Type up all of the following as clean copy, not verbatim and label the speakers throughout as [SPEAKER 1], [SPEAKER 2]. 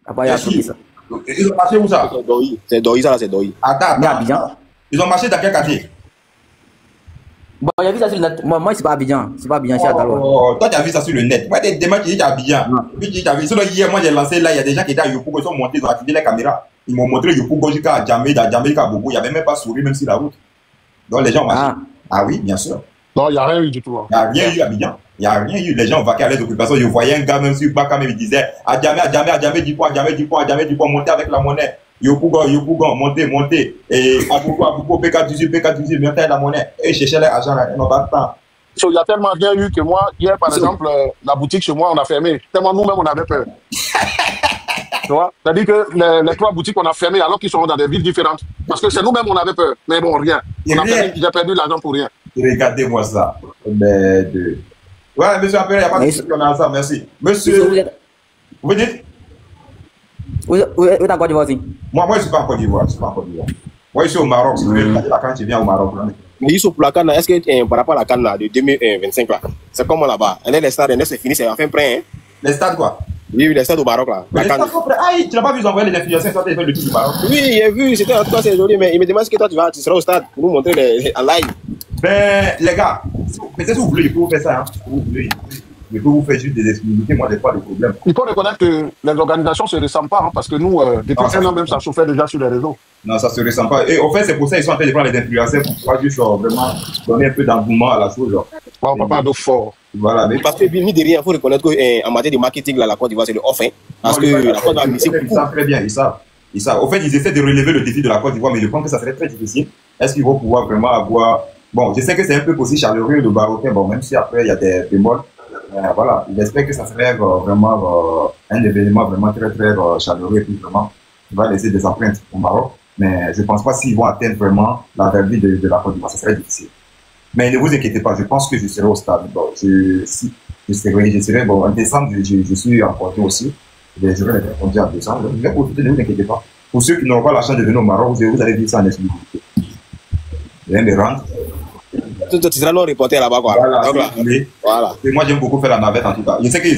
[SPEAKER 1] Après, il y a tout ça.
[SPEAKER 2] Ils ont marché où ça?
[SPEAKER 3] C'est Doi, ça là, c'est Doi.
[SPEAKER 2] Attends,
[SPEAKER 1] Mais Abidjan.
[SPEAKER 2] ils ont marché dans quel quartier?
[SPEAKER 1] Bon, il y a vu ça sur le net. Moi c'est pas Abidjan. C'est pas Abidjan, c'est à Daloa.
[SPEAKER 2] Oh, toi, tu as vu ça sur le net. Moi, demain, tu dis à Abidjan. Puis tu as vu. Sinon, hier, moi, j'ai lancé là, il y a des gens qui étaient à Yopougo, ils sont montés, ils ont activé les caméras. Ils m'ont montré Yopougo jusqu'à Djamé, jusqu'à Bobo. Il n'y avait même pas souri, même sur la route. Donc, les gens ont marché. Ah oui, bien sûr.
[SPEAKER 4] Non, il n'y a rien eu du tout.
[SPEAKER 2] Il n'y a rien eu à Abidjan. Il n'y a rien eu. Les gens ont vaqué à les occupations. Je voyais un gars, même sur Baka, même il disait Adjamé, du poids, monter avec la monnaie. Yopougo, montez. Et Abouko, PK18, montez avec la monnaie. Et ils cherchaient l'argent là. Ils n'ont pas de temps.
[SPEAKER 4] Il n'y a tellement rien eu que moi, hier par exemple, la boutique chez moi, on a fermé. Tellement nous-mêmes, on avait peur. Tu vois? C'est-à-dire que les 3 boutiques, on a fermé alors qu'ils sont dans des villes différentes. Parce que c'est nous-mêmes, on avait peur. Mais bon, rien. J'ai perdu l'argent pour rien.
[SPEAKER 2] Regardez-moi ça. Ouais, monsieur Appel, il n'y a pas de souci, on a ça, merci. Monsieur, vous dites?
[SPEAKER 1] Où est en Côte d'Ivoire aussi?
[SPEAKER 2] Moi, je ne suis pas en Côte d'Ivoire. Moi, je suis au Maroc. Quand tu viens au Maroc.
[SPEAKER 3] Mais ils sont pour la canne, est-ce que par rapport à la canne de 2025 là, c'est comment là-bas? Les stades, c'est fini, c'est enfin prêt. Hein?
[SPEAKER 2] Les stades quoi?
[SPEAKER 3] Oui, les stades au Maroc là.
[SPEAKER 2] Les stades sont prêts. Ah, tu n'as pas vu ils envoyer les influenceurs quand tu as fait le tour du Maroc?
[SPEAKER 3] Oui, j'ai vu, c'était en tout cas c'est joli, mais il me demande ce que toi tu seras au stade pour nous montrer en live.
[SPEAKER 2] Ben, les gars, peut-être que vous voulez, je peux vous faire ça. Hein. Vous voulez, je peux vous faire juste des exclusivités, moi, j'ai pas de problème.
[SPEAKER 4] Il faut reconnaître que les organisations ne se ressemblent pas, hein, parce que nous, depuis un an même, ça chauffait déjà sur les réseaux.
[SPEAKER 2] Non, ça ne se ressent pas. Et au fait, c'est pour ça qu'ils sont en train de prendre les influenceurs pour pouvoir juste vraiment donner un peu d'engouement à la chose. Genre.
[SPEAKER 4] Wow, papa, donc fort.
[SPEAKER 2] Voilà, mais...
[SPEAKER 3] Parce que, mine de rien, il faut reconnaître qu'en matière de marketing, là, la Côte d'Ivoire, c'est le off. Hein, parce que la Côte d'Ivoire,
[SPEAKER 2] ils savent très bien, ils savent. Au fait, ils essaient de relever le défi de la Côte d'Ivoire, mais je pense que ça serait très difficile. Est-ce qu'ils vont pouvoir vraiment avoir... Bon, je sais que c'est un peu aussi chaleureux, le Marocain, bon, même si après, il y a des bémols. Voilà, j'espère que ça serait vraiment un événement vraiment très, très chaleureux et puis vraiment, il va laisser des empreintes au Maroc. Mais je ne pense pas s'ils vont atteindre vraiment la vertu de la Côte d'Ivoire. Ça serait difficile. Mais ne vous inquiétez pas, je pense que je serai au stade. Bon, je serai bon, en décembre, je suis en congé aussi. Je vais être congé en décembre. Je vais profiter, ne vous inquiétez pas. Pour ceux qui n'auront pas la chance de venir au Maroc, vous allez vivre ça en exclusivité. Je vais me rendre.
[SPEAKER 3] Tu seras non reporter là-bas, quoi.
[SPEAKER 2] Voilà.
[SPEAKER 3] Donc, là, voilà.
[SPEAKER 2] Et moi, j'aime beaucoup faire la navette, en tout cas. Je sais que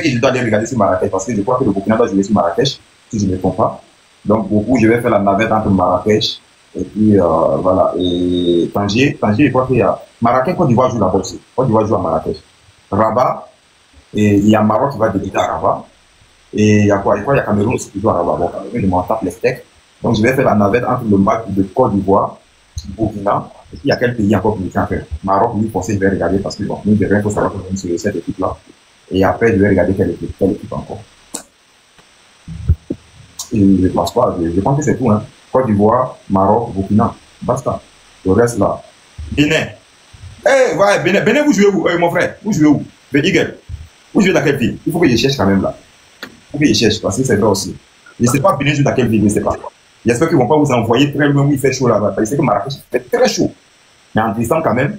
[SPEAKER 2] je dois aller regarder sur Marrakech, parce que je crois que le Burkina doit jouer sur Marrakech, si je ne me trompe pas. Donc, beaucoup, je vais faire la navette entre Marrakech, et puis, voilà. Et Tangier, je crois qu'il y a... Marrakech, Côte d'Ivoire joue là-bas aussi. Côte d'Ivoire joue à Marrakech. Rabat, et il y a Maroc qui va débuter à Rabat. Et il y a quoi? Il y a Cameroun aussi qui joue à Rabat. Bon, Cameroun, je m'en tape les steaks. Donc, je vais faire la navette entre le match de Côte d'Ivoire, Burkina. Et puis, il y a quel pays encore qui est fait? Maroc, lui, je vais regarder parce que, bon, nous, il faut savoir que nous sommes sur cette équipe-là. Et après, je vais regarder quelle équipe encore. Et je pense pas, je pense que c'est tout, hein. Côte d'Ivoire, Maroc, Burkina. Basta. Le reste, là. Bénin. Eh, ouais, Bénin, vous jouez où? Mon frère, vous jouez où? Beniguel. Vous jouez dans quelle ville? Il faut que je cherche quand même, là. Il faut que je cherche, parce que c'est vrai aussi. Je ne sais pas, Bénin joue dans quelle ville, je ne sais pas. J'espère qu'ils ne vont pas vous envoyer très loin où il fait chaud là-bas. Je sais que Marrakech fait très chaud. Mais en décembre, quand même,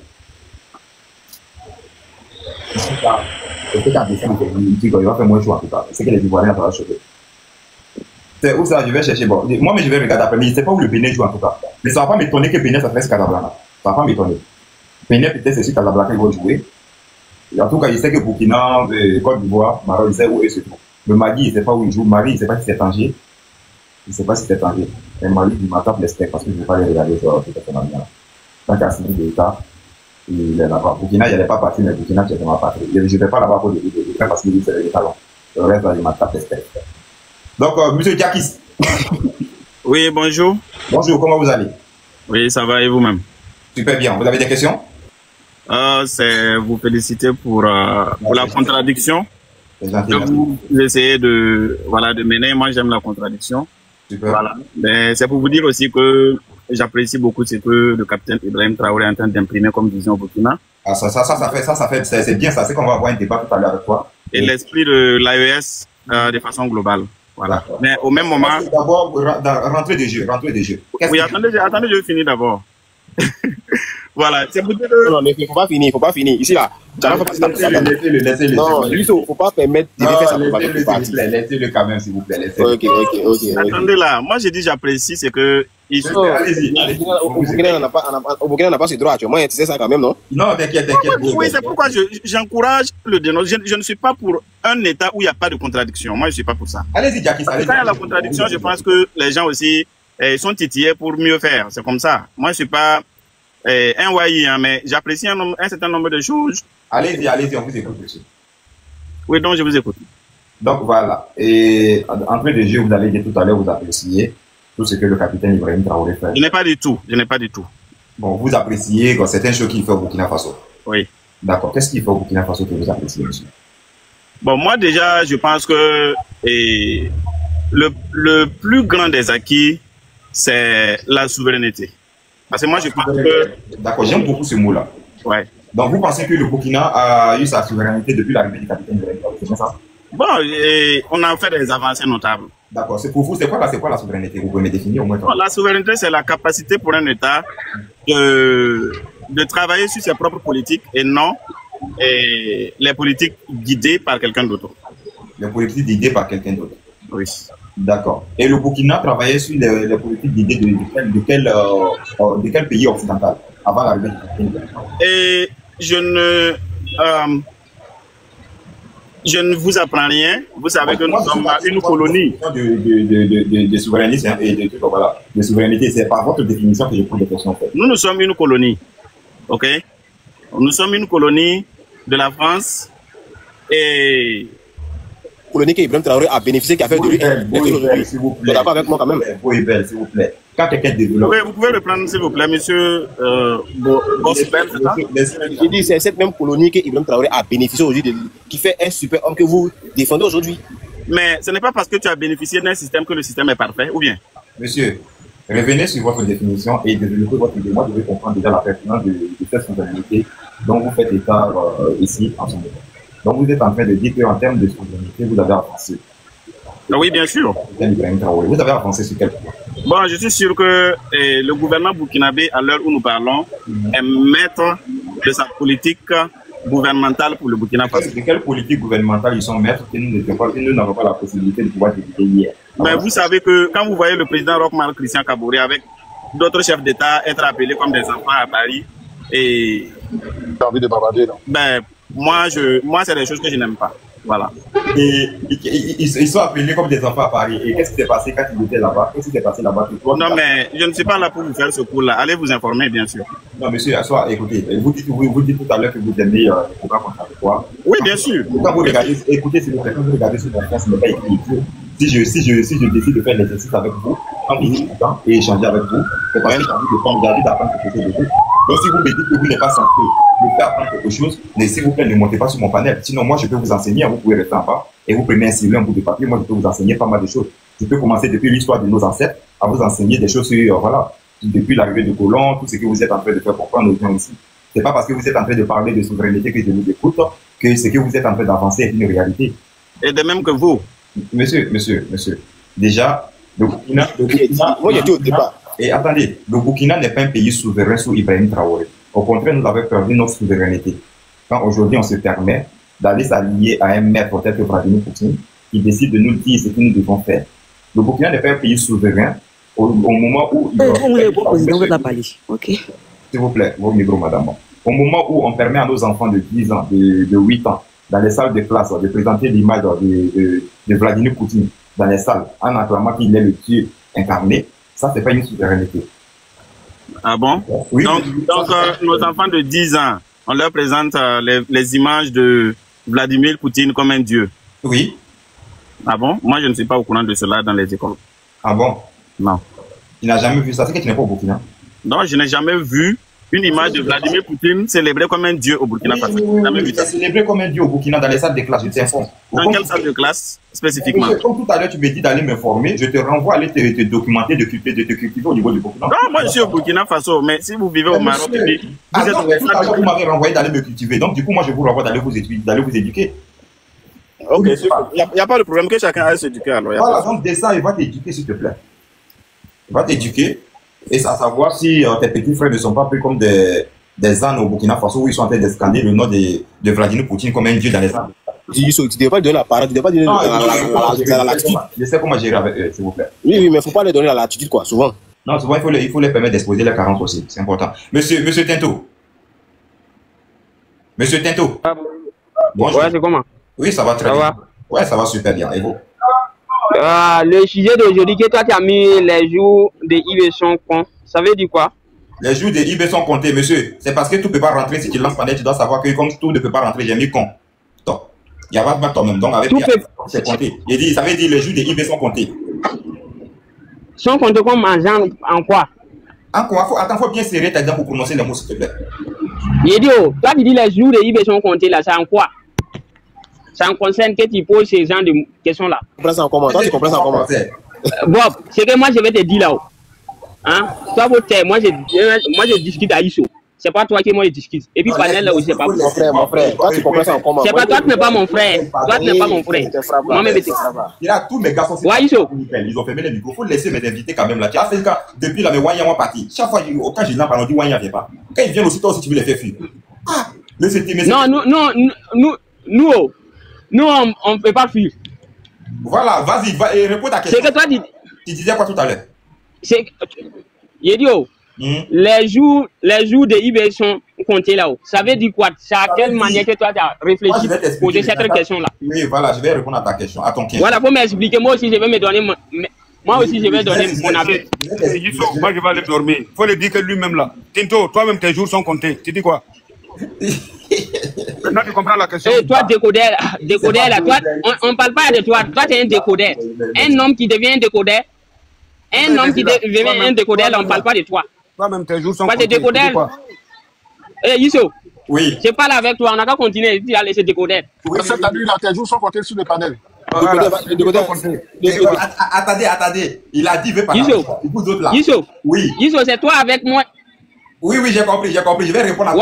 [SPEAKER 2] peut-être qu'en décembre, il va faire moins chaud en tout cas. C'est que les Ivoiriens vont chauffer. C'est où ça? Je vais chercher. Bon, moi, mais je vais regarder après. Mais je ne sais pas où le Bénin joue en tout cas. Mais ça ne va pas m'étonner que Bénin, ça fasse Casablanca. Ça ne va pas m'étonner. Bénin, peut-être c'est sur Casablanca qu'ils vont jouer. Et en tout cas, je sais que Burkina, Côte d'Ivoire, Maroc, je sais où ils se trouvent. Le Mali, il ne sait pas où il joue. Mali, il ne sait pas si c'est Tangier. Je ne sais pas si c'est étranger. Et Mali, il m'attaque les steaks parce que je ne vais pas les regarder sur cette manière. Tant qu'à signer des États, il est là-bas. Burkina, il n'allait pas partir, mais Burkina, c'est vraiment parti. Je ne vais pas là-bas pour des parce qu'il dit que c'est les talons. Le reste, il m'attaque les steaks. Donc, monsieur Diakis.
[SPEAKER 5] Oui, bonjour.
[SPEAKER 2] Bonjour, comment vous allez?
[SPEAKER 5] Oui, ça va et vous-même?
[SPEAKER 2] Super bien. Vous avez des questions?
[SPEAKER 5] C'est vous féliciter pour la contradiction. Vous essayez de mener. Moi, j'aime la contradiction.
[SPEAKER 2] Super.
[SPEAKER 5] Voilà. Mais c'est pour vous dire aussi que j'apprécie beaucoup ce que le capitaine Ibrahim Traoré est en train d'imprimer comme vision au Burkina.
[SPEAKER 2] Ah, c'est bien ça. C'est qu'on va avoir un débat tout à l'heure avec toi.
[SPEAKER 5] Et l'esprit de l'AES de façon globale. Voilà. Mais au même moment.
[SPEAKER 2] D'abord, rentrer des jeux.
[SPEAKER 5] Oui, attendez, je vais finir d'abord. Voilà, c'est pour dire que...
[SPEAKER 3] Non, mais il faut pas finir. Ici, là, ça va pas
[SPEAKER 2] Laissez-le.
[SPEAKER 3] Non, il faut pas permettre de faire ça pour pas
[SPEAKER 2] Laissez-le quand même, s'il vous plaît.
[SPEAKER 3] Ok.
[SPEAKER 5] Attendez là, moi j'ai dit j'apprécie, c'est que...
[SPEAKER 2] Allez-y.
[SPEAKER 3] Au Burkina, on n'a pas ce droit actuellement, tu sais ça quand même, non?
[SPEAKER 2] Non, t'inquiète.
[SPEAKER 5] Oui, c'est pourquoi j'encourage le dénonce. Je ne suis pas pour un État où il n'y a pas de contradiction. Moi, je ne suis pas pour ça.
[SPEAKER 2] Allez-y, Jackie.
[SPEAKER 5] Quand il y a la contradiction, je pense que les gens aussi sont titillés pour mieux faire. C'est comme ça. Moi, je ne suis pas un waï, hein, mais j'apprécie un certain nombre de choses.
[SPEAKER 2] Allez-y, on vous écoute, monsieur.
[SPEAKER 5] Oui, donc je vous écoute.
[SPEAKER 2] Donc voilà. Et en train de jeu, vous avez dit tout à l'heure, vous appréciez tout ce que le capitaine Ibrahim Traoré fait.
[SPEAKER 5] Je n'ai pas du tout.
[SPEAKER 2] Bon, vous appréciez certaines choses qu'il fait au Burkina Faso.
[SPEAKER 5] Oui.
[SPEAKER 2] D'accord. Qu'est-ce qu'il fait au Burkina Faso que vous appréciez, monsieur?
[SPEAKER 5] Bon, moi déjà, je pense que le plus grand des acquis, c'est la souveraineté. Parce que moi, je pense que...
[SPEAKER 2] D'accord, j'aime beaucoup ce mot-là.
[SPEAKER 5] Ouais.
[SPEAKER 2] Donc, vous pensez que le Burkina a eu sa souveraineté depuis l'arrivée du capitaine Ibrahim Traoré, c'est bien ça?
[SPEAKER 5] Bon, on a fait des avancées notables.
[SPEAKER 2] D'accord. C'est pour vous, c'est quoi la souveraineté? Vous pouvez me définir au moins?
[SPEAKER 5] Bon, la souveraineté, c'est la capacité pour un État de travailler sur ses propres politiques et non les politiques guidées par quelqu'un d'autre.
[SPEAKER 2] Les politiques guidées par quelqu'un d'autre?
[SPEAKER 5] Oui.
[SPEAKER 2] D'accord. Et le Burkina travaillait sur les politiques guidées de quel pays occidental avant l'arrivée du capitaine Ibrahim Traoré?
[SPEAKER 5] Et je ne vous apprends rien. Vous savez que nous sommes une colonie.
[SPEAKER 2] De souverainisme et de souveraineté, c'est par votre définition que je pose des questions. En fait.
[SPEAKER 5] Nous sommes une colonie. OK? Nous sommes une colonie de la France et...
[SPEAKER 3] Colonie que Ibrahim Traoré a bénéficié, qui a fait de lui un...
[SPEAKER 2] S'il vous plaît.
[SPEAKER 3] D'accord avec moi quand même.
[SPEAKER 2] S'il vous plaît. Quand quelqu'un développe...
[SPEAKER 5] Oui, vous pouvez reprendre, s'il vous plaît, monsieur Bossibel, c'est ça?
[SPEAKER 3] Je dis, c'est cette même colonie que Ibrahim Traoré a bénéficié aujourd'hui, qui fait un super homme que vous défendez aujourd'hui.
[SPEAKER 5] Mais ce n'est pas parce que tu as bénéficié d'un système que le système est parfait, ou bien?
[SPEAKER 2] Monsieur, revenez sur votre définition et développez votre idée. Moi, je vais comprendre déjà la pertinence de cette souveraineté dont vous faites état ici en ce moment. Donc, vous êtes en train de dire qu'en termes de souveraineté, vous avez avancé.
[SPEAKER 5] Oui, bien sûr.
[SPEAKER 2] Vous avez avancé sur quel point?
[SPEAKER 5] Bon, je suis sûr que le gouvernement burkinabé, à l'heure où nous parlons, est maître de sa politique gouvernementale pour le Burkina Faso.
[SPEAKER 2] De quelle politique gouvernementale ils sont maîtres que nous n'avons pas la possibilité de pouvoir décider hier?
[SPEAKER 5] Mais vous savez que quand vous voyez le président Roch-Marc Christian Kaboré avec d'autres chefs d'État être appelés comme des enfants à Paris, et...
[SPEAKER 4] T'as envie de bavarder, non?
[SPEAKER 5] Ben, moi, c'est des choses que je n'aime pas. Voilà.
[SPEAKER 2] Et ils sont appelés comme des enfants à Paris. Et qu'est-ce qui s'est passé quand ils étaient là-bas? Qu'est-ce qui s'est passé là-bas?
[SPEAKER 5] Non, mais je ne suis pas là pour vous faire ce coup-là. Allez vous informer, bien sûr.
[SPEAKER 2] Non, monsieur, écoutez, vous dites tout à l'heure que vous aimez les programmes contradictoires.
[SPEAKER 5] Oui, bien sûr.
[SPEAKER 2] Quand vous regardez, écoutez, s'il vous plaît, quand vous regardez sur mon compte, ce n'est pas écrit. Si je décide de faire l'exercice avec vous, en discutant et échanger avec vous, c'est parce que j'ai envie de prendre, j'ai envie d'apprendre quelque chose de vous. Donc, si vous me dites que vous n'êtes pas censé me faire apprendre quelque chose, mais s'il vous plaît, ne montez pas sur mon panel. Sinon, moi, je peux vous enseigner, vous pouvez rester en bas et vous prenez un stylo, un bout de papier. Moi, je peux vous enseigner pas mal de choses. Je peux commencer depuis l'histoire de nos ancêtres à vous enseigner des choses sur, voilà, depuis l'arrivée de colons, tout ce que vous êtes en train de faire comprendre aux gens ici. C'est pas parce que vous êtes en train de parler de souveraineté que je vous écoute que ce que vous êtes en train d'avancer est une réalité.
[SPEAKER 5] Et de même que vous.
[SPEAKER 2] Monsieur. Déjà, le Burkina,
[SPEAKER 3] moi, j'ai dit au départ.
[SPEAKER 2] Et attendez, le Burkina n'est pas un pays souverain sous Ibrahim Traoré. Au contraire, nous avons perdu notre souveraineté. Quand aujourd'hui on se permet d'aller s'allier à un maître tel que Vladimir Poutine, qui décide de nous dire ce que nous devons faire. Le Burkina n'est pas un pays souverain au moment où... S'il vous plaît, vos micros, madame. Au moment où on permet à nos enfants de 10 ans, de 8 ans, dans les salles de classe, de présenter l'image de Vladimir Poutine dans les salles, en acclamant qu'il est le Dieu incarné, ça, c'est pas une souveraineté.
[SPEAKER 5] Ah bon?
[SPEAKER 2] Oui.
[SPEAKER 5] Donc nos enfants de 10 ans, on leur présente les images de Vladimir Poutine comme un dieu.
[SPEAKER 2] Oui.
[SPEAKER 5] Ah bon? Moi, je ne suis pas au courant de cela dans les écoles.
[SPEAKER 2] Ah bon?
[SPEAKER 5] Non.
[SPEAKER 2] Tu n'as jamais vu ça? C'est que tu n'es pas au Burkina?
[SPEAKER 5] Non, je n'ai jamais vu une image de Vladimir Poutine célébrée comme un dieu au Burkina Faso.
[SPEAKER 2] Oui, célébré comme un dieu au Burkina dans les salles de classe, je t'informe.
[SPEAKER 5] Dans quelle salle de classe spécifiquement?
[SPEAKER 2] Comme tout à l'heure, tu me dis d'aller m'informer, je te renvoie à aller te documenter, de te cultiver au niveau du Burkina.
[SPEAKER 5] Non, moi je suis au Burkina Faso, mais si vous vivez au Maroc, vous
[SPEAKER 2] vous m'avez renvoyé d'aller me cultiver. Donc, du coup, moi, je vous renvoie d'aller vous éduquer.
[SPEAKER 5] Ok, il n'y a pas de problème que chacun aille s'éduquer alors.
[SPEAKER 2] Voilà, donc descends et va t'éduquer, s'il te plaît. Va t'éduquer et à savoir si tes petits frères ne sont pas pris comme des des ânes au Burkina Faso où ils sont en train de scander le nom de Vladimir Poutine comme un dieu dans les ânes.
[SPEAKER 3] Tu ne devais pas donner la parole, tu ne devais pas donner la latitude.
[SPEAKER 2] Je sais comment gérer avec eux, s'il vous plaît.
[SPEAKER 3] Oui, mais il ne faut pas leur donner la latitude, quoi, souvent.
[SPEAKER 2] Non, souvent, il faut les permettre d'exposer les carences aussi. C'est important. Monsieur Tinto. Monsieur Tinto. Bonjour.
[SPEAKER 6] Ouais, c'est comment?
[SPEAKER 2] Oui, ça va très bien. Ouais, ça va super bien. Et vous?
[SPEAKER 6] Le sujet d'aujourd'hui que toi tu as mis les jours de IB sont cons, ça veut dire quoi?
[SPEAKER 2] Les jours de IB sont comptés, monsieur. C'est parce que tout ne peut pas rentrer. Si tu lances panel, tu dois savoir que comme tout ne peut pas rentrer, j'ai mis con. Donc, il n'y a pas de toi-même. Donc, avec c'est compté. Il dit, ça veut dire les jours de IB sont comptés.
[SPEAKER 6] Sont comptés comme en quoi?
[SPEAKER 2] En quoi? Attends, il faut bien serrer ta dent pour prononcer les mots, s'il te plaît.
[SPEAKER 6] Il dit, oh, toi tu dis les jours de IB sont comptés là, c'est en quoi? Ça en concerne que tu poses ces gens de questions-là.
[SPEAKER 3] Tu comprends ça en comment? Toi, tu comprends ça en comment?
[SPEAKER 6] Bob, c'est que moi, je vais te dire là-haut. Hein? Toi, moi, je discute à Issou. C'est pas toi qui moi je discute. Et puis, panel là aussi, c'est pas
[SPEAKER 3] mon frère. Toi, tu comprends ça en comment?
[SPEAKER 6] C'est pas toi, tu n'es pas mon frère. Toi, tu n'es pas mon frère. Moi-même,
[SPEAKER 2] il a tous mes garçons.
[SPEAKER 6] Ouais, Issou.
[SPEAKER 2] Ils ont fermé les micros. Il faut laisser mes invités quand même là. Tu as fait le cas depuis là, mais Wanya est parti. Chaque fois, quand je l'en parle, on dit Wanya vient pas. Quand ils viennent aussi, toi aussi, tu veux les faire fuir. Ah,
[SPEAKER 6] non, nous, on ne peut pas fuir.
[SPEAKER 2] Voilà, vas-y, réponds à ta question.
[SPEAKER 6] C'est que toi,
[SPEAKER 2] tu disais quoi tout à l'heure?
[SPEAKER 6] Il dit, les jours de IB sont comptés là-haut. Ça veut dire quoi? C'est à quelle manière que toi, tu as réfléchi pour poser cette question-là?
[SPEAKER 2] Oui, voilà, je vais répondre à ta question, à ton question.
[SPEAKER 6] Voilà, pour m'expliquer, moi aussi, je vais me donner moi aussi, je vais donner mon avis.
[SPEAKER 7] Moi, je vais aller dormir. Il faut le dire que lui-même là. Tinto, toi-même, tes jours sont comptés. Tu dis quoi? Maintenant, tu comprends la question.
[SPEAKER 6] Et toi, décodeur là, toi, on ne parle pas de toi. Toi, tu es un décodeur. Un homme qui devient un décodeur. Un homme qui devient un décodeur, là, on ne parle pas de toi.
[SPEAKER 7] Toi-même, tes jours sont
[SPEAKER 6] comptés. Décodeur. Eh, Youssou.
[SPEAKER 2] Oui.
[SPEAKER 6] Je parle avec toi, on n'a qu'à continuer à laisser décodeur.
[SPEAKER 4] Oui, parce que tu as vu là, tes jours sont comptés sur le panel.
[SPEAKER 2] Attendez. Il a dit, veut pas.
[SPEAKER 6] Youssou.
[SPEAKER 2] Oui.
[SPEAKER 6] Youssou, c'est toi avec moi.
[SPEAKER 2] Oui, j'ai compris. Je vais répondre à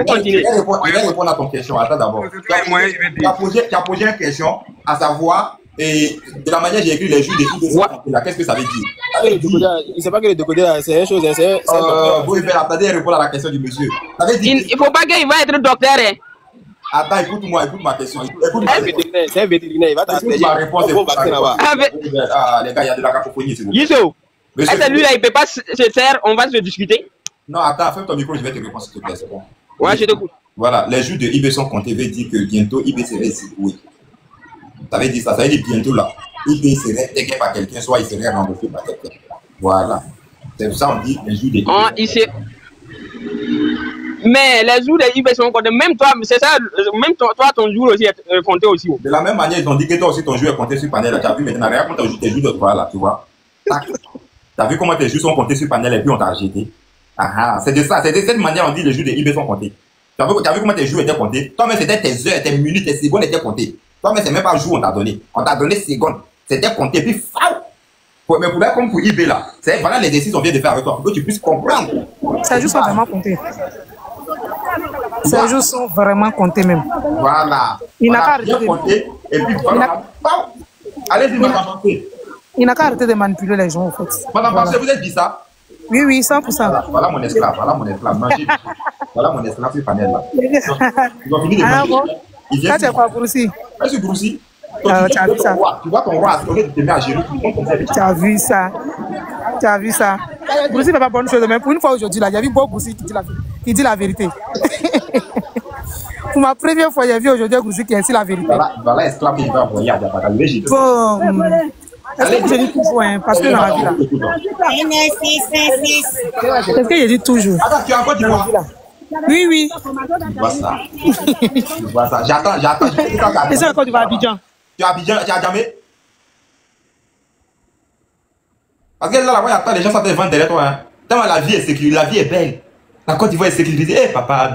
[SPEAKER 2] ton question. Je vais répondre à ton question. Attends d'abord. Tu as posé une question, à savoir, et de la manière dont j'ai écrit les jours des IB, qu'est-ce que ça veut dire?
[SPEAKER 3] Il ne sait pas que le décodeur, c'est une chose.
[SPEAKER 2] Vous attendez répondre à la question du monsieur.
[SPEAKER 6] Il ne faut pas qu'il va être docteur.
[SPEAKER 2] Attends, écoute ma question.
[SPEAKER 3] C'est un vétérinaire, il va t'asperger.
[SPEAKER 2] Ma réponse est vaccin là-bas. Les gars, il y a de la cacophonie, s'il vous plaît.
[SPEAKER 6] Youssou, est-ce que lui là, il ne peut pas se faire, on va se discuter?
[SPEAKER 2] Non, attends, ferme ton micro, je vais te répondre, s'il te plaît, c'est bon.
[SPEAKER 6] Ouais, je t'écoute.
[SPEAKER 2] Voilà, les jours de IB sont comptés, veut dire que bientôt IB serait ici. Oui. Ça veut dire ça, ça veut dire bientôt là. IB serait aidé par quelqu'un, soit il serait remboursé par quelqu'un. Voilà. C'est pour ça qu'on dit les jours de IB.
[SPEAKER 6] Mais les jours de IB sont comptés, même toi, c'est ça, même toi, ton jour aussi est compté aussi.
[SPEAKER 2] De la même manière, ils ont dit que toi aussi ton jour est compté sur panel. Tu as vu maintenant, regarde comment tes jours de toi là, tu vois. Tu as vu comment tes jours sont comptés sur panel et puis on t'a rejeté. C'est de ça, c'est de cette manière on dit les jours de IB sont comptés. Tu as vu comment tes jours étaient comptés? Toi-même, c'était tes heures, tes minutes, tes secondes étaient comptées. Toi-même, c'est même pas jour on t'a donné. On t'a donné secondes. C'était compté, puis mais pour comme pour IB là, c'est voilà les exercices qu'on vient de faire avec toi, pour que tu puisses comprendre.
[SPEAKER 8] Ces jours sont vraiment comptés. Ces jours sont vraiment comptés même.
[SPEAKER 2] Voilà.
[SPEAKER 8] Il n'a qu'à arrêter de
[SPEAKER 2] compter, et puis voilà. Allez-y, madame.
[SPEAKER 8] Il n'a qu'à arrêter de manipuler les gens, en fait.
[SPEAKER 2] Madame Marché, vous êtes dit ça?
[SPEAKER 8] Oui, 100%.
[SPEAKER 2] Voilà mon esclave, voilà mon esclave sur le panel là. Ils ont fini de manger.
[SPEAKER 8] Ça, c'est quoi, Groussi?
[SPEAKER 2] Je suis Groussi.
[SPEAKER 8] Tu as vu ça?
[SPEAKER 2] Tu vois ton roi, tu te mets à gérer tout le monde.
[SPEAKER 8] Tu as vu ça? Tu as vu ça? Groussi ne fait pas bonne chose, mais pour une fois aujourd'hui, là, il y a vu Bob Groussi qui dit la vérité. Pour ma première fois, j'ai vu aujourd'hui Groussi qui a dit la vérité.
[SPEAKER 2] Voilà, esclave qui va envoyer à Diabata.
[SPEAKER 8] Bon. Est-ce que je dis toujours, hein, parce que dans la vie là. Est-ce que je dis toujours?
[SPEAKER 2] Attends, tu as encore du voir?
[SPEAKER 8] Oui.
[SPEAKER 2] Tu vois ça. J'attends.
[SPEAKER 8] Et c'est encore du Abidjan.
[SPEAKER 2] Tu as Abidjan, tu as jamais? Parce que là, les gens sont devant derrière toi. Hein. Tellement la vie est sécurisée, la vie est belle. La Côte d'Ivoire est sécurisée. Papa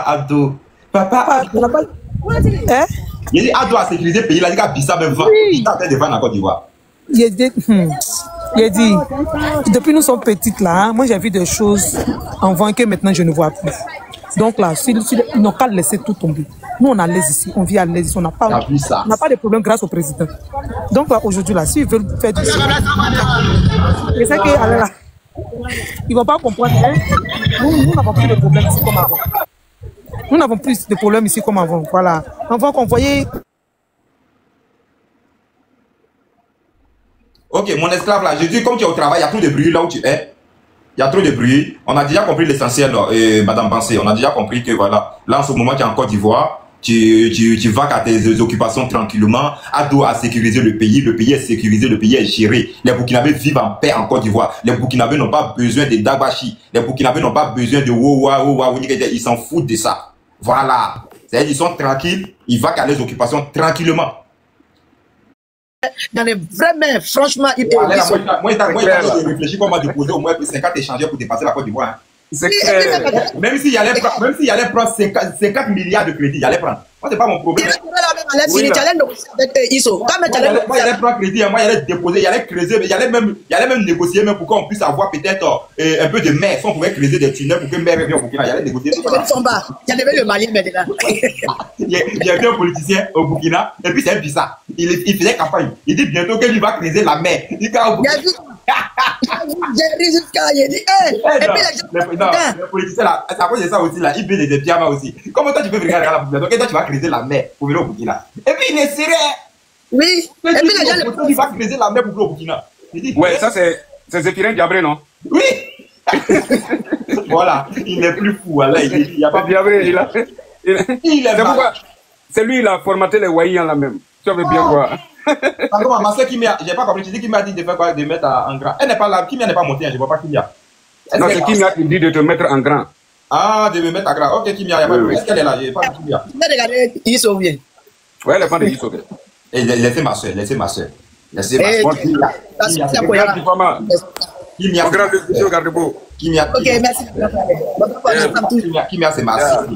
[SPEAKER 2] Abdo. Hein? Il dit Ado a sécurisé le pays, il a dit qu'Abissa même va. Il est en train de vendre la Côte d'Ivoire.
[SPEAKER 8] Il a dit, depuis nous sommes petites là, moi j'ai vu des choses en vent que maintenant je ne vois plus. Donc là, ils n'ont qu'à laisser tout tomber. Nous on a l'aise ici, on vit à l'aise ici, on n'a pas de problème grâce au président. Donc là, aujourd'hui là, s'ils veulent faire du... Je sais que, ils ne vont pas comprendre. Hein? Nous n'avons plus de problèmes ici comme avant. Nous n'avons plus de problèmes ici comme avant. Voilà. On va convoyer.
[SPEAKER 2] Ok, mon esclave là, je dis, comme tu es au travail, il y a trop de bruit là où tu es. Il y a trop de bruit. On a déjà compris l'essentiel, Madame Pensée. On a déjà compris que voilà, là en ce moment, tu es en Côte d'Ivoire. Tu vas à tes occupations tranquillement. Ado a sécurisé le pays est sécurisé, le pays est géré. Les Burkinabés vivent en paix en Côte d'Ivoire. Les Burkinabés n'ont pas besoin de Dabashi. Les Burkinabés n'ont pas besoin de Wowa, ils s'en foutent de ça. Voilà. C'est-à-dire qu'ils sont tranquilles, ils vont à leurs occupations tranquillement.
[SPEAKER 9] Dans les vraies mains, franchement, il
[SPEAKER 2] peut. Moi, je réfléchis comment déposer au moins 50 échangeurs pour dépasser la Côte d'Ivoire. Hein. C'est clair. Même s'il allait prendre 50 milliards de crédits, il allait prendre. Moi, c'est pas mon problème. Moi, il allait prendre crédit, moi, il allait déposer, il allait creuser, il allait même négocier même pour qu'on puisse avoir peut-être un peu de mer. Si on pouvait creuser des tunnels pour que mer revienne au Burkina, il allait négocier. Il y avait le Mali maintenant. Il y avait un politicien au Burkina, et puis c'est bizarre. Il faisait campagne. Il dit bientôt qu'il va creuser la mer. Il dit les politiciens là, c'est à cause de ça aussi là, ils veulent des pyjamas aussi. Comment toi tu peux regarder la Burkina? Donc toi tu vas creuser la mer pour venir au Burkina. Et puis il est sérieux. Oui. Et puis les gens il va creuser la mer pour venir au Burkina.
[SPEAKER 7] Ouais, ça c'est Zéphirin Diabré, non?
[SPEAKER 2] Oui. Voilà, il n'est plus fou là, il y a pas
[SPEAKER 7] Diabré, c'est lui il a formaté les Waïans là même. Tu veux bien voir.
[SPEAKER 2] Pardon, ma soeur Kimia, j'ai pas compris. Tu dis qu'il m'a dit de faire quoi, de mettre en grand. Elle n'est pas là, Kimia n'est pas montée, je ne vois pas Kimia.
[SPEAKER 7] Non, c'est Kimia qui dit de te mettre en grand.
[SPEAKER 2] Ah, de me mettre en grand. Ok, Kimia, il n'y a pas de problème. Est-ce qu'elle est là? Je n'ai pas vu Kimia.
[SPEAKER 9] Tu as regardé Iso bien.
[SPEAKER 7] Oui, elle est fan de Iso.
[SPEAKER 2] Laissez ma soeur, laissez ma soeur. Laissez ma soeur. Kimia,
[SPEAKER 7] regarde beau.
[SPEAKER 2] Kimia.
[SPEAKER 9] Ok, merci.
[SPEAKER 2] Kimia, c'est ma soeur.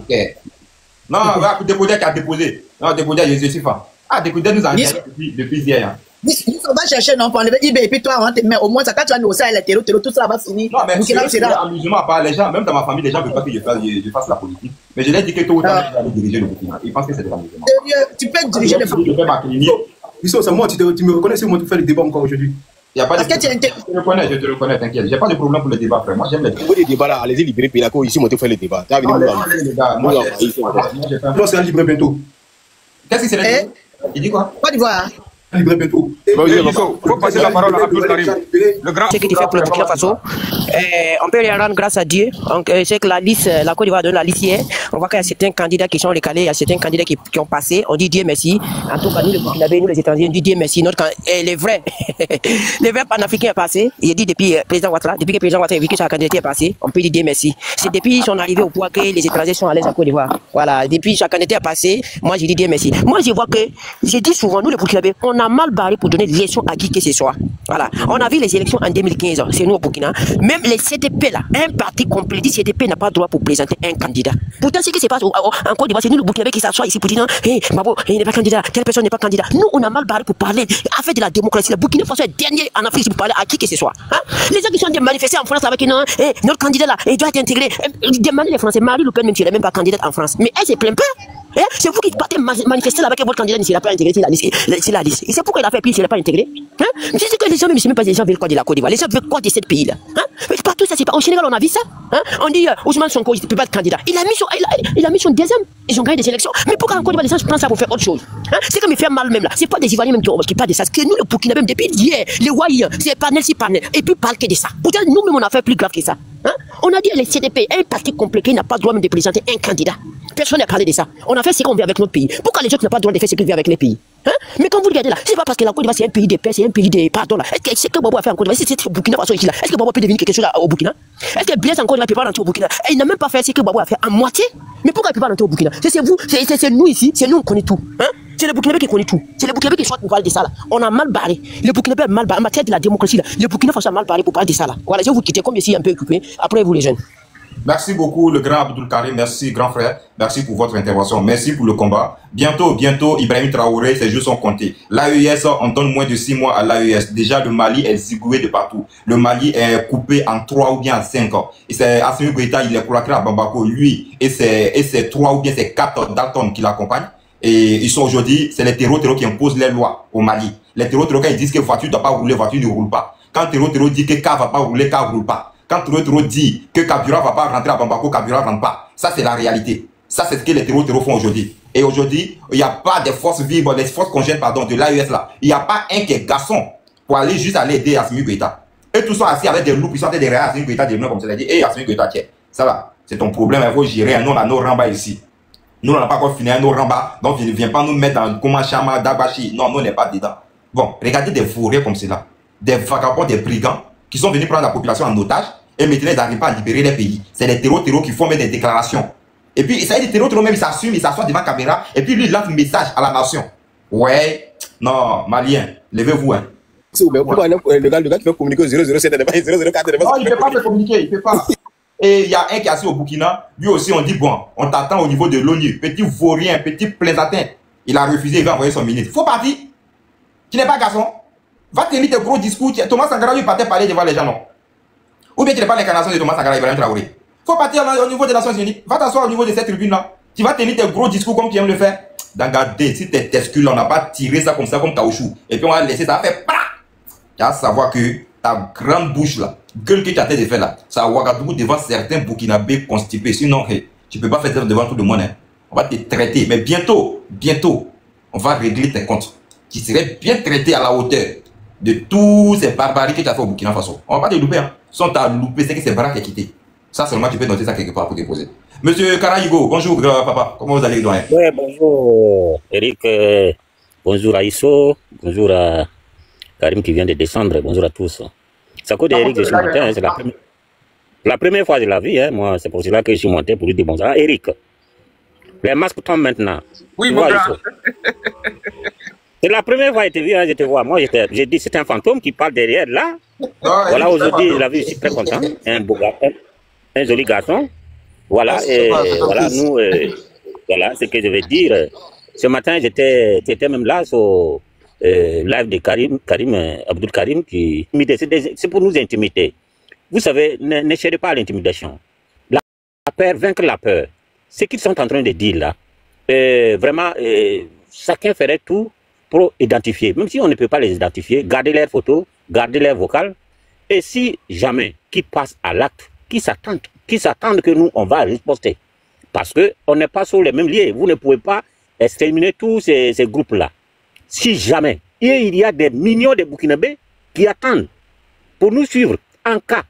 [SPEAKER 2] Non, Découdé qui a déposé. Non, Découdé, je suis fan. Ah, Découdé nous a entendu depuis hier.
[SPEAKER 9] On va chercher, non, pour enlever eBay, et puis toi, mais au moins, ça, quand tu vas négocier avec les terreaux, tout ça va finir.
[SPEAKER 2] Non, mais c'est amusement, pas les gens, même dans ma famille, les gens ne veulent pas que je fasse la politique. Mais je l'ai dit que tôt ou tard, je vais aller diriger le Burkina. Ils pensent que c'est de l'amusement.
[SPEAKER 9] Tu peux diriger le Burkina.
[SPEAKER 2] Je fais ma clinique.
[SPEAKER 3] C'est moi, tu me reconnais, c'est moi qui fais le débat encore aujourd'hui.
[SPEAKER 2] Il n'y a pas de problème. Je te reconnais, t'inquiète. J'ai pas de problème pour le débat, frère. Moi, j'aime les débats.
[SPEAKER 3] Les débats là, allez-y, libérez Pilako, ici, moi, tu fais le débat.
[SPEAKER 2] Moi,
[SPEAKER 3] c'est un libre bientôt.
[SPEAKER 2] Qu'est-ce que c'est le débat? Il dit quoi?
[SPEAKER 9] Côte d'Ivoire.
[SPEAKER 7] Faut passer la parole à Abdul Karim.
[SPEAKER 10] Ce que tu fais pour le Burkina Faso, on peut les rendre grâce à Dieu. C'est que la liste, la Côte d'Ivoire donne la liste hier. On voit qu'il y a certains candidats qui sont recalés, il y a certains candidats qui ont passé. On dit Dieu merci. En tout cas, nous les Burkinabés, nous les étrangers, on dit Dieu merci. Les vrais panafricains est passé. Il dit depuis que président Ouattara a vu que sa candidature est passée, on peut dire Dieu merci. C'est depuis son arrivée au pouvoir que les étrangers sont à l'aise en Côte d'Ivoire. Voilà, depuis sa candidature est passée, moi j'ai dit Dieu merci. Moi je vois que, je dis souvent, nous les Burkinabés, on a mal barré pour donner l'élection à qui que ce soit. Voilà. On a vu les élections en 2015, c'est nous au Burkina. Même les CDP là, un parti complet dit CDP n'a pas le droit pour présenter un candidat. Pourtant, ce qui se passe en Côte d'Ivoire, c'est nous le Burkinabé qui s'assoit ici pour dire non, hey, Babo, il n'est pas candidat, telle personne n'est pas candidat. Nous, on a mal barré pour parler, afin de la démocratie. Le Burkina Faso est dernier en Afrique pour parler à qui que ce soit. Hein? Les gens qui sont manifestés en France avec non, hey, notre candidat là, il doit être intégré. Demandez les Français, Marie Le Pen même si elle n'est même pas candidate en France. Mais elle se plaint pas. Eh, c'est vous qui partez manifester là avec votre candidat s'il n'a pas intégré la liste. Et c'est pourquoi il a fait puis s'il n'a pas intégré. Hein? C'est que les gens, même pas les gens veulent quoi de la Côte d'Ivoire. Les gens veulent quoi de ce pays-là. Hein? Mais partout ça, c'est pas. Au Sénégal, on a vu ça. Hein? On dit Ousmane Sonko, il ne peut pas être candidat. Il a mis son deuxième. Ils ont gagné des élections. Mais pourquoi en Côte d'Ivoire, les gens prennent ça pour faire autre chose? Hein? C'est comme il fait mal même là. C'est pas des Ivoiriens même qui parlent de ça. C'est que nous, le Burkina, même depuis hier, les Waïs, c'est panel, c'est panel. Et puis parle que de ça. Pourtant, nous-mêmes, on a fait plus grave que ça. Hein? On a dit les CDP, un parti compliqué n'a pas le droit même de présenter un candidat. Personne n'a parlé de ça. On a fait ce qu'on veut avec notre pays. Pourquoi les autres n'ont pas le droit de faire ce qu'ils veulent avec les pays? Hein? Mais quand vous regardez là, c'est pas parce que la Côte d'Ivoire c'est un pays de paix, c'est un pays de pardon là. Est-ce que ce que Bobo a fait en Côte d'Ivoire, c'est Burkina Faso ici là? Est-ce que Bobo peut devenir quelque chose là, au Burkina? Est-ce que Blaise en Côte d'Ivoire peut pas rentrer au Burkina? Et il n'a même pas fait ce que Bobo a fait en moitié. Mais pourquoi il peut pas rentrer au Burkina? C'est vous, c'est nous ici, c'est nous on connaît tout. Hein? C'est le Burkinabé qui connaît tout. C'est le Burkinabé qui soit pour parler de ça là. On a mal barré. Le Burkinabé a mal barré en matière de la démocratie là. Le Burkina Faso a mal barré pour parler de ça là. Voilà, je vais vous quitter comme je suis un peu occupé. Après vous les jeunes.
[SPEAKER 2] Merci beaucoup le grand Abdul Karim, merci grand frère, merci pour votre intervention, merci pour le combat. Bientôt, Ibrahim Traoré, ses jours sont comptés. L'AES, on donne moins de 6 mois à l'AES. Déjà, le Mali est zigoué de partout. Le Mali est coupé en 3 ou bien en 5 ans. Et c'est Assimi Goïta, il est collaqué à Bamako, lui, et c'est 3 ou bien c'est 4 Dalton qui l'accompagnent. Et ils sont aujourd'hui, c'est les terreaux qui imposent les lois au Mali. Les terreaux quand ils disent que voiture ne doit pas rouler, voiture ne roule pas. Quand terreau dit que car va pas rouler, car roule pas. Quand Touro dit que Kabila ne va pas rentrer à Bamako, Kabila ne rentre pas. Ça, c'est la réalité. Ça, c'est ce que les terreaux font aujourd'hui. Et aujourd'hui, il n'y a pas des forces vives, des forces congènes, pardon, de l'AES là. Il n'y a pas un qui est garçon pour aller juste aller aider Assimi Goïta. Et tous sont assis avec des loups, ils sont des derrière Assimi Goïta, des mains comme ça, dit, hé Assimi Goïta, tiens, ça va, c'est ton problème, il faut gérer. Nous, on a nos rambas ici. Nous, on n'a pas encore fini nos rambas, donc ne viens pas nous mettre dans comment Chama, Dabashi. Non, nous, on n'est pas dedans. Bon, regardez des fourrés comme cela, des vagabonds, des brigands qui sont venus prendre la population en otage et maintenant ils n'arrivent pas à libérer les pays. C'est les terreaux qui font des déclarations. Et puis, ça y est, les terreaux même, ils s'assument, ils s'assoient devant la caméra et puis lui, il lance un message à la nation. Ouais, non, Malien, levez-vous, hein.
[SPEAKER 3] Pourquoi le gars qui fait communiquer au 007 004
[SPEAKER 2] non, il ne peut pas faire communiquer, il ne peut pas. Et il y a un qui est assis au Burkina, lui aussi on dit bon, on t'attend au niveau de l'ONU, petit vaurien, petit plaisantin. Il a refusé, il va envoyer son ministre. Faut partir. Tu n'es pas garçon. Va tenir tes gros discours. Thomas Sankara lui partait parler devant les gens, non. Ou bien tu n'es pas l'incarnation de Thomas Sankara Ibrahim Traoré. Faut partir au niveau des Nations Unies. Va t'asseoir au niveau de cette tribune-là. Tu vas tenir tes gros discours comme tu aimes le faire. Regardez, si tes tescules, on n'a pas tiré ça comme caoutchouc. Et puis on va laisser ça faire. Tu vas savoir que ta grande bouche là, gueule que tu as tête de faire là, ça a Ouagadougou devant certains Burkinabés constipés. Sinon, hey, tu ne peux pas faire ça devant tout le monde. Hein. On va te traiter. Mais bientôt, on va régler tes comptes. Tu serais bien traité à la hauteur de tous ces barbaries que tu as fait au Burkina Faso. On ne va pas te louper. Hein. Sans t'as loupé, c'est que c'est Barak qui est quitté. Ça seulement, tu peux noter ça quelque part pour déposer. Monsieur Karayigo, bonjour papa. Comment vous allez, doyen?
[SPEAKER 11] Oui, bonjour Eric. Bonjour à Isso. Bonjour à Karim qui vient de descendre. Bonjour à tous. C'est à cause d'Eric de ce matin. Hein, c'est la première fois de la vie. Hein, moi, c'est pour cela que je suis monté pour lui dire bonjour. Ah, Eric, les masques tombent maintenant.
[SPEAKER 5] Oui, mon grand.
[SPEAKER 11] C'est la première fois que je te vu, hein, je te vois. Moi, j'ai dit c'est un fantôme qui parle derrière là. Voilà, aujourd'hui, je l'ai vu, je suis très content. Un beau garçon, un joli garçon. Voilà, et voilà, nous, voilà ce que je vais dire. Ce matin, j'étais même là sur live de Karim Abdul Karim, qui c'est pour nous intimider. Vous savez, ne cherchez pas l'intimidation. La peur, vaincre la peur. Ce qu'ils sont en train de dire là, vraiment, chacun ferait tout pour identifier. Même si on ne peut pas les identifier, garder leurs photos, garder leurs vocales. Et si jamais qu'ils passent à l'acte, qui s'attendent que nous, on va riposter. Parce qu'on n'est pas sur les mêmes liens. Vous ne pouvez pas exterminer tous ces groupes-là. Si jamais, il y a des millions de Burkinabés qui attendent pour nous suivre en cas.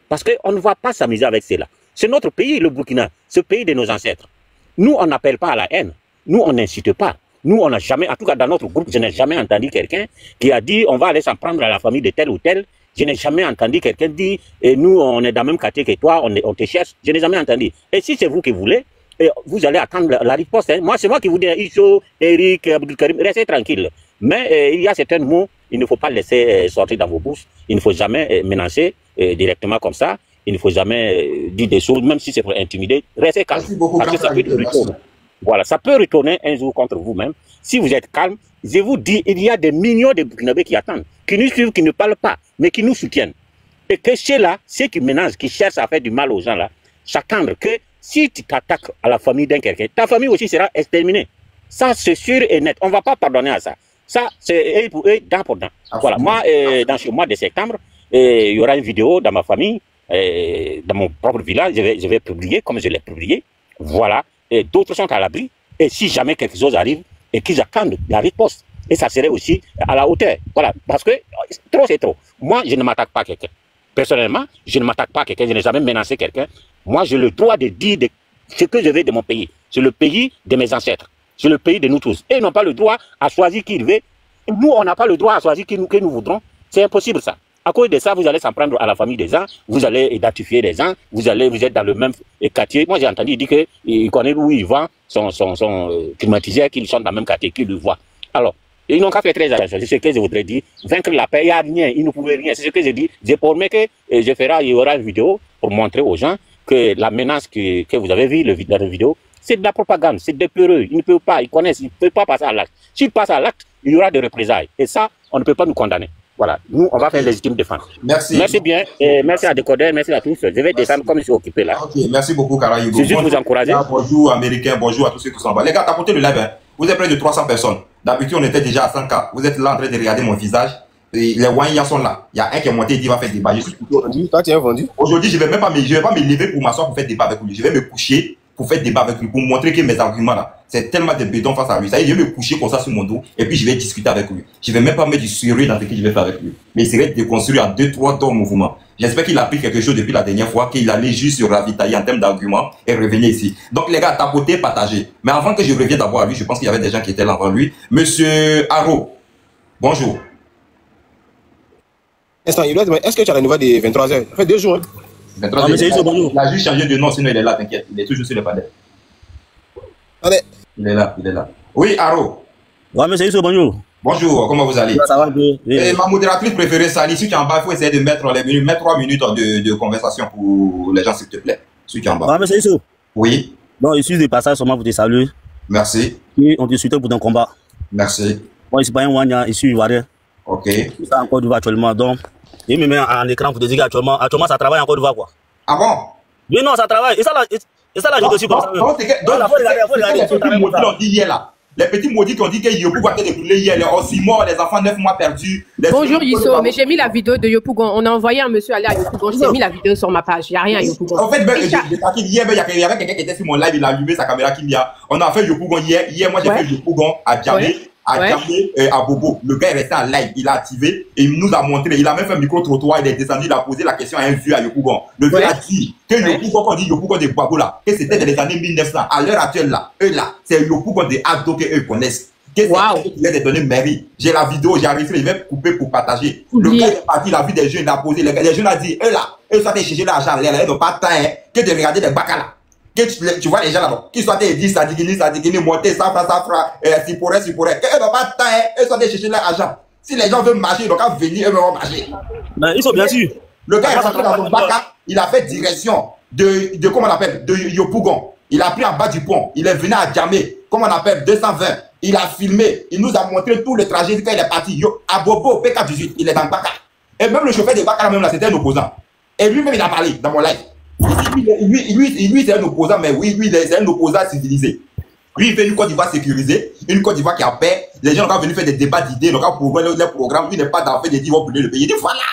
[SPEAKER 11] Parce qu'on ne va pas s'amuser avec cela. C'est notre pays, le Burkina, ce pays de nos ancêtres. Nous, on n'appelle pas à la haine. Nous, on n'incite pas. Nous, on n'a jamais, en tout cas dans notre groupe, je n'ai jamais entendu quelqu'un qui a dit on va aller s'en prendre à la famille de tel ou tel. Je n'ai jamais entendu quelqu'un dire nous, on est dans le même quartier que toi, on te cherche. Je n'ai jamais entendu. Et si c'est vous qui voulez, vous allez attendre la riposte. Hein. Moi, c'est moi qui vous dis, Iso, Eric, Abdul Karim, restez tranquille. Mais il y a certains mots, il ne faut pas laisser sortir dans vos bouches. Il ne faut jamais menacer directement comme ça. Il ne faut jamais dire des choses, même si c'est pour intimider. Restez calme. Parce que ça peut retourner. Voilà, ça peut retourner un jour contre vous-même. Si vous êtes calme, je vous dis, il y a des millions de Burkinabés qui attendent, qui nous suivent, qui ne parlent pas, mais qui nous soutiennent. Et que ceux-là, ceux qui menacent, qui cherchent à faire du mal aux gens là, s'attendent que si tu t'attaques à la famille d'un quelqu'un, ta famille aussi sera exterminée. Ça, c'est sûr et net. On ne va pas pardonner à ça. Ça, c'est œil pour œil, dent pour dent. Voilà, moi, dans ce mois de septembre, il y aura une vidéo dans ma famille, dans mon propre village, je vais publier comme je l'ai publié. Voilà. Et d'autres sont à l'abri. Et si jamais quelque chose arrive, et qu'ils attendent la riposte. Et ça serait aussi à la hauteur. Voilà. Parce que trop, c'est trop. Moi, je ne m'attaque pas à quelqu'un. Personnellement, je ne m'attaque pas à quelqu'un. Je n'ai jamais menacé quelqu'un. Moi, j'ai le droit de dire ce que je veux de mon pays. C'est le pays de mes ancêtres. C'est le pays de nous tous. Et ils n'ont pas le droit à choisir qui ils veulent. Nous, on n'a pas le droit à choisir qui nous voudrons. C'est impossible, ça. À cause de ça, vous allez s'en prendre à la famille des gens, vous allez identifier des gens, vous êtes dans le même quartier. Moi, j'ai entendu dire qu'ils connaissent où ils vendent son climatiseur, qu'ils sont dans le même quartier, qu'ils le voient. Alors, ils n'ont qu'à faire très attention. C'est ce que je voudrais dire. Vaincre la paix, il n'y a rien, ils ne pouvaient rien. C'est ce que je dis. Je promets que il y aura une vidéo pour montrer aux gens que la menace que vous avez vue dans la vidéo, c'est de la propagande, c'est des peureux. Ils ne peuvent pas, ils connaissent, ils ne peuvent pas passer à l'acte. S'ils passent à l'acte, il y aura des représailles. Et ça, on ne peut pas nous condamner. Voilà, nous, on va faire légitime défense.
[SPEAKER 2] Merci.
[SPEAKER 11] Merci bien, et merci à Décodeur, merci à tous. Je vais descendre comme je suis occupé là.
[SPEAKER 2] Ok, merci beaucoup, Karayigo.
[SPEAKER 11] C'est juste vous encourager.
[SPEAKER 2] Bonjour, Américains, bonjour à tous ceux qui sont là-bas. Les gars, tapotez le live, hein. Vous êtes près de 300 personnes. D'habitude, on était déjà à 100K. Vous êtes là en train de regarder mon visage. Les Wanyans sont là. Il y a un qui est monté et dit va faire débat. Je suis
[SPEAKER 3] toi, tu es vendu.
[SPEAKER 2] Aujourd'hui, je vais pas me lever pour m'asseoir pour faire débat avec lui. Je vais me coucher pour faire débat avec lui, pour montrer que mes arguments là, c'est tellement de béton face à lui. Ça y est, je vais me coucher comme ça sur mon dos et puis je vais discuter avec lui. Je vais même pas mettre du sérieux dans ce que je vais faire avec lui. Mais il serait déconstruit en 2-3 temps mouvement. J'espère qu'il a pris quelque chose depuis la dernière fois, qu'il allait juste se ravitailler en termes d'arguments et revenir ici. Donc les gars, tapotez, partagez. Mais avant que je revienne d'abord à lui, je pense qu'il y avait des gens qui étaient là avant lui. Monsieur Haro, bonjour.
[SPEAKER 3] Est-ce que tu as la nouvelle des 23h? Ça fait 2 jours. Hein?
[SPEAKER 2] 23h. Il a juste changé de nom, sinon il est là, t'inquiète. Il est toujours sur le panel.
[SPEAKER 3] Allez.
[SPEAKER 2] Il est là. Oui, Haro.
[SPEAKER 11] Ouais, monsieur Issou, bonjour.
[SPEAKER 2] Bonjour, comment vous allez?
[SPEAKER 11] Ça va bien.
[SPEAKER 2] Ma modératrice préférée, Sali, si tu es en bas, il faut essayer de mettre 3 minutes de conversation pour les gens, s'il te plaît. Si tu es en bas.
[SPEAKER 11] Ouais, monsieur Issou.
[SPEAKER 2] Oui.
[SPEAKER 11] Non, je suis de passage seulement pour te saluer.
[SPEAKER 2] Merci.
[SPEAKER 11] Et on te souhaite pour ton combat.
[SPEAKER 2] Merci.
[SPEAKER 11] Moi, je suis pas un Wanya, je suis Ivoirien.
[SPEAKER 2] Ok.
[SPEAKER 11] Je suis en Côte d'Ivoire actuellement, donc. Il me met en écran pour te dire qu'actuellement, ça travaille en Côte d'Ivoire, quoi.
[SPEAKER 2] Ah bon?
[SPEAKER 11] Oui, non, ça travaille. Et ça, là, je te suis comme ça.
[SPEAKER 2] Donc, les petits maudits qui ont dit que Yopougon a été déboulé hier, les 6 morts, les enfants 9 mois perdus.
[SPEAKER 12] Bonjour Issou, mais j'ai mis la vidéo de Yopougon. On a envoyé un monsieur aller à Yopougon. J'ai mis la vidéo sur ma page. Il n'y a rien à Yopougon.
[SPEAKER 2] En fait, hier, il y avait quelqu'un qui était sur mon live, il a allumé sa caméra qui m'a. On a fait Yopougon hier. Hier, moi, j'ai fait Yopougon à Djamé. À Bobo, le gars est resté en live, il a activé et il nous a montré, il a même fait un micro-trottoir, il est descendu, il a posé la question à un vieux à Yopougon. Le vieux a dit que Yopougon, quand on dit Yopougon de Boago là, que c'était dans les années 1900, à l'heure actuelle là, eux là, c'est Yopougon de Abdo qu'eux connaissent. Que c'est qu'il a donné mairie. J'ai la vidéo, j'ai arrivé, je vais couper pour partager. Le gars est parti, il a vu des jeunes, il a posé, les jeunes ont dit, eux là, eux sont allés chercher l'argent, ils n'ont pas de temps, que de regarder des bacs là. Tu vois les gens là-bas, qui sont allés dire ça digini, monter, ça fera, si pourrait, qu'ils n'ont pas de temps, eux sont allés chercher leur argent. Si les gens veulent marcher, ils n'ont qu'à venir, eux vont marcher.
[SPEAKER 11] Mais ils sont bien sûr.
[SPEAKER 2] Le gars est rentré dans son bac, il a fait direction de comment on appelle, de Yopougon. Il a pris en bas du pont, il est venu à Djamé, comment on appelle, 220. Il a filmé, il nous a montré tout le trajet quand il est parti. À Bobo, PK18, il est dans le bac. Et même le chauffeur de bac même là, c'était un opposant. Et lui-même, il a parlé dans mon live. Lui, c'est un opposant, mais oui, c'est un opposant civilisé. Lui, il fait une Côte d'Ivoire sécurisée, une Côte d'Ivoire qui a paix. Les gens ont venu faire des débats d'idées, ils ont prouvé leur programme. Lui n'est pas dans le fait de dire, ils vont brûler le pays. Il dit, voilà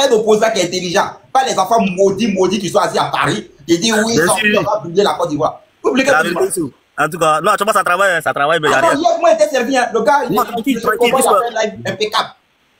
[SPEAKER 2] un opposant qui est intelligent. Pas les enfants maudits qui sont assis à Paris. Il dit, oui, on va brûler la Côte d'Ivoire.
[SPEAKER 11] En tout cas, non, tu vois, ça travaille, mais il y a rien.
[SPEAKER 2] Moi, il était servi, le gars,
[SPEAKER 11] tranquille,
[SPEAKER 2] impeccable.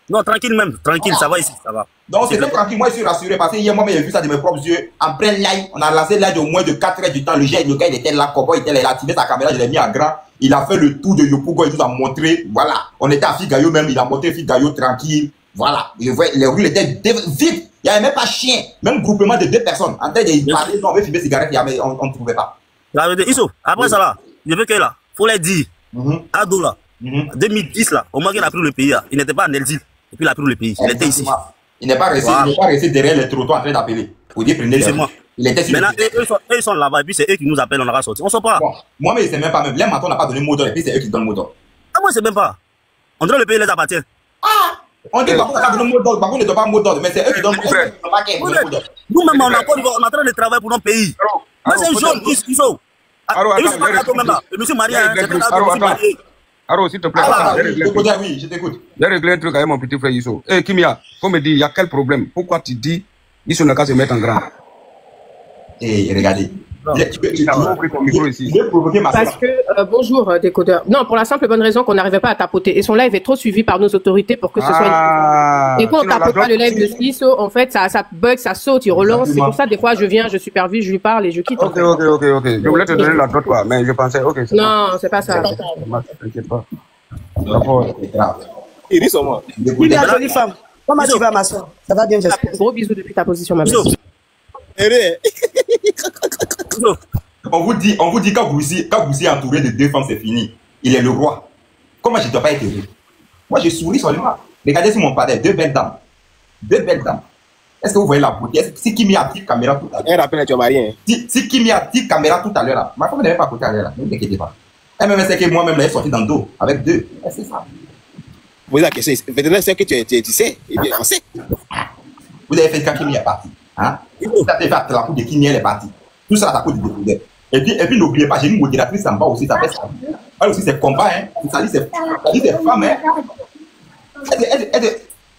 [SPEAKER 11] Non, tranquille même, tranquille, ça va ici, ça va.
[SPEAKER 2] Donc c'était tranquille, moi je suis rassuré parce que hier moi j'ai vu ça de mes propres yeux, en plein live, on a lancé live au moins de 4 heures du temps, le gars il était là, il était là, il a tiré sa caméra, je l'ai mis en grand, il a fait le tour de Yopougon, il nous a montré, voilà, on était à Figayo même, il a montré Figayo tranquille, voilà, je vois, les rues étaient vides, il n'y avait même pas chien, même groupement de 2 personnes, en train de parler, on veut fumer cigarette, on ne trouvait pas.
[SPEAKER 11] Issou, après ça là, je veux que là, faut les dire, Ado là, 2010 là, au moins qu'il a pris le pays là, il n'était pas en exil. Et puis il a pris le pays. Il était ici.
[SPEAKER 2] Il n'est pas resté derrière les trottoirs en train d'appeler. Pour dire prenez les moi. Il était sur
[SPEAKER 11] maintenant, eux sont là-bas et puis c'est eux qui nous appellent, on aura sorti. On ne sort pas.
[SPEAKER 2] Bon, moi, mais c'est même pas même. Les matons n'a pas donné mot d'ordre et puis c'est eux qui donnent mot d'ordre.
[SPEAKER 11] Ah, moi, c'est même pas. On dirait le pays les appartient.
[SPEAKER 2] Ah! On dit Bakou n'a pas donné mot d'ordre. Bakou ne donne pas mot d'ordre, mais c'est eux qui donnent mot d'ordre.
[SPEAKER 11] Nous-mêmes, on est en train de travailler pour notre pays. Mais c'est un jeune, ils sont. Et monsieur Marie, c'est un marié.
[SPEAKER 7] Aro, s'il te plaît.
[SPEAKER 2] Oui, je t'écoute.
[SPEAKER 7] J'ai réglé un truc avec mon petit frère Issou. Eh, Kimia, faut me dire, il y a quel problème? Pourquoi tu dis, Issou n'a qu'à se mettre en grand?
[SPEAKER 2] Eh, regardez.
[SPEAKER 12] Parce que, bonjour, décodeur. Non, pour la simple et bonne raison qu'on n'arrivait pas à tapoter. Et son live est trop suivi par nos autorités pour que ce soit... Et quand on tapote pas le live de Issou, en fait, ça bug, ça saute, il relance. C'est pour ça, des fois, je viens, je supervise, je lui parle et je quitte.
[SPEAKER 7] Ok. Je voulais te donner la droite, quoi, mais je pensais, ok.
[SPEAKER 12] Non, c'est pas ça.
[SPEAKER 7] T'inquiète pas.
[SPEAKER 3] Il dit sur moi.
[SPEAKER 9] Oui, bien, jolie femme. Comment tu vas, ma soeur? Ça va bien, j'espère.
[SPEAKER 12] Gros bisous depuis ta position, ma belle.
[SPEAKER 2] On vous dit Kagoussi est entouré de 2 femmes, c'est fini. Il est le roi. Comment je ne dois pas être heureux? Moi, je souris seulement. Regardez sur mon panel, 2 belles dames. 2 belles dames. Est-ce que vous voyez la beauté? Si Kimi a dit caméra tout à l'heure.
[SPEAKER 3] Elle rappelle que tu es marié.
[SPEAKER 2] Si Kimi a dit caméra tout à l'heure, ma femme n'avait pas côté à l'heure. Ne vous inquiétez pas. Elle-même, c'est que moi-même, elle est sortie dans le dos avec 2. C'est ça.
[SPEAKER 3] Vous avez la question. Maintenant, c'est que tu sais. Et bien, on sait.
[SPEAKER 2] Vous avez fait quand Kimi est parti. Hein? Ça a fait la coupe de Kimi, elle est partie. Tout ça, ça coûte de découverte. Et puis n'oubliez pas, j'ai une modératrice en bas aussi, ça fait ça. Elle aussi, c'est combat, hein. Ça dit, c'est femme, hein.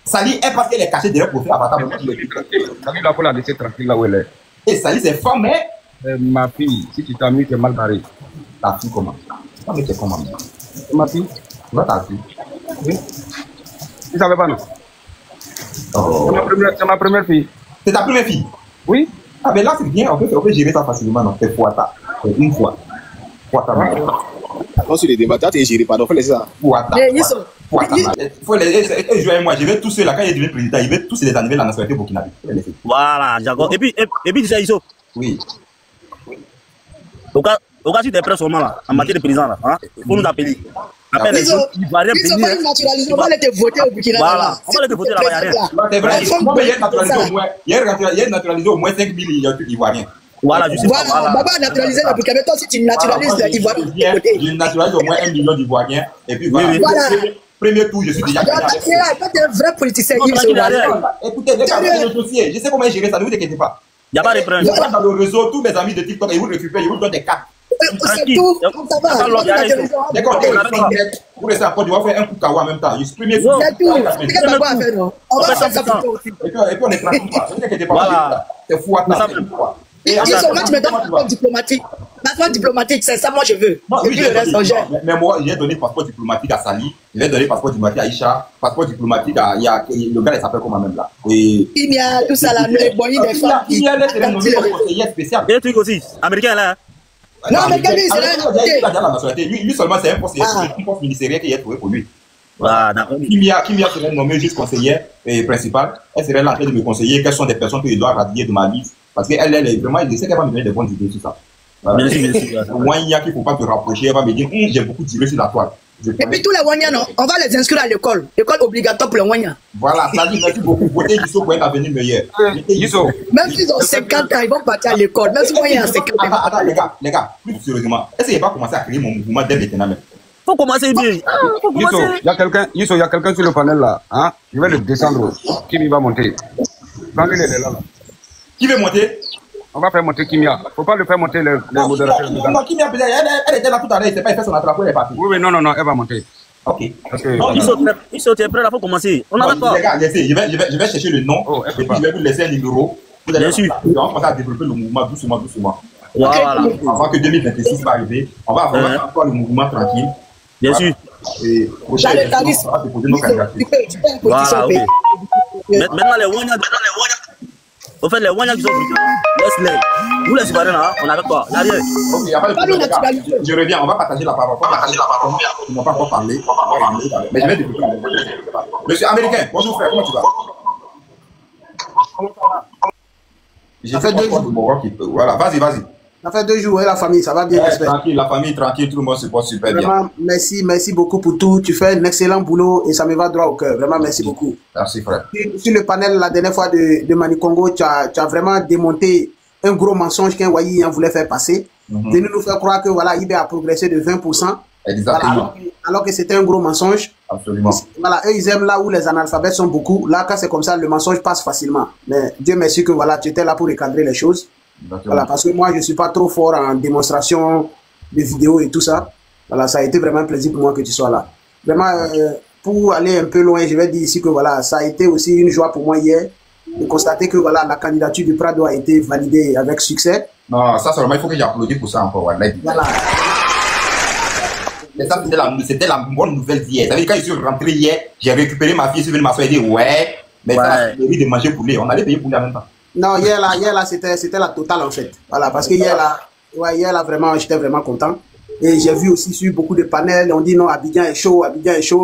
[SPEAKER 2] Sali est parce qu'elle est cachée derrière pour faire avatar.
[SPEAKER 7] Sali, là, faut la laisser tranquille là où elle est.
[SPEAKER 2] Et Sali, c'est femme, hein?
[SPEAKER 7] Ma fille, si tu t'amuses, tu es mal barré.
[SPEAKER 2] Ta fille, comment? Ta fille, c'est comment?
[SPEAKER 7] Ma fille?
[SPEAKER 2] Tu vois ta fille?
[SPEAKER 7] Oui. Tu savais pas, non?
[SPEAKER 2] Oh.
[SPEAKER 7] C'est ma première fille.
[SPEAKER 2] C'est ta première fille?
[SPEAKER 7] Oui.
[SPEAKER 2] Ah, mais là, c'est bien, on peut gérer ça facilement, non? C'est Fouata. Une fois. Fouata.
[SPEAKER 3] Non, sur les débats, tu es géré, pardon, faut laisser ça.
[SPEAKER 2] Fouata.
[SPEAKER 9] Mais ils sont.
[SPEAKER 2] Il faut les jouer avec moi. Je vais tous ceux-là, quand il devient président, il veut tous les anniversaires de la nationalité burkinabé.
[SPEAKER 11] Voilà, d'accord. Et puis, tu sais, Iso.
[SPEAKER 2] Oui.
[SPEAKER 11] Au cas si tu es prêt seulement là, en matière de président là, hein, il faut nous appeler. Appelle les gens, ils vont rien
[SPEAKER 9] Ils sont pas naturalisés, on va les voter au Burkina.
[SPEAKER 11] Voilà, on va les voter là-bas, il n'y a rien.
[SPEAKER 2] C'est vrai, moi, il y a naturalisé au moins 5 000 Ivoiriens.
[SPEAKER 11] Voilà, je sais pas.
[SPEAKER 9] Voilà, Baba a naturalisé le Burkina, toi si tu naturalises l'Ivoirien.
[SPEAKER 2] Je nationalise au moins 1 million d'Ivoiriens. Et puis voilà. Premier tour, je suis déjà.
[SPEAKER 9] Toi, tu es un vrai politicien.
[SPEAKER 2] Écoutez, le dossier, je sais comment gérer ça, ne vous inquiétez pas.
[SPEAKER 11] Il n'y a pas de problème.
[SPEAKER 2] Dans le réseau, tous mes amis de TikTok, ils vous récupèrent, ils vous donnent des cartes.
[SPEAKER 9] C'est tout, ça va.
[SPEAKER 2] D'accord, vous laissez à Côte d'Ivoire faire un coup de kawa en même temps. Premier tour.
[SPEAKER 9] C'est tout. C'est ce qu'on va faire, non? On va faire ça pour toi aussi.
[SPEAKER 2] Et puis on est tranquille. Ne vous inquiétez pas. C'est fou à ça.
[SPEAKER 9] Ils sont là, tu me donnes un passeport diplomatique. Passeport diplomatique, c'est ça, moi je veux. Et puis le reste, on gère.
[SPEAKER 2] Mais moi, j'ai donné passeport diplomatique à Sali, j'ai donné passeport diplomatique à Isha, passeport diplomatique à. Le gars, il s'appelle comment même là?
[SPEAKER 9] Il y a tout ça là, les boys des femmes.
[SPEAKER 2] Il y a les conseillers spéciaux.
[SPEAKER 11] Et le truc aussi, américain là.
[SPEAKER 9] Non, mais quand lui, c'est
[SPEAKER 2] la nationalité. Lui seulement, c'est un poste ministériel qui est trouvé pour lui.
[SPEAKER 11] Voilà.
[SPEAKER 2] Kimia serait nommée juste conseillère principale. Elle serait là en train de me conseiller quelles sont des personnes que je dois radier de ma liste. Parce qu'elle est vraiment, je sais qu'elle va me donner des bonnes idées sur ça.
[SPEAKER 11] Bien sûr.
[SPEAKER 2] Moi, il y a qu'il ne faut pas te rapprocher. Elle va me dire, j'ai beaucoup tiré sur la toile.
[SPEAKER 9] Et puis tous les Wanyas, non, on va les inscrire à l'école. École obligatoire pour les Wanyas.
[SPEAKER 2] Voilà, ça dit merci beaucoup. Votez Yisso pour un avenir meilleur.
[SPEAKER 9] Même s'ils ont 50 ans, ils vont partir à l'école. Même si moi, il y a 50 ans.
[SPEAKER 2] Attends, les gars, plus sérieusement, est-ce qu'il n'y a pas commencé à créer mon mouvement dès maintenant même?
[SPEAKER 11] Faut commencer bien.
[SPEAKER 7] Il y a quelqu'un sur le panel là. Hein? Je vais le descendre. Qui va monter? Tranquille, elle est là.
[SPEAKER 2] Qui veut monter?
[SPEAKER 7] On va faire monter Kimia. Faut pas le faire monter le modérateur.
[SPEAKER 2] Non, Kimia, elle était là tout à l'heure. C'est pas fait son attrape, elle est partie.
[SPEAKER 7] Oui, non, elle va monter.
[SPEAKER 2] Ok.
[SPEAKER 11] Ils sont prêts là, faut commencer. On a d'accord.
[SPEAKER 2] Les gars, laissez, je vais chercher le nom. Et puis je vais vous laisser un numéro. Bien sûr. On va commencer à développer le mouvement doucement.
[SPEAKER 11] Voilà.
[SPEAKER 2] Avant que 2026 va arriver, on va avoir encore le mouvement tranquille.
[SPEAKER 11] Bien sûr.
[SPEAKER 2] Et prochain, on va déposer nos candidatures.
[SPEAKER 11] Voilà, ok. Maintenant, les Wanyas. Au fait, les Wanyas qui sont laisse-les. Nous, les Ivoiriens, là, on est avec toi. Derrière.
[SPEAKER 2] Ok, il n'y a pas de problème. Je reviens, on va partager la parole. On ne va pas encore parler. Mais je vais développer. Monsieur américain, bonjour frère, comment tu vas? J'ai fait 2 jours. Voilà, vas-y.
[SPEAKER 13] Ça fait 2 jours, et la famille, ça va bien.
[SPEAKER 2] Tranquille, la famille, tranquille, tout le monde se porte super bien.
[SPEAKER 13] Vraiment, merci beaucoup pour tout. Tu fais un excellent boulot et ça me va droit au cœur. Vraiment, merci beaucoup.
[SPEAKER 2] Merci, frère.
[SPEAKER 13] Sur le panel, la dernière fois de Manikongo, tu as vraiment démonté un gros mensonge qu'un Wayi voulait faire passer. De nous faire croire que voilà, IB a progressé de 20%.
[SPEAKER 2] Exactement.
[SPEAKER 13] Voilà, alors que c'était un gros mensonge.
[SPEAKER 2] Absolument.
[SPEAKER 13] Voilà, eux, ils aiment là où les analphabètes sont beaucoup. Là, quand c'est comme ça, le mensonge passe facilement. Mais Dieu merci que voilà, tu étais là pour recadrer les choses. Voilà, parce que moi, je ne suis pas trop fort en démonstration de vidéos et tout ça. Voilà, ça a été vraiment un plaisir pour moi que tu sois là. Vraiment, pour aller un peu loin, je vais dire ici que voilà, ça a été aussi une joie pour moi hier de constater que voilà, la candidature du Prado a été validée avec succès.
[SPEAKER 2] Non, ça seulement, il faut que j'applaudisse pour ça encore. Voilà. Mais ça, c'était la bonne nouvelle d'hier. Ça veut dire, quand je suis rentré hier, j'ai récupéré ma fille, je suis venu m'asseoir et dire ouais, mais ça a envie de manger poulet. On allait payer poulet en même temps.
[SPEAKER 13] Non, hier là, c'était la totale en fait. Voilà, parce que hier là, vraiment, j'étais vraiment content. Et j'ai vu aussi sur beaucoup de panels, on dit non, Abidjan est chaud,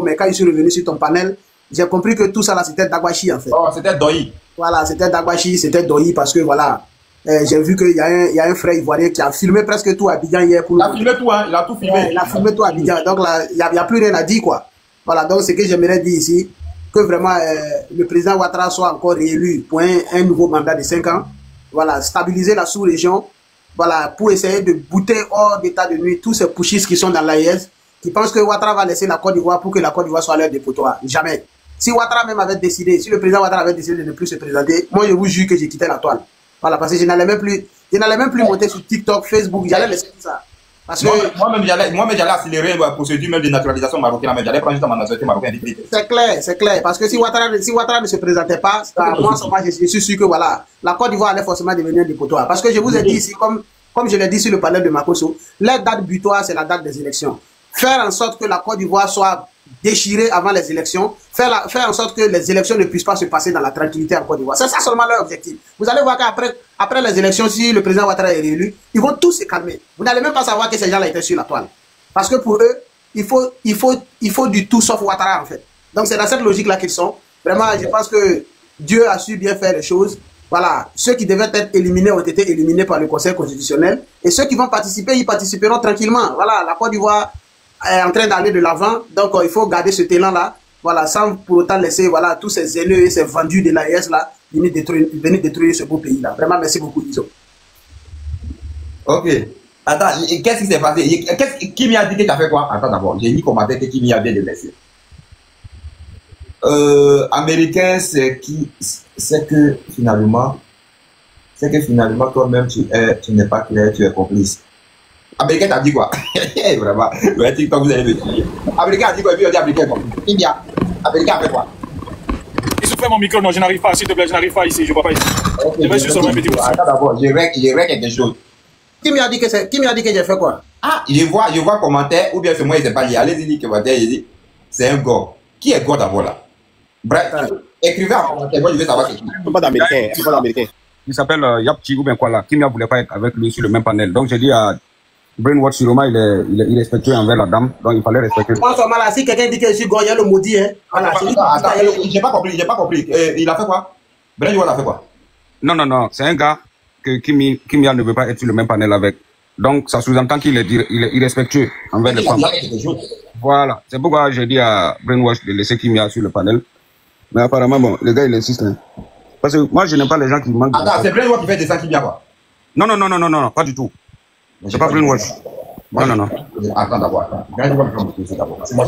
[SPEAKER 13] mais quand je suis revenu sur ton panel, j'ai compris que tout ça là, c'était Dagwashi en fait.
[SPEAKER 2] Oh, c'était Doyi.
[SPEAKER 13] Voilà, c'était Dagwashi, c'était Doyi parce que voilà, j'ai vu qu'il y a un frère ivoirien qui a filmé presque tout Abidjan hier.
[SPEAKER 2] Il a filmé tout, hein, il a tout filmé.
[SPEAKER 13] Il a filmé tout Abidjan, donc là, il n'y a plus rien à dire quoi. Voilà, donc ce que j'aimerais dire ici, que vraiment le président Ouattara soit encore réélu pour un nouveau mandat de 5 ans. Voilà, stabiliser la sous-région. Voilà, pour essayer de bouter hors d'état de nuit tous ces pushistes qui sont dans l'AES, qui pensent que Ouattara va laisser la Côte d'Ivoire pour que la Côte d'Ivoire soit leur dépotoir. Jamais. Si Ouattara même avait décidé, si le président Ouattara avait décidé de ne plus se présenter, moi je vous jure que j'ai quitté la toile. Voilà, parce que je n'allais même plus monter sur TikTok, Facebook, j'allais laisser tout ça. Parce que
[SPEAKER 2] moi-même, j'allais accélérer la procédure même de naturalisation marocaine. J'allais prendre juste ma nationalité marocaine.
[SPEAKER 13] C'est clair. Parce que si Ouattara ne se présentait pas, moi, je suis sûr que voilà, la Côte d'Ivoire allait forcément devenir un dépotoir. Parce que je vous ai dit ici, comme je l'ai dit sur le panel de Makosso, la date butoir, c'est la date des élections. Faire en sorte que la Côte d'Ivoire soit déchirée avant les élections, faire en sorte que les élections ne puissent pas se passer dans la tranquillité en Côte d'Ivoire. C'est ça seulement leur objectif. Vous allez voir qu'après les élections, si le président Ouattara est réélu, ils vont tous se calmer. Vous n'allez même pas savoir que ces gens-là étaient sur la toile. Parce que pour eux, il faut du tout sauf Ouattara en fait. Donc c'est dans cette logique-là qu'ils sont. Vraiment, je pense que Dieu a su bien faire les choses. Voilà, ceux qui devaient être éliminés ont été éliminés par le Conseil constitutionnel. Et ceux qui vont participer, ils participeront tranquillement. Voilà, la Côte d'Ivoire est en train d'aller de l'avant. Donc, il faut garder ce élan-là. Voilà, sans pour autant laisser voilà, tous ces haineux et ces vendus de l'AES-là venir détruire ce beau pays-là. Vraiment, merci beaucoup, Iso.
[SPEAKER 2] Ok. Attends, qu'est-ce qui s'est passé? Qui m'a dit que tu as fait quoi? Attends d'abord, j'ai dit qu'on m'a dit que qui m'y a bien délaissé. Américain, c'est que finalement toi-même tu n'es pas clair, tu es complice. Américain t'a dit quoi? Vraiment, le TikTok vous allez me dire. Américain a dit quoi? Et puis on dit Américain quoi? Américain a fait quoi?
[SPEAKER 14] Il se fait mon micro, non, je n'arrive pas, s'il te plaît, je n'arrive pas ici, je ne vois pas ici. Okay, je vais juste sur un petit coup.
[SPEAKER 2] Attends d'abord, j'ai quelque chose.
[SPEAKER 13] Qui m'a dit que j'ai fait quoi?
[SPEAKER 2] Ah, je vois commentaire, ou bien c'est moi, il s'est pas lié. Allez-y, dit commentaire, il dit, c'est un gars. Qui est gars d'abord là? Bref, écrivez en commentaire, moi je veux savoir qui.
[SPEAKER 3] Pas d'américain.
[SPEAKER 7] Il s'appelle Yapchi ou bien quoi là. Qui ne voulait pas être avec lui sur le même panel. Donc j'ai dit à Brainwash Suroma, il est respectueux envers la dame, donc il fallait respecter.
[SPEAKER 13] Moi, si quelqu'un dit que je suis gars, il y a le maudit, hein. Voilà,
[SPEAKER 2] attends, j'ai pas compris. Il a fait quoi? Brainwash a fait quoi?
[SPEAKER 7] Non, c'est un gars que Kimia ne veut pas être sur le même panel avec. Donc ça sous-entend qu'il est irrespectueux envers les femmes. Voilà, c'est pourquoi j'ai dit à Brainwash de laisser Kimia sur le panel. Mais apparemment, bon, le gars il insiste. Hein. Parce que moi je n'aime pas les gens qui manquent.
[SPEAKER 2] Attends, c'est Brainwash qui fait descendre Kimia quoi?
[SPEAKER 7] Non, pas du tout. C'est pas Brainwash. Non.
[SPEAKER 2] Attends d'abord. Brainwash va me poser d'abord. Parce que moi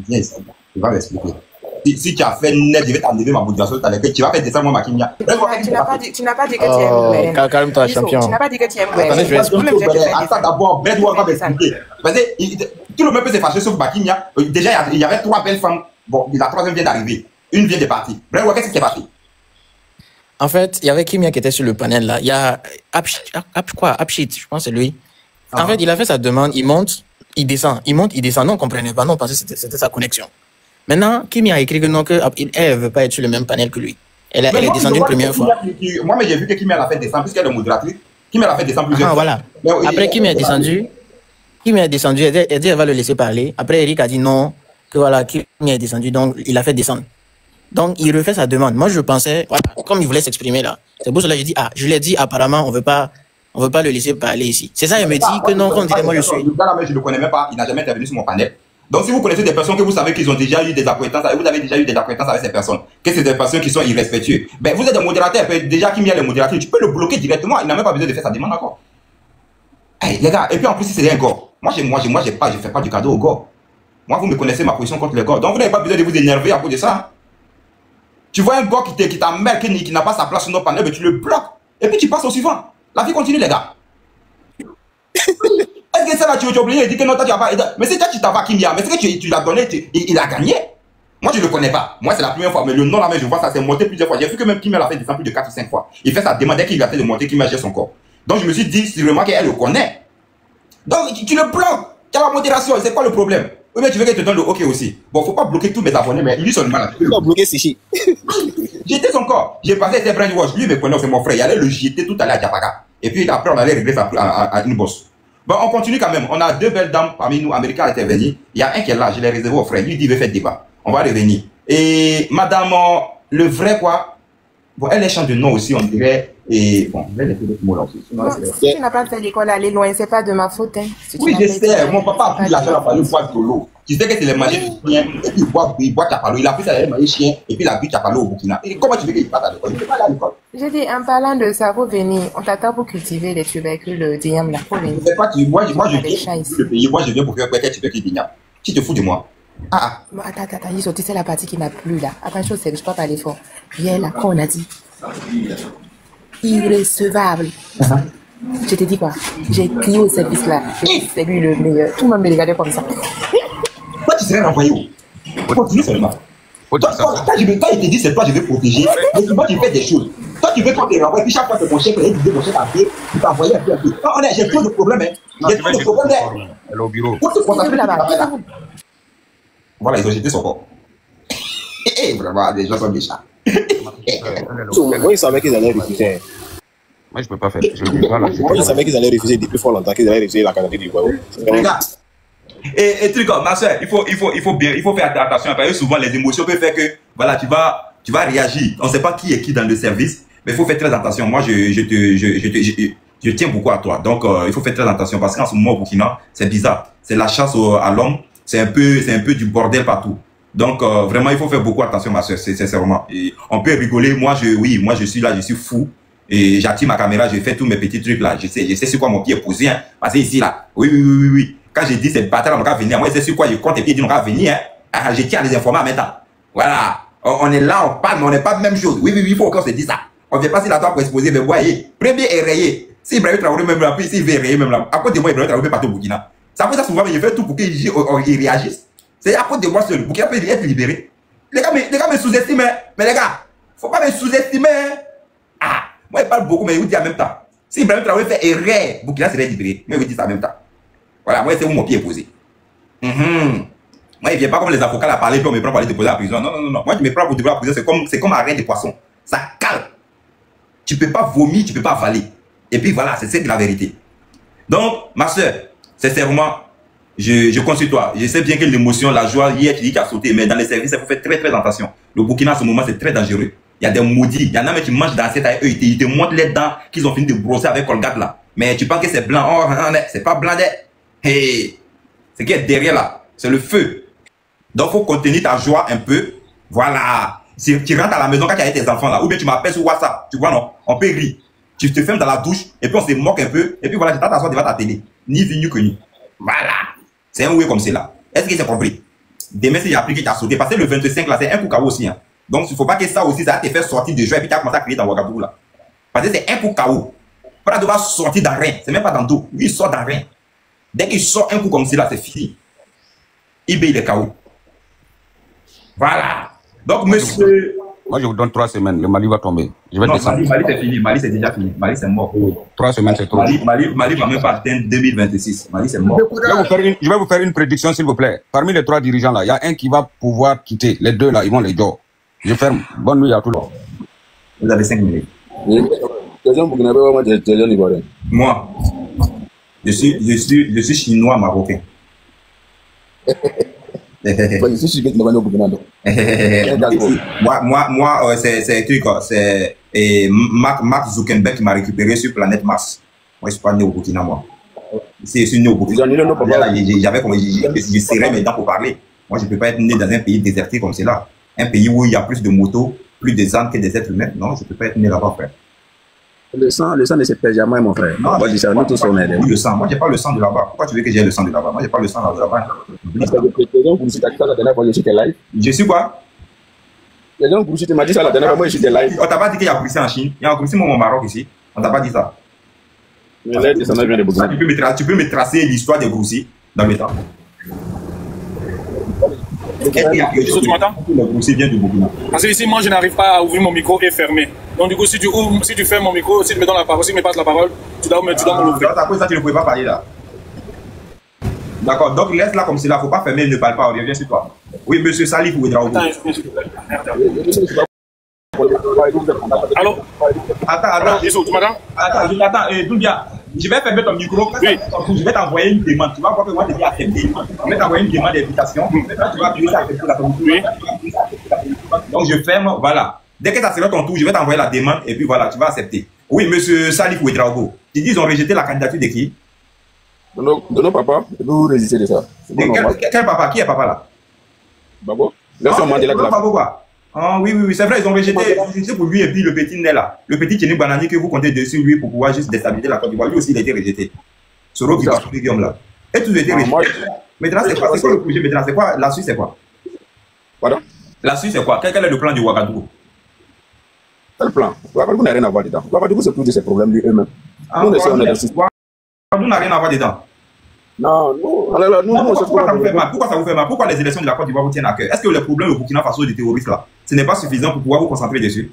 [SPEAKER 2] viens ici. Il va m'expliquer. Si tu as fait net, je vais t'enlever ma motivation. Tu vas faire descendre moi ma Kimia.
[SPEAKER 15] Tu n'as pas dit que tu aimes.
[SPEAKER 3] Calme-toi, champion.
[SPEAKER 15] Tu n'as pas dit que tu aimes.
[SPEAKER 3] Attendez, je vais expliquer.
[SPEAKER 2] Attends d'abord, Brainwash va m'expliquer. Parce que tout le monde peut se fâcher sauf Kimia. Déjà, il y avait 3 belles femmes. Bon, la 3e vient d'arriver. Une vient de partir. Brainwash, qu'est-ce qui est passé?
[SPEAKER 15] En fait, il y avait Kimia qui était sur le panel là. Il y a Apshit, je pense que c'est lui. En fait, il a fait sa demande, il monte, il descend. Il monte, il descend. Non, on ne comprenait pas. Non, on pensait que c'était sa connexion. Maintenant, Kimia a écrit que non, qu'elle ne veut pas être sur le même panel que lui. Elle est descendue une première fois.
[SPEAKER 2] Moi, mais j'ai vu que Kimia l'a fait descendre, puisqu'elle est modératrice. Kimia l'a fait descendre plusieurs fois.
[SPEAKER 15] Voilà. Après, Kimia est descendu. Elle dit elle va le laisser parler. Après, Eric a dit non, que voilà, Kimia est descendu, donc il a fait descendre. Donc, il refait sa demande. Moi, je pensais, voilà, comme il voulait s'exprimer là, c'est pour cela que j'ai dit, je l'ai dit, apparemment, on veut pas le laisser parler ici. C'est ça, il me dit que non, quand on dirait, moi, je suis.
[SPEAKER 2] Le gars là, je ne le connais même pas, il n'a jamais intervenu sur mon panel. Donc, si vous connaissez des personnes que vous savez qu'ils ont déjà eu des acquaintances, vous avez déjà eu des acquaintances avec ces personnes, que c'est des personnes qui sont irrespectueuses, ben, vous êtes un modérateur, déjà, qui met les modérateurs, tu peux le bloquer directement, il n'a même pas besoin de faire sa demande encore. Hey, les gars, et puis en plus, si c'est un gars, moi, je fais pas du cadeau au gars. Moi, vous me connaissez ma position contre les gars. Donc, vous n'avez pas besoin de vous énerver à cause de ça. Tu vois un gars qui t'emmerde, qui n'a pas sa place sur nos panels, mais tu le bloques. Et puis tu passes au suivant. La vie continue, les gars. Est-ce que ça là, tu es obligé de dire que non, toi tu n'as pas. Mais c'est toi qui t'as pas Kimia. Mais c'est que tu l'as donné, il a gagné. Moi, je ne le connais pas. Moi, c'est la première fois. Mais le nom là, je vois ça, c'est monté plusieurs fois. J'ai vu que même Kimia l'a fait descendre plus de 4 ou 5 fois. Il fait sa demande, dès qu'il a fait de monter, Kimia gère son corps. Donc je me suis dit, sûrement qu'elle le connaît. Donc tu le bloques. Tu as la modération, c'est quoi le problème? Oui, mais tu veux qu'elle te donne le OK aussi. Bon, faut pas bloquer tous mes abonnés, mais lui seulement là.
[SPEAKER 3] Tu peux bloquer Sichi.
[SPEAKER 2] J'étais son corps. J'ai passé ses Brainwash. Lui me connaît, c'est mon frère. Il allait le jeter tout à l'heure à Diapaga. Et puis après, on allait régler ça à une bosse. Bon, on continue quand même. On a 2 belles dames parmi nous. Américains étaient venus. Il y a un qui est là, je l'ai réservé au frère. Lui dit, il veut faire débat. On va revenir. Et madame, le vrai quoi. Bon, elle est chante de nom aussi, on dirait. Et bon, je vais laisser d'autres mots là aussi.
[SPEAKER 15] Bon, si tu n'as pas fait l'école aller loin, c'est pas de ma faute. Hein. Si
[SPEAKER 2] oui, je sais. Mon papa a pris l'argent à fallu boire de l'eau. Tu sais que c'est les manger du chien. Et puis il boit Capalo. Il a pris ça, il a manger chien. Et puis il a bu Capalo au Burkina. Et comment tu veux qu'il passe à l'école? Il ne peut pas aller à l'école.
[SPEAKER 15] J'ai dit, en parlant de ça, pour venir, on t'attend pour cultiver les tubercules d'Iam là. Pour venir.
[SPEAKER 2] Je sais pas, moi je viens le pays. Moi je viens pour faire quoi tubercules d'Iam. Tu te fous de moi?
[SPEAKER 15] Bon, attends, c'est la partie qui m'a plu là. Après, chose, c'est que je peux pas aller fort. Viens là, quand on a dit irrecevable.
[SPEAKER 16] Je te dis quoi? J'ai crié au service là. C'est lui le meilleur. Tout le monde me regardait comme ça.
[SPEAKER 2] Toi, tu serais renvoyé où? Continue seulement. Toi, il te dit c'est toi, je vais protéger. Mais toi, tu fais des choses. Toi, tu veux qu'on te renvoie. Puis chaque fois que ton chef est dit, mon chef a fait, tu t'as envoyé un peu. J'ai trop de problèmes. J'ai trop de problèmes.
[SPEAKER 7] Elle est au bureau.
[SPEAKER 2] Pour te concentrer là-bas. Voilà, ils ont jeté son corps. Vraiment, les gens sont méchants.
[SPEAKER 3] Moi, ils savaient qu'ils allaient refuser.
[SPEAKER 7] Moi, je peux pas faire. Je ne peux pas lâcher.
[SPEAKER 3] Moi, ils savaient qu'ils allaient refuser depuis fort longtemps, qu'ils allaient refuser la candidature du Guadeloupe.
[SPEAKER 2] Regarde. Et truc, ma soeur, il faut faire attention parce que souvent les émotions peuvent faire que voilà, tu vas réagir. On ne sait pas qui est qui dans le service, mais il faut faire très attention. Moi, je tiens beaucoup à toi. Donc, il faut faire très attention parce qu'en ce moment au Burkina, c'est bizarre. C'est la chasse à l'homme. C'est un peu du bordel partout. Donc, vraiment, il faut faire beaucoup attention, ma soeur, sincèrement. Et on peut rigoler. Moi, je suis là, je suis fou. Et j'active ma caméra, je fais tous mes petits trucs là. Je sais sur quoi mon pied est posé. Hein. Parce que ici, là, oui. Quand j'ai dit c'est bâtard, on va venir. Moi, je sais sur quoi je compte et puis il dit on va venir. Hein. Je tiens à les informer en même temps. Voilà. On est là, on parle, mais on n'est pas de même chose. Oui, il faut qu'on se dise ça. On ne vient pas si la toi pour exposer, mais voyez, premier est rayé. Si Ibrahim Traoré même là, puis s'il veut rayer même là, à cause de moi, Ibrahim Traoré peut partir au Burkina. Ça fait ça souvent, mais je fais tout pour qu'ils réagissent. C'est à cause de moi seul. Le Burkina peut être libéré. Les gars me sous-estiment. Mais les gars, faut pas me sous-estimer. Ah, moi, je parle beaucoup, mais je vous dis en même temps. Si Ibrahim Traoré fait erreur, Burkina serait libéré. Mais je vous dis ça en même temps. Voilà, moi, c'est où mon pied est posé. Moi, il ne vient pas comme les avocats à parler, puis on me prend pour aller te poser à la prison. Non. Moi, tu me prends pour te poser à la prison, c'est comme un rein de poisson. Ça cale. Tu ne peux pas vomir, tu ne peux pas avaler. Et puis voilà, c'est la vérité. Donc, ma soeur, sincèrement, je compte sur toi. Je sais bien que l'émotion, la joie, hier, tu dis qu'il a sauté, mais dans les services, il faut faire très, très attention. Le Burkina, à ce moment, c'est très dangereux. Il y a des maudits. Il y en a même qui mangent dans cette assiette, ils te montrent les dents qu'ils ont fini de brosser avec Colgate là. Mais tu penses que c'est blanc. Oh, c'est pas blanc. Hey, ce qui est derrière là, c'est le feu. Donc, il faut contenir ta joie un peu. Voilà. Si tu rentres à la maison quand tu as tes enfants là, ou bien tu m'appelles sur WhatsApp, tu vois non, on peut rire. Tu te fermes dans la douche, et puis on se moque un peu, et puis voilà, tu t'assois devant ta télé. Ni vu ni connu. Voilà. C'est un oui comme c'est là. Est-ce que c'est compris? Demain, si j'ai appris que tu as sauté, parce que le 25 là, c'est un coup KO aussi. Hein. Donc, il ne faut pas que ça aussi, ça te fait sortir de joie, et puis tu as commencé à crier dans Ouagadougou là. Parce que c'est un coup KO. Prado va sortir dans rien. C'est même pas dans tout. Lui, il sort dans rien. Dès qu'il sort un coup comme cela, c'est fini. Il est KO. Voilà. Donc, monsieur...
[SPEAKER 7] Moi, je vous donne 3 semaines. Le Mali va tomber. Je vais descendre.
[SPEAKER 2] Mali, c'est fini. Mali, c'est déjà fini. Mali, c'est mort.
[SPEAKER 7] 3 semaines, c'est trop.
[SPEAKER 2] Mali va même pas atteindre 2026. Mali, c'est mort.
[SPEAKER 7] Je vais vous faire une prédiction, s'il vous plaît. Parmi les 3 dirigeants, là, il y a un qui va pouvoir quitter. Les 2, là, ils vont les dos. Je ferme. Bonne nuit à tout le monde.
[SPEAKER 2] Vous avez 5 minutes. Moi, je suis chinois marocain. Moi, c'est truc, c'est Mark Zuckerberg qui m'a récupéré sur planète Mars. Moi, je suis pas né au Burkina, moi. Je suis né au Burkina. Je serrais mes dents pour parler. Moi, je ne peux pas être né dans un pays déserté comme cela. Un pays où il y a plus de motos, plus de ânes que des êtres humains. Non, je ne peux pas être né là-bas, frère.
[SPEAKER 3] Le sang ne se perd jamais, mon frère.
[SPEAKER 2] Non, moi, nous tous on est. Oui, le sang. Moi, j'ai pas le sang de là-bas. Pourquoi tu veux que j'ai le sang de là-bas? Moi, j'ai pas le sang de là-bas. Je suis quoi?
[SPEAKER 3] Les gens tu m'as dit ça la dernière fois, moi, j'étais live.
[SPEAKER 2] On t'a pas dit qu'il y a Bruxelles en Chine. Il y a Bruxelles au Maroc ici. On t'a pas dit ça. Tu peux me tracer l'histoire des Bruxelles dans le temps.
[SPEAKER 14] Tu m'entends?
[SPEAKER 2] Le Bruxelles vient du Burkina.
[SPEAKER 14] Parce que ici, moi, je n'arrive pas à ouvrir mon micro et fermer. Donc, du coup, si tu fermes mon micro, si tu me donnes la parole, si tu me passes la parole, tu dois me l'ouvrir.
[SPEAKER 2] À cause de ça, tu ne pouvais pas parler là. D'accord, donc reste là comme cela, il ne faut pas fermer, ne parle pas, on revient sur toi. Oui, monsieur Salif Ouedraogo.
[SPEAKER 14] Allô?
[SPEAKER 2] Attends.
[SPEAKER 14] Tu m'entends?
[SPEAKER 2] Attends, Doumbia, je vais fermer ton micro. Oui. Je vais t'envoyer une demande. Tu vas voir que moi, je t'ai accepté. Je vais t'envoyer une demande d'invitation. Maintenant, tu vas appuyer sur accepter la demande. Oui. Donc, je ferme, voilà. Dès que ça sera ton tour, je vais t'envoyer la demande et puis voilà, tu vas accepter. Oui, monsieur Salif Ouedraogo. Tu dis qu'ils ont rejeté la candidature de qui?
[SPEAKER 3] De nos papas, vous résistez de ça.
[SPEAKER 2] Quel papa? Qui est papa là?
[SPEAKER 3] Babo. Babo
[SPEAKER 2] quoi? Ah oui, c'est vrai, ils ont rejeté pour lui et puis le petit né là. Le petit Tchéni Banani que vous comptez dessus lui pour pouvoir juste déstabiliser la Côte d'Ivoire. Lui aussi, il a été rejeté. Soro qui va sur Guillaume là. Et tout a été rejeté. Maintenant, c'est quoi le projet maintenant? C'est quoi? La Suisse, c'est quoi?
[SPEAKER 3] Pardon?
[SPEAKER 2] La Suisse, c'est quoi? Quel est le plan du Ouagadougou?
[SPEAKER 3] Quel plan? Ouagadougou n'a rien à voir dedans. Ouagadougou, c'est plus de ses problèmes lui-même.
[SPEAKER 2] Nous, on n'a rien à voir dedans.
[SPEAKER 4] Non,
[SPEAKER 2] pourquoi ça vous fait mal? Pourquoi ça vous fait mal? Pourquoi les élections de la Côte d'Ivoire vous tiennent à cœur? Est-ce que le problème au Burkina Faso des terroristes là, ce n'est pas suffisant pour pouvoir vous concentrer dessus?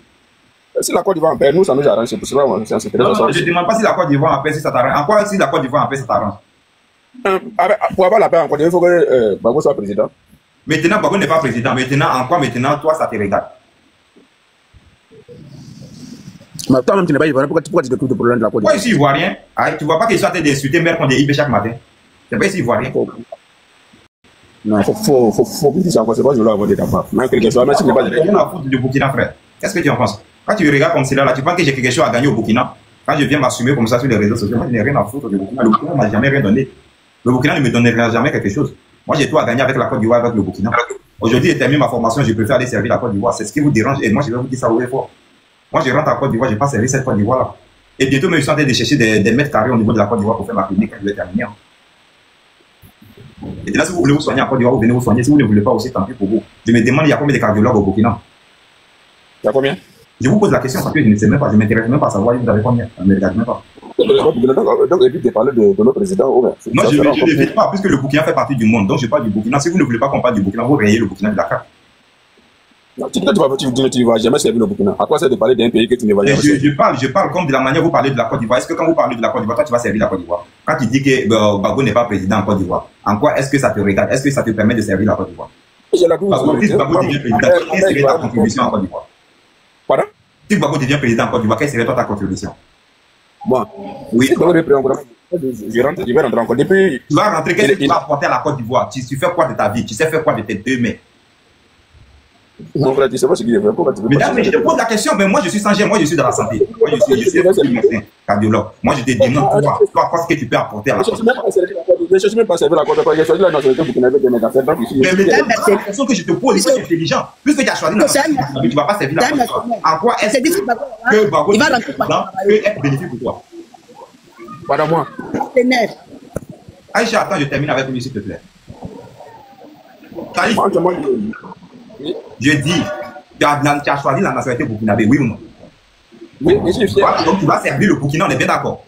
[SPEAKER 4] Si la Côte d'Ivoire en paix, nous, ça nous arrange. C'est pour cela qu'on s'est
[SPEAKER 2] non, je ne demande pas si la Côte d'Ivoire en paix, si ça t'arrange. En quoi si la Côte d'Ivoire en paix, ça t'arrange?
[SPEAKER 4] Pour avoir la paix en Côte d'Ivoire, il faut que Gbagbo soit président.
[SPEAKER 2] Maintenant, Gbagbo n'est pas président. Maintenant, en quoi maintenant, toi, ça te regarde?
[SPEAKER 4] Mais toi-même, tu n'es pas ivoirien. Pourquoi tu te trouves le problème de la Côte d'Ivoire?
[SPEAKER 2] Moi, je suis ivoirien. Ah, tu ne vois pas que je suis en train d'insulter Mère contre IB chaque matin? Tu n'es pas ici ivoirien.
[SPEAKER 4] Non, il faut plus dire ça encore. C'est pas je veux avoir des capables. Même quelque chose. Mais si tu n'es pas
[SPEAKER 2] rien à foutre du Burkina, frère. Qu'est-ce que tu en penses? Quand tu regardes comme cela, là, tu penses que j'ai quelque chose à gagner au Burkina? Quand je viens m'assumer comme ça sur les réseaux sociaux, moi, je n'ai rien à foutre du Burkina. Le Burkina ne m'a jamais rien donné. Le Burkina ne me donnera jamais quelque chose. Moi, j'ai tout à gagner avec la Côte d'Ivoire, avec le Burkina. Aujourd'hui, j'ai terminé ma formation, je préfère aller servir la Côte d'Ivoire. C'est ce qui vous dérange. Et moi, je vais vous dire ça au effort. Moi, je rentre à Côte d'Ivoire, je n'ai pas servi cette Côte d'Ivoire-là. Et bientôt, je suis en train de chercher des mètres carrés au niveau de la Côte d'Ivoire pour faire ma clinique quand je vais terminer. Et là, si vous voulez vous soigner en Côte d'Ivoire, vous venez vous soigner. Si vous ne voulez pas aussi, tant pis pour vous. Je me demande, il y a combien de cardiologues au Burkina?
[SPEAKER 4] Il y a combien?
[SPEAKER 2] Je vous pose la question parce que je ne sais même pas, je ne m'intéresse même pas à savoir, vous avez combien? Je ne me regarde même pas.
[SPEAKER 4] Donc, et puis, tu parles de notre président.
[SPEAKER 2] Non, je ne vais pas, puisque le Burkina fait partie du monde. Donc, je parle du Burkina. Si vous ne voulez pas qu'on parle du Burkina, vous rayez le Burkina de la carte.
[SPEAKER 4] Tu ne vas jamais servir le Burkina. À quoi ça de parler d'un pays que tu ne vas jamais servir?
[SPEAKER 2] Je parle comme de la manière où vous parlez de la Côte d'Ivoire. Est-ce que quand vous parlez de la Côte d'Ivoire, toi, tu vas servir la Côte d'Ivoire? Quand tu dis que Gbagbo n'est pas président en Côte d'Ivoire, en quoi est-ce que ça te regarde? Est-ce que ça te permet de servir la Côte d'Ivoire? Parce que si Gbagbo devient président, quelle serait ta contribution en Côte d'Ivoire?
[SPEAKER 4] Pardon?
[SPEAKER 2] Si Gbagbo devient président en Côte d'Ivoire, quelle serait ta contribution?
[SPEAKER 4] Moi? Oui. Je vais rentrer encore. Depuis...
[SPEAKER 2] Tu vas rentrer, qu'est-ce que tu vas apporter à la Côte d'Ivoire? Tu fais quoi de ta vie? Tu sais faire quoi de tes 2 mains?
[SPEAKER 4] Non, frère, tu sais pas ce qu'il y a.
[SPEAKER 2] Mais je te pose la question, mais moi je suis sans gêne, moi je suis dans la santé. Moi je suis médecin, cardiologue. Moi je te demande toi, qu'est-ce que tu peux apporter à la Côte d'Ivoire?
[SPEAKER 4] Je ne cherche même pas à servir la Côte d'Ivoire. J'ai choisi la nationalité burkinabé de mes affaires.
[SPEAKER 2] C'est la question que je te pose, c'est intelligent. Puisque tu as choisi la nationalité, tu ne vas pas servir la Côte d'Ivoire. En quoi est-ce que Gbagbo peut être bénéfique pour toi?
[SPEAKER 4] Voilà moi.
[SPEAKER 2] Aïcha, attends, je termine avec lui s'il te plaît. Je dis, tu as choisi la nationalité burkinabé, oui ou non?
[SPEAKER 4] Oui, je suis fier.
[SPEAKER 2] Donc tu vas servir le Burkina, on est bien d'accord?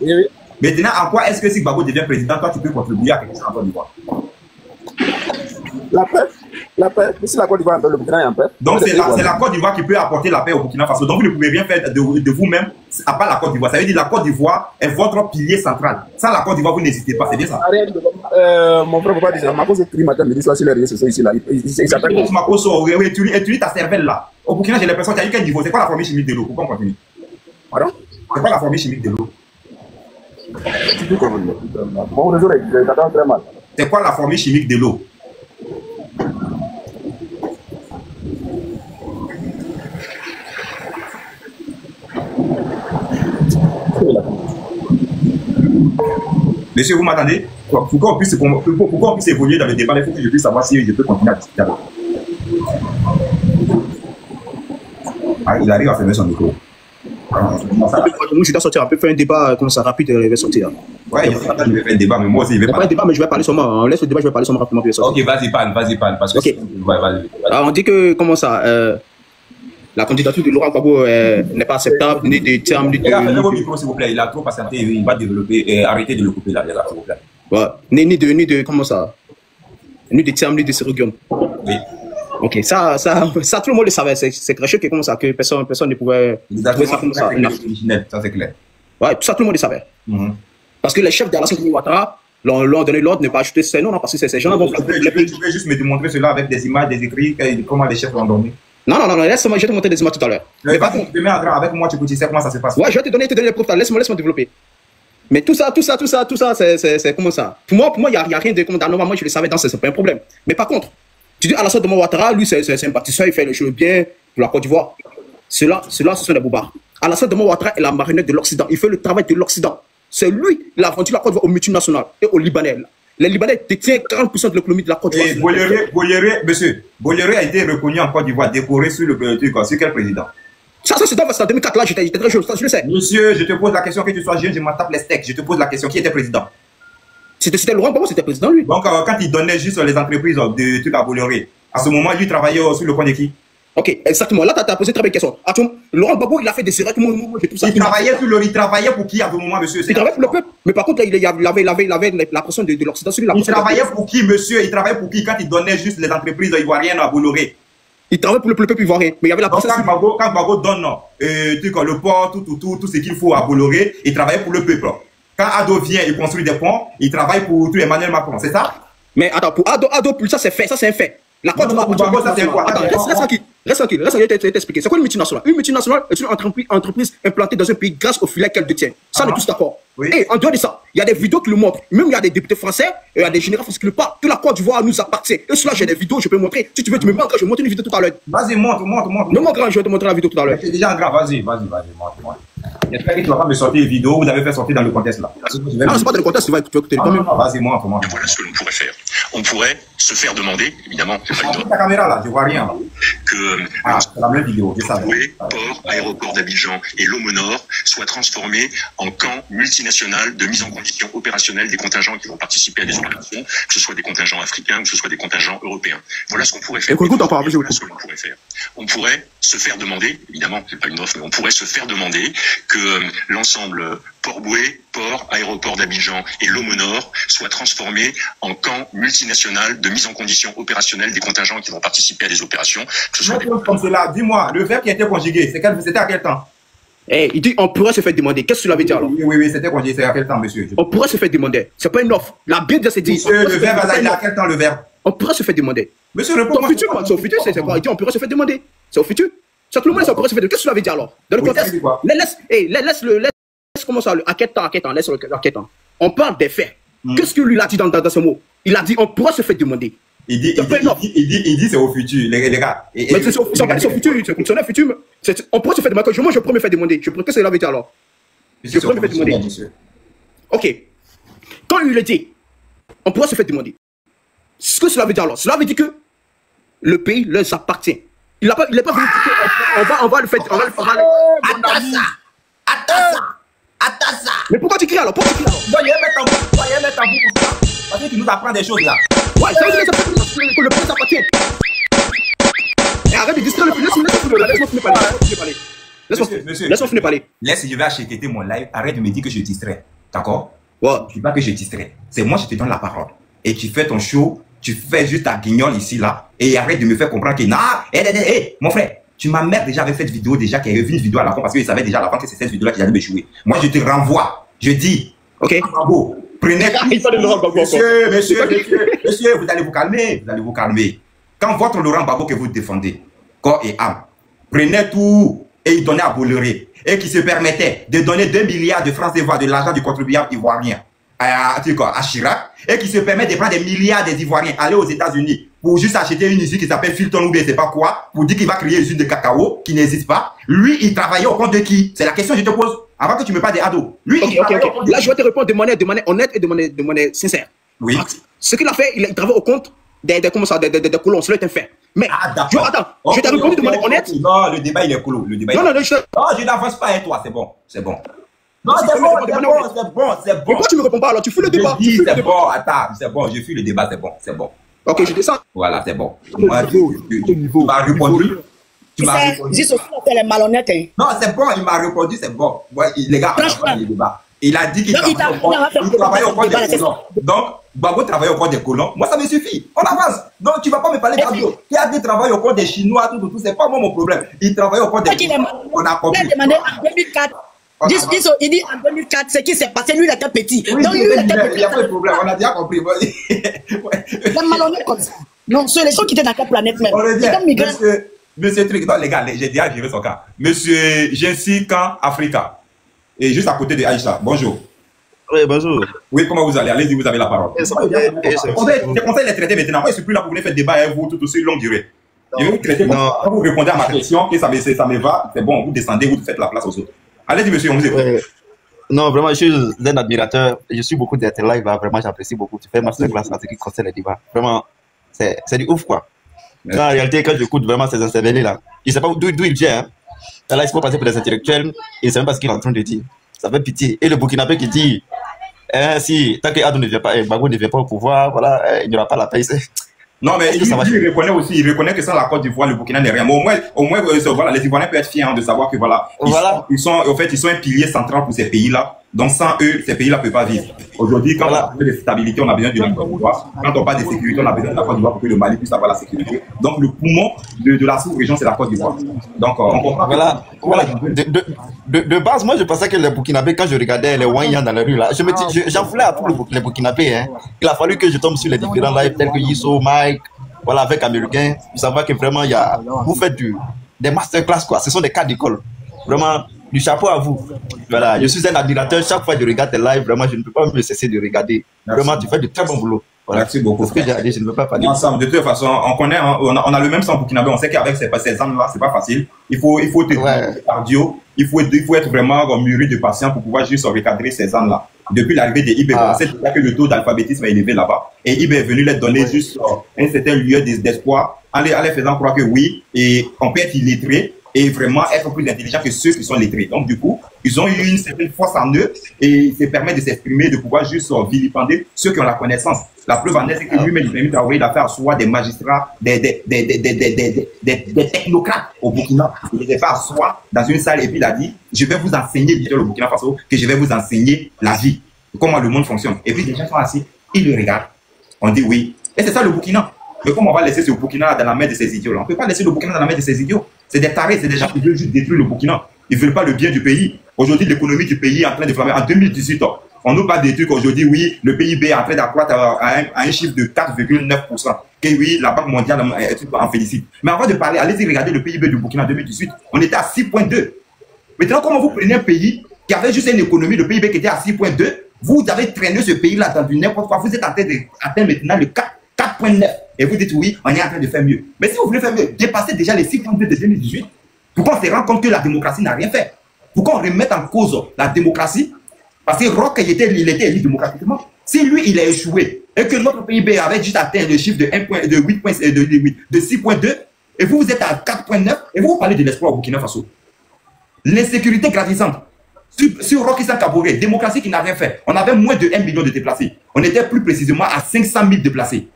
[SPEAKER 4] Oui, oui.
[SPEAKER 2] Maintenant, en quoi est-ce que si Gbagbo devient président, toi tu peux contribuer à quelque chose en Côte d'Ivoire?
[SPEAKER 4] La paix. Si la Côte d'Ivoire est en paix, le Burkina est en paix.
[SPEAKER 2] Donc c'est la Côte d'Ivoire qui peut apporter la paix au Burkina Faso. Donc vous ne pouvez rien faire de vous-même à part la Côte d'Ivoire. Ça veut dire que la Côte d'Ivoire est votre pilier central. Sans la Côte d'Ivoire, vous n'hésitez pas, c'est bien ça?
[SPEAKER 4] Mon frère ne peut pas dire ça. Mako s'écrit matin, midi, soir sur les réseaux sociaux ici là. Il s'appelle.
[SPEAKER 2] Mako, tu ta cervelle là. Au Burkina, j'ai l'impression qu'il y a eu quel niveau? C'est quoi la formule chimique de l'eau? Pourquoi on continue?
[SPEAKER 4] Pardon?
[SPEAKER 2] C'est quoi la formule chimique de l'eau?
[SPEAKER 4] Mon réseau est très mal.
[SPEAKER 2] C'est quoi la formule chimique de l'eau? Monsieur, vous m'entendez? Pourquoi on puisse évoluer dans le débat, il faut que je puisse savoir si je peux continuer à discuter avec. Ah, il arrive à fermer son micro.
[SPEAKER 17] Je dois sortir un peu, faire un débat comme ça rapide et je vais sortir.
[SPEAKER 2] Ouais, je vais faire un débat, mais moi aussi, je vais
[SPEAKER 17] pas un débat, mais je vais parler seulement. On laisse le débat, je vais parler seulement rapidement.
[SPEAKER 2] Ok, vas-y, parle. Parce que
[SPEAKER 17] okay. Ouais, vas-y. Alors, on dit que, comment ça, la candidature de Laurent Gbagbo n'est pas acceptable, ni des termes, ni de...
[SPEAKER 2] Fermez vos micros, s'il vous plaît, il a trop patienté, il va développer, arrêtez de le couper là, les gars, s'il vous plaît.
[SPEAKER 17] Ouais, ni de, comment ça, ni de termes, ni de sérogium.
[SPEAKER 2] Oui.
[SPEAKER 17] Ok, ça, tout le monde le savait, c'est très chaud que comme ça, que personne ne pouvait trouver ça comme ça.
[SPEAKER 2] Ça, c'est clair.
[SPEAKER 17] Ouais, tout ça, tout le monde le savait. Parce que les chefs de Alassane Ouattara l'ont donné l'ordre de ne pas ajouter ces noms, parce que ces gens vont...
[SPEAKER 2] Tu peux juste me démontrer cela avec des images, des écrits, comment les chefs l'ont donné.
[SPEAKER 17] Non, laisse-moi, je vais te montrer des images tout à l'heure.
[SPEAKER 2] Mais par contre, tu te mets avec moi, tu sais comment ça se passe.
[SPEAKER 17] Ouais, je vais te donner les preuves, laisse-moi développer. Mais tout ça, c'est comment ça? Pour moi, il n'y a rien de condamnable. Moi, je le savais, c'est pas un problème. Mais par contre, tu dis Alassane Ouattara, lui, c'est un bâtisseur, il fait le jeu bien pour la Côte d'Ivoire. Ceux-là, ce sont des bobards. Alassane Ouattara est la marionnette de l'Occident. Il fait le travail de l'Occident. C'est lui, il a vendu la Côte d'Ivoire aux multinationales et aux Libanais. Les Libanais détiennent 40% de l'économie de la Côte d'Ivoire.
[SPEAKER 2] Monsieur, Bolloré a été reconnu en Côte d'Ivoire, décoré sur le truc, sur quel président?
[SPEAKER 17] Ça c'est en 2004, là, j'étais très jeune, je le sais.
[SPEAKER 2] Monsieur, je te pose la question, que tu sois jeune, je m'en tape les steaks. Je te pose la question, qui était président?
[SPEAKER 17] C'était Laurent Gbagbo, c'était président, lui.
[SPEAKER 2] Donc, quand il donnait juste les entreprises de trucs à Bolloré, à ce moment, lui travaillait sur le coin de qui?
[SPEAKER 17] Ok, exactement. Là, tu as posé très belle question. Attends, Laurent Gbagbo, il a fait des erreurs. Moi, j'ai tout ça.
[SPEAKER 2] Il travaillait pour qui à ce moment, monsieur?
[SPEAKER 17] Il travaillait pour le peuple. Mais par contre, là, il avait la pression de l'Occident.
[SPEAKER 2] Il travaillait pour qui, monsieur? Il travaillait pour qui quand il donnait juste les entreprises ivoiriennes à Bolloré?
[SPEAKER 17] Il travaille pour le peuple ivoirien. Mais il y avait la pression.
[SPEAKER 2] Quand Gbagbo donne le port, tout ce qu'il faut à Bolloré, il travaillait pour le peuple. Quand Ado vient et construit des ponts, il travaille pour tout Emmanuel Macron, c'est ça?
[SPEAKER 17] Mais attends, pour Ado, ça c'est fait, ça c'est un fait. La Côte d'Ivoire, ça c'est quoi? Reste tranquille, je vais t'expliquer. C'est quoi une multinationale? Une multinationale est une entreprise implantée dans un pays grâce au filet qu'elle détient. Ça, on est tous d'accord. Et en dehors de ça, il y a des vidéos qui le montrent. Même il y a des députés français, il y a des généraux français qui le parlent. Toute la Côte d'Ivoire nous appartient. Et cela, j'ai des vidéos, je peux montrer. Si tu veux, tu me montres, je vais montrer une vidéo tout à l'heure.
[SPEAKER 2] Vas-y, montre.
[SPEAKER 17] Non, mon grand, je vais te montrer la vidéo tout à l'heure.
[SPEAKER 2] C'est déjà grave, vas-y, montre. J'espère que tu vas pas me sortir les vidéos, vous avez fait sortir dans le contexte là.
[SPEAKER 17] Non, c'est pas dans le contexte, tu vas écouter.
[SPEAKER 2] Vas-y, montre.
[SPEAKER 18] Voilà ce que l'on pourrait faire. On pourrait se faire demander, évidemment,
[SPEAKER 2] ta caméra là, je vois rien.
[SPEAKER 18] Que
[SPEAKER 2] c'est la même vidéo, c'est ça.
[SPEAKER 18] Port, aéroport d'Abidjan et l'Homo Nord soient transformés en camps multinational de mise en condition opérationnelle des contingents qui vont participer à des opérations, que ce soit des contingents africains ou que ce soit des contingents européens. Voilà ce qu'on pourrait faire. Voilà ce que l'on pourrait faire. On pourrait se faire demander, évidemment, c'est pas une offre, mais on pourrait se faire demander que l'ensemble Port-Boué, Port, aéroport d'Abidjan et l'Homo Nord soient transformés en camps multinational de mise en condition opérationnelle des contingents qui vont participer à des opérations, que ce soit des...
[SPEAKER 2] Comme cela, dis-moi, le verbe qui a été conjugué, c'était à quel temps?
[SPEAKER 17] Il dit on pourrait se faire demander. Qu'est-ce que cela veut dire alors?
[SPEAKER 2] Oui, c'était conjugué, c'est à quel temps, monsieur?
[SPEAKER 17] On pourrait se faire demander. C'est pas une offre. La Bible s'est dit.
[SPEAKER 2] Monsieur, le verbe, il a à quel temps le verbe?
[SPEAKER 17] On pourrait se faire demander.
[SPEAKER 2] Monsieur, réponds-moi.
[SPEAKER 17] C'est au futur, c'est quoi? Il dit on pourrait se faire demander. C'est au futur. C'est que le monde, ça pourrait se faire demander. Qu'est-ce que cela veut dire alors? Dans le contexte, laisse comment ça, à quel temps, laisse à quel temps. On parle des faits. Qu'est-ce que lui a dit dans ce mot? Il a dit on pourrait se faire demander.
[SPEAKER 2] Il dit c'est au futur, les gars.
[SPEAKER 17] Mais c'est au futur, c'est au futur. On pourrait se faire demander. Moi, je pourrais me faire demander. Qu'est-ce que cela veut dire alors? Je pourrais me faire demander. Ok. Quand il le dit, on pourrait se faire demander. Ce que cela veut dire alors? Cela veut dire que le pays leur appartient. Il n'est pas venu dire on va le faire. Attends ça. Mais pourquoi tu cries alors?
[SPEAKER 2] Voyez mettre en vous pour ça. Parce que tu nous apprends des choses là.
[SPEAKER 17] Ouais, ça veut dire que le pays s'appartient. Et arrête de distraire le pays. Laisse-moi finir parler. Laisse-moi finir parler.
[SPEAKER 2] Laisse, je vais acheter mon live. Arrête de me dire que je distrais. D'accord? Je ne dis pas que je distrais. C'est moi, je te donne la parole. Et tu fais ton show. Tu fais juste ta guignole ici, là. Et arrête de me faire comprendre que non. Mon frère. Tu m'as merde déjà avec cette vidéo déjà qui avait vu une vidéo à la fin parce qu'il savait déjà à la fin que c'est cette vidéo là qui allait me jouer. Moi je te renvoie. Je dis. Ok. Bravo. Prenez. Monsieur, vous allez vous calmer. Quand votre Laurent Gbagbo que vous défendez, corps et âme, prenez tout et il donnait à Bolloré et qui se permettait de donner 2 milliards de francs CFA de l'argent du contribuable ivoirien à Chirac et qui se permet de prendre des milliards des Ivoiriens, aller aux États-Unis pour juste acheter une usine qui s'appelle Filton ou bien c'est pas quoi, pour dire qu'il va créer une usine de cacao qui n'existe pas. Lui, il travaillait au compte de qui? C'est la question que je te pose avant que tu me parles des ados. Lui,
[SPEAKER 17] Là, je vais te répondre de manière honnête et de manière sincère.
[SPEAKER 2] Oui.
[SPEAKER 17] Ce qu'il a fait, il travaille au compte des colons, cela est un fait. Mais, attends, je t'ai répondu de manière honnête.
[SPEAKER 2] Non, le débat, il est colo. Non, je n'avance pas avec toi, c'est bon. Non, c'est bon.
[SPEAKER 17] Pourquoi tu me réponds pas alors? Tu fous le débat.
[SPEAKER 2] C'est bon, attends, c'est bon, je fuis le débat, c'est bon.
[SPEAKER 17] Ok, je descends.
[SPEAKER 2] Voilà, c'est bon. Tu m'as répondu.
[SPEAKER 9] Ils sont les malhonnêtes.
[SPEAKER 2] Non, c'est bon, il m'a répondu, c'est bon. Ouais, les gars, le débat. Il a dit qu'il travaillait au compte des colons. Donc, Gbagbo travaille au compte des colons. Moi, ça me suffit. On avance. Donc, tu ne vas pas me parler d'Abio. Qui a dit travailler au compte des Chinois, tout. C'est pas moi mon problème. Il travaille au compte des colons. On a compris.
[SPEAKER 9] Il a demandé en 2004. Il dit en 2004, ce qui s'est passé, lui, il était petit.
[SPEAKER 2] Oui, donc, il n'y a pas de problème, on a déjà compris.
[SPEAKER 9] C'est malhonnête comme ça. Non, c'est les gens qui étaient dans quelle planète même.
[SPEAKER 2] On revient. Monsieur Trick, non, les gars, j'ai déjà géré son cas. Monsieur Jensi Kan Africa. Et juste à côté de Aïcha. Bonjour.
[SPEAKER 19] Oui, bonjour.
[SPEAKER 2] Oui, comment vous allez? Allez-y, vous avez la parole. Je conseille les traiter maintenant. Moi, je suis plus là pour venir faire débat avec vous tout aussi longue durée. Je vais vous traiter quand vous répondez à ma question, que ça me va, c'est bon, vous descendez, vous faites la place aux autres. Allez-y, monsieur, on vous écoute.
[SPEAKER 19] Non, vraiment, je suis un admirateur. Je suis beaucoup de tes lives, là. Vraiment, j'apprécie beaucoup. Tu fais masterclass en ce qui concerne les débats. Vraiment, c'est du ouf, quoi. Là, en réalité, quand j'écoute vraiment ces intervenants là, je ne sais pas d'où il vient. Hein. Là, il se faut passer pour des intellectuels. Il ne sait même pas ce qu'il est en train de dire. Ça fait pitié. Et le Burkinabé qui dit, si, tant que Adou ne vient pas, Gbagbo ne vient pas au pouvoir, voilà, il n'y aura pas la paix.
[SPEAKER 2] Non, mais il reconnaît aussi, il reconnaît que sans la Côte d'Ivoire, le Burkina n'est rien. Mais au moins voilà, les Ivoiriens peuvent être fiers de savoir que voilà, ils sont un pilier central pour ces pays-là. Donc sans eux, ces pays-là ne peuvent pas vivre. Aujourd'hui, quand on a besoin de stabilité, on a besoin de la Côte d'Ivoire. Quand on parle de sécurité, on a besoin de la Côte d'Ivoire pour que le Mali puisse avoir la sécurité. Donc le poumon de la sous-région, c'est la Côte d'Ivoire. Donc on comprend.
[SPEAKER 19] Voilà. De base, moi je pensais que les Burkinabés, quand je regardais les Wanyans dans la rue là, j'en voulais à tous les Burkinabés. Hein. Il a fallu que je tombe sur les différents lives tels que Yisso, Mike, voilà, avec Américain, pour savoir que vraiment vous faites des masterclass quoi. Ce sont des cas d'école. Vraiment. Du chapeau à vous. Voilà, je suis un admirateur. Chaque fois que je regarde tes lives, vraiment, je ne peux pas me cesser de regarder. Merci. Vraiment, tu fais de très bon boulot. Voilà.
[SPEAKER 2] Merci beaucoup.
[SPEAKER 19] Ce que j'ai dit, je ne veux pas parler.
[SPEAKER 2] Ensemble, de toute façon, on connaît, on a le même sang burkinabé. On sait qu'avec ces armes-là, c'est pas facile. Il faut être cardio. Il faut être vraiment mûri de patience pour pouvoir juste recadrer ces armes-là. Depuis l'arrivée des IB, on sait déjà que le taux d'alphabétisme est élevé là-bas. Et IB est venu leur donner juste un certain lieu d'espoir en les faisant croire que oui, et on peut être illettré et vraiment être plus intelligent que ceux qui sont lettrés. Donc, du coup, ils ont eu une certaine force en eux et ça permet de s'exprimer, de pouvoir juste vilipender ceux qui ont la connaissance. La preuve en est, c'est que lui-même, il a envoyé d'affaires soit des magistrats, des technocrates au Burkina. Il les a fait asseoir dans une salle et puis il a dit, je vais vous enseigner, dit au Burkina Faso, que je vais vous enseigner la vie, comment le monde fonctionne. Et puis, les gens sont assis, ils le regardent. On dit oui. Et c'est ça le Burkina. Mais comment on va laisser ce Burkina dans la main de ces idiots-là? On ne peut pas laisser le Burkina dans la main de ces idiots. C'est des tarés, c'est des gens qui veulent juste détruire le Burkina. Ils ne veulent pas le bien du pays. Aujourd'hui, l'économie du pays est en train de flammer. En 2018, on nous parle des trucs aujourd'hui, oui, le PIB est en train d'accroître à un chiffre de 4,9%. Que oui, la Banque mondiale en félicite. Mais avant de parler, allez-y regarder le PIB du Burkina en 2018. On était à 6,2. Maintenant, comment vous prenez un pays qui avait juste une économie, le PIB qui était à 6,2, vous avez traîné ce pays-là dans du n'importe quoi. Vous êtes en train d'atteindre maintenant le 4,9. Et vous dites oui, on est en train de faire mieux. Mais si vous voulez faire mieux, dépassez déjà les 6,2 de 2018. Pourquoi on se rend compte que la démocratie n'a rien fait? Pourquoi on remet en cause la démocratie? Parce que Roch, il était élu démocratiquement. Si lui, il a échoué et que notre PIB avait juste atteint le chiffre de 6,2 et vous êtes à 4,9 et vous parlez de l'espoir au Burkina Faso. L'insécurité grandissante. Sur Roch Christian Kaboré, démocratie qui n'a rien fait. On avait moins de 1 million de déplacés. On était plus précisément à 500 000 déplacés.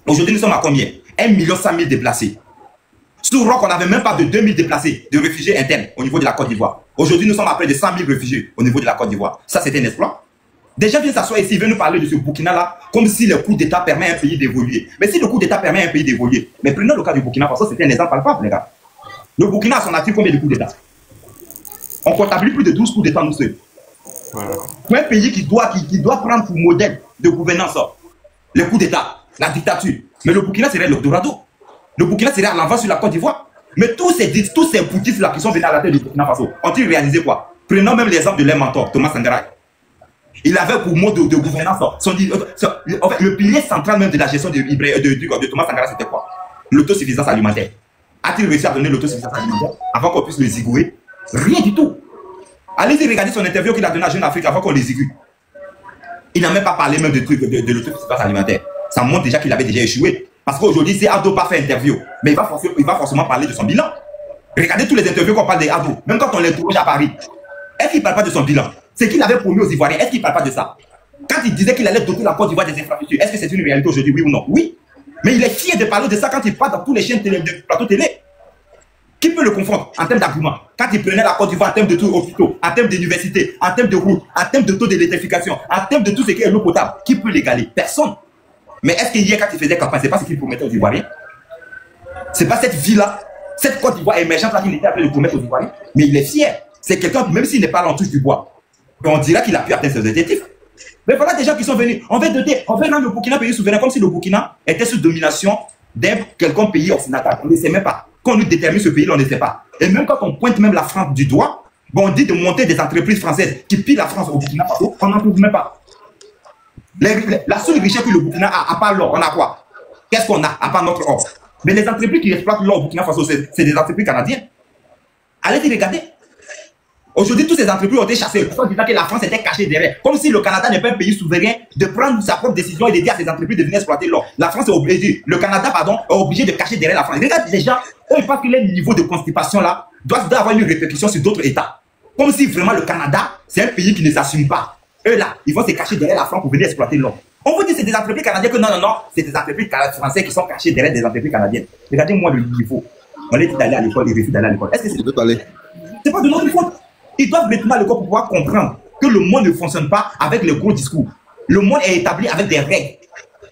[SPEAKER 2] Aujourd'hui, nous sommes à combien? 1 100 000 déplacés. Sur Roch, on n'avait même pas de 2 000 déplacés, de réfugiés internes au niveau de la Côte d'Ivoire. Aujourd'hui, nous sommes à près de 100 000 réfugiés au niveau de la Côte d'Ivoire. Ça, c'était un exploit. Des gens viennent s'asseoir ici, ils viennent nous parler de ce Burkina-là, comme si le coup d'État permet à un pays d'évoluer. Mais si le coup d'État permet à un pays d'évoluer, mais prenons le cas du Burkina Faso, c'était un exemple palpable, les gars. Le Burkina a son nature combien de coups d'État? On comptabilise plus de 12 coups d'État, nous seuls. Pour un pays qui doit prendre pour modèle de gouvernance les coups d'État, la dictature. Mais le Burkina serait le Dorado. Le Burkina serait à l'avant sur la Côte d'Ivoire. Mais tous ces boutistes-là qui sont venus à la tête du Burkina Faso, ont-ils réalisé quoi? Prenons même l'exemple de leur mentor, Thomas Sankara. Il avait pour mot de gouvernance, en fait, le pilier central même de la gestion de Thomas Sankara, c'était quoi? L'autosuffisance alimentaire. A-t-il réussi à donner l'autosuffisance alimentaire avant qu'on puisse le zigouer? Rien du tout. Allez-y regarder son interview qu'il a donné à Jeune Afrique avant qu'on les zigouille. Il n'a même pas parlé même de l'autosuffisance alimentaire. Ça montre déjà qu'il avait déjà échoué. Parce qu'aujourd'hui, si Ado pas fait interview, mais il va forcément parler de son bilan. Regardez tous les interviews qu'on parle d'Ado. Même quand on l'interroge à Paris, est-ce qu'il ne parle pas de son bilan? C'est qu'il avait promis aux Ivoiriens, est-ce qu'il ne parle pas de ça? Quand il disait qu'il allait doter la Côte d'Ivoire des infrastructures, est-ce que c'est une réalité aujourd'hui, oui ou non? Oui. Mais il est fier de parler de ça quand il parle dans tous les chaînes de plateau télé. Qui peut le confondre en termes d'arguments? Quand il prenait la Côte d'Ivoire en termes de tout hôpitaux, en termes d'université, en termes de routes, en termes de taux d'électrification, en termes de tout ce qui est l'eau potable, qui peut l'égaler? Personne. Mais est-ce qu'hier, quand il faisait campagne, c'est pas ce qu'il promettait aux Ivoiriens? C'est pas cette vie-là, cette Côte d'Ivoire émergente-là qu'il était appelé de promettre aux Ivoiriens? Mais il est fier. C'est quelqu'un, même s'il n'est pas l'entouche du bois, on dira qu'il a pu atteindre ses objectifs. Mais voilà des gens qui sont venus. On veut rendre le Burkina pays souverain comme si le Burkina était sous domination d'un quelconque pays occidental. On ne sait même pas. Quand on nous détermine ce pays-là, on ne sait pas. Et même quand on pointe même la France du doigt, bon, on dit de monter des entreprises françaises qui pillent la France au Burkina Faso, on n'en trouve même pas. La seule richesse que le Burkina a, à part l'or, on a quoi? Qu'est-ce qu'on a à part notre or? Mais les entreprises qui exploitent l'or au Burkina Faso, c'est des entreprises canadiennes. Allez-y regarder. Aujourd'hui, toutes ces entreprises ont été chassées. On disant que la France était cachée derrière. Comme si le Canada n'est pas un pays souverain de prendre sa propre décision et de dire à ses entreprises de venir exploiter l'or. La France est obligée, le Canada, pardon, est obligé de cacher derrière la France. Regarde les gens, eux, ils pensent que le niveau de constipation là doit avoir une répercussion sur d'autres États. Comme si vraiment le Canada, c'est un pays qui ne s'assume pas. Eux là, ils vont se cacher derrière la France pour venir exploiter l'or.
[SPEAKER 1] On vous dit que c'est des entreprises canadiennes que non, c'est des entreprises françaises qui sont cachées derrière des entreprises canadiennes. Regardez-moi le niveau. On est dit d'aller à l'école, ils refusent d'aller à l'école. Est-ce que c'est de notre faute? C'est pas de notre faute. Ils doivent retourner à l'école pour pouvoir comprendre que le monde ne fonctionne pas avec les gros discours. Le monde est établi avec des règles.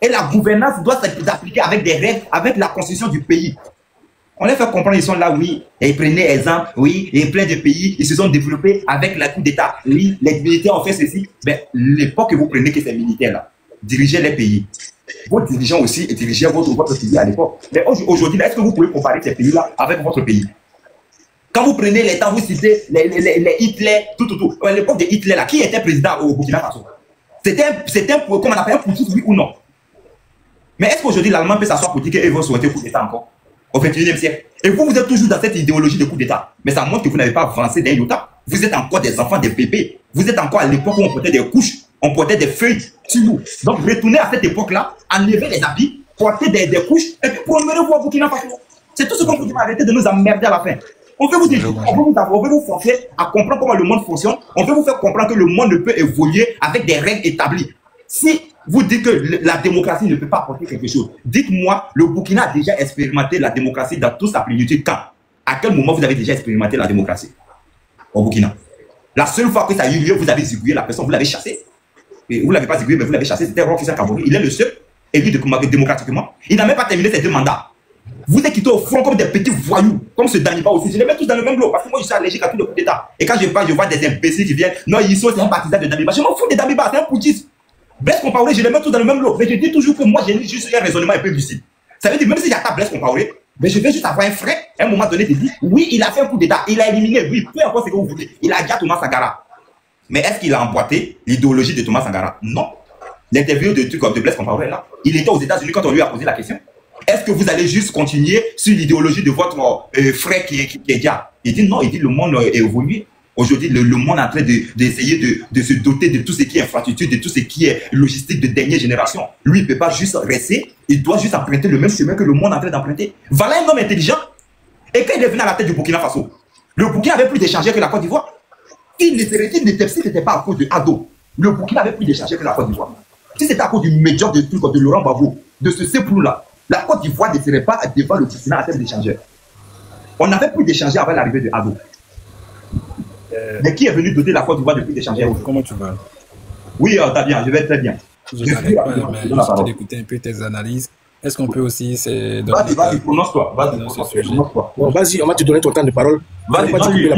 [SPEAKER 1] Et la gouvernance doit s'appliquer avec des règles, avec la constitution du pays. On les fait comprendre, ils sont là, oui, et prenez exemple, oui, et plein de pays, ils se sont développés avec la coup d'État. Oui, les militaires ont fait ceci. Mais l'époque que vous prenez que ces militaires-là dirigeaient les pays. Vos dirigeants aussi dirigeaient votre pays à l'époque. Mais aujourd'hui, est-ce que vous pouvez comparer ces pays-là avec votre pays? Quand vous prenez les temps, vous citez les Hitler, tout. À l'époque de Hitler, là, qui était président au Burkina Faso? C'était un, comment on appelle, un putschiste, oui ou non? Mais est-ce qu'aujourd'hui, l'Allemand peut s'asseoir pour dire qu'ils vont souhaiter coup d'État encore? Au XXIe siècle. Et vous êtes toujours dans cette idéologie de coup d'État. Mais ça montre que vous n'avez pas avancé d'un iota. Vous êtes encore des enfants, des bébés. Vous êtes encore à l'époque où on portait des couches, on portait des feuilles sur nous. Donc retournez à cette époque-là, enlevez les habits, portez des couches, et puis promenez-vous à Burkina Faso. C'est tout ce qu'on vous dit, arrêtez de nous emmerder à la fin. On veut vous forcer à comprendre comment le monde fonctionne. On veut vous faire comprendre que le monde ne peut évoluer avec des règles établies. Si vous dites que la démocratie ne peut pas apporter quelque chose, dites-moi, le Burkina a déjà expérimenté la démocratie dans toute sa plénitude. Quand? À quel moment vous avez déjà expérimenté la démocratie au Burkina? La seule fois que ça a eu lieu, vous avez zigouillé la personne, vous l'avez chassé. Et vous ne l'avez pas zigouillé, mais vous l'avez chassé. C'était Roch Christian Kabore. Il est le seul élu démocratiquement. Il n'a même pas terminé ses 2 mandats. Vous êtes quittés au front comme des petits voyous, comme ce Daniba aussi. Je les mets tous dans le même lot parce que moi je suis allergique à tout le coup d'État. Et quand je vois des imbéciles qui viennent, non, ils sont un partisan de Daniba. Je m'en fous de Daniba, c'est un putschiste. Blaise Compaoré, je les mets tous dans le même lot. Mais je dis toujours que moi j'ai juste un raisonnement un peu lucide. Ça veut dire, même si j'attaque Blaise Compaoré, mais je vais juste avoir un frère, à un moment donné, te dire, oui, il a fait un coup d'État, il a éliminé, oui, peu importe ce que vous voulez. Il a dit à Thomas Sankara. Mais est-ce qu'il a emboîté l'idéologie de Thomas Sankara? Non. L'interview de Blaise Compaoré, là, il était aux États-Unis quand on lui a posé la question. Est-ce que vous allez juste continuer sur l'idéologie de votre frère qui est déjà? Il dit non, il dit le monde est évolué. Aujourd'hui, le monde est en train d'essayer de se doter de tout ce qui est infrastructure, de tout ce qui est logistique de dernière génération. Lui, il ne peut pas juste rester, il doit juste emprunter le même chemin que le monde est en train d'emprunter. Voilà un homme intelligent. Et quand il est venu à la tête du Burkina Faso, le Burkina avait plus d'échangeurs que la Côte d'Ivoire. S'il n'était pas à cause de Ado, le Burkina avait plus d'échangeurs que la Côte d'Ivoire. Si c'était à cause du médiocre de trucs de Laurent Gbagbo, de ce Seplou-là, la Côte d'Ivoire ne serait pas devant le Burkina en termes d'échangeurs. On n'avait plus d'échangeurs avant l'arrivée de Ado. Mais qui est venu doter la Côte d'Ivoire depuis d'échanger?
[SPEAKER 20] Comment tu vas?
[SPEAKER 1] Oui, t'as bien, je vais très bien.
[SPEAKER 20] Je n'arrête pas, mais d'écouter un peu tes analyses. Est-ce qu'on peut aussi...
[SPEAKER 1] Vas-y, prononce-toi.
[SPEAKER 17] Bon, vas-y, on va te donner ton temps de parole.
[SPEAKER 1] Vas-y,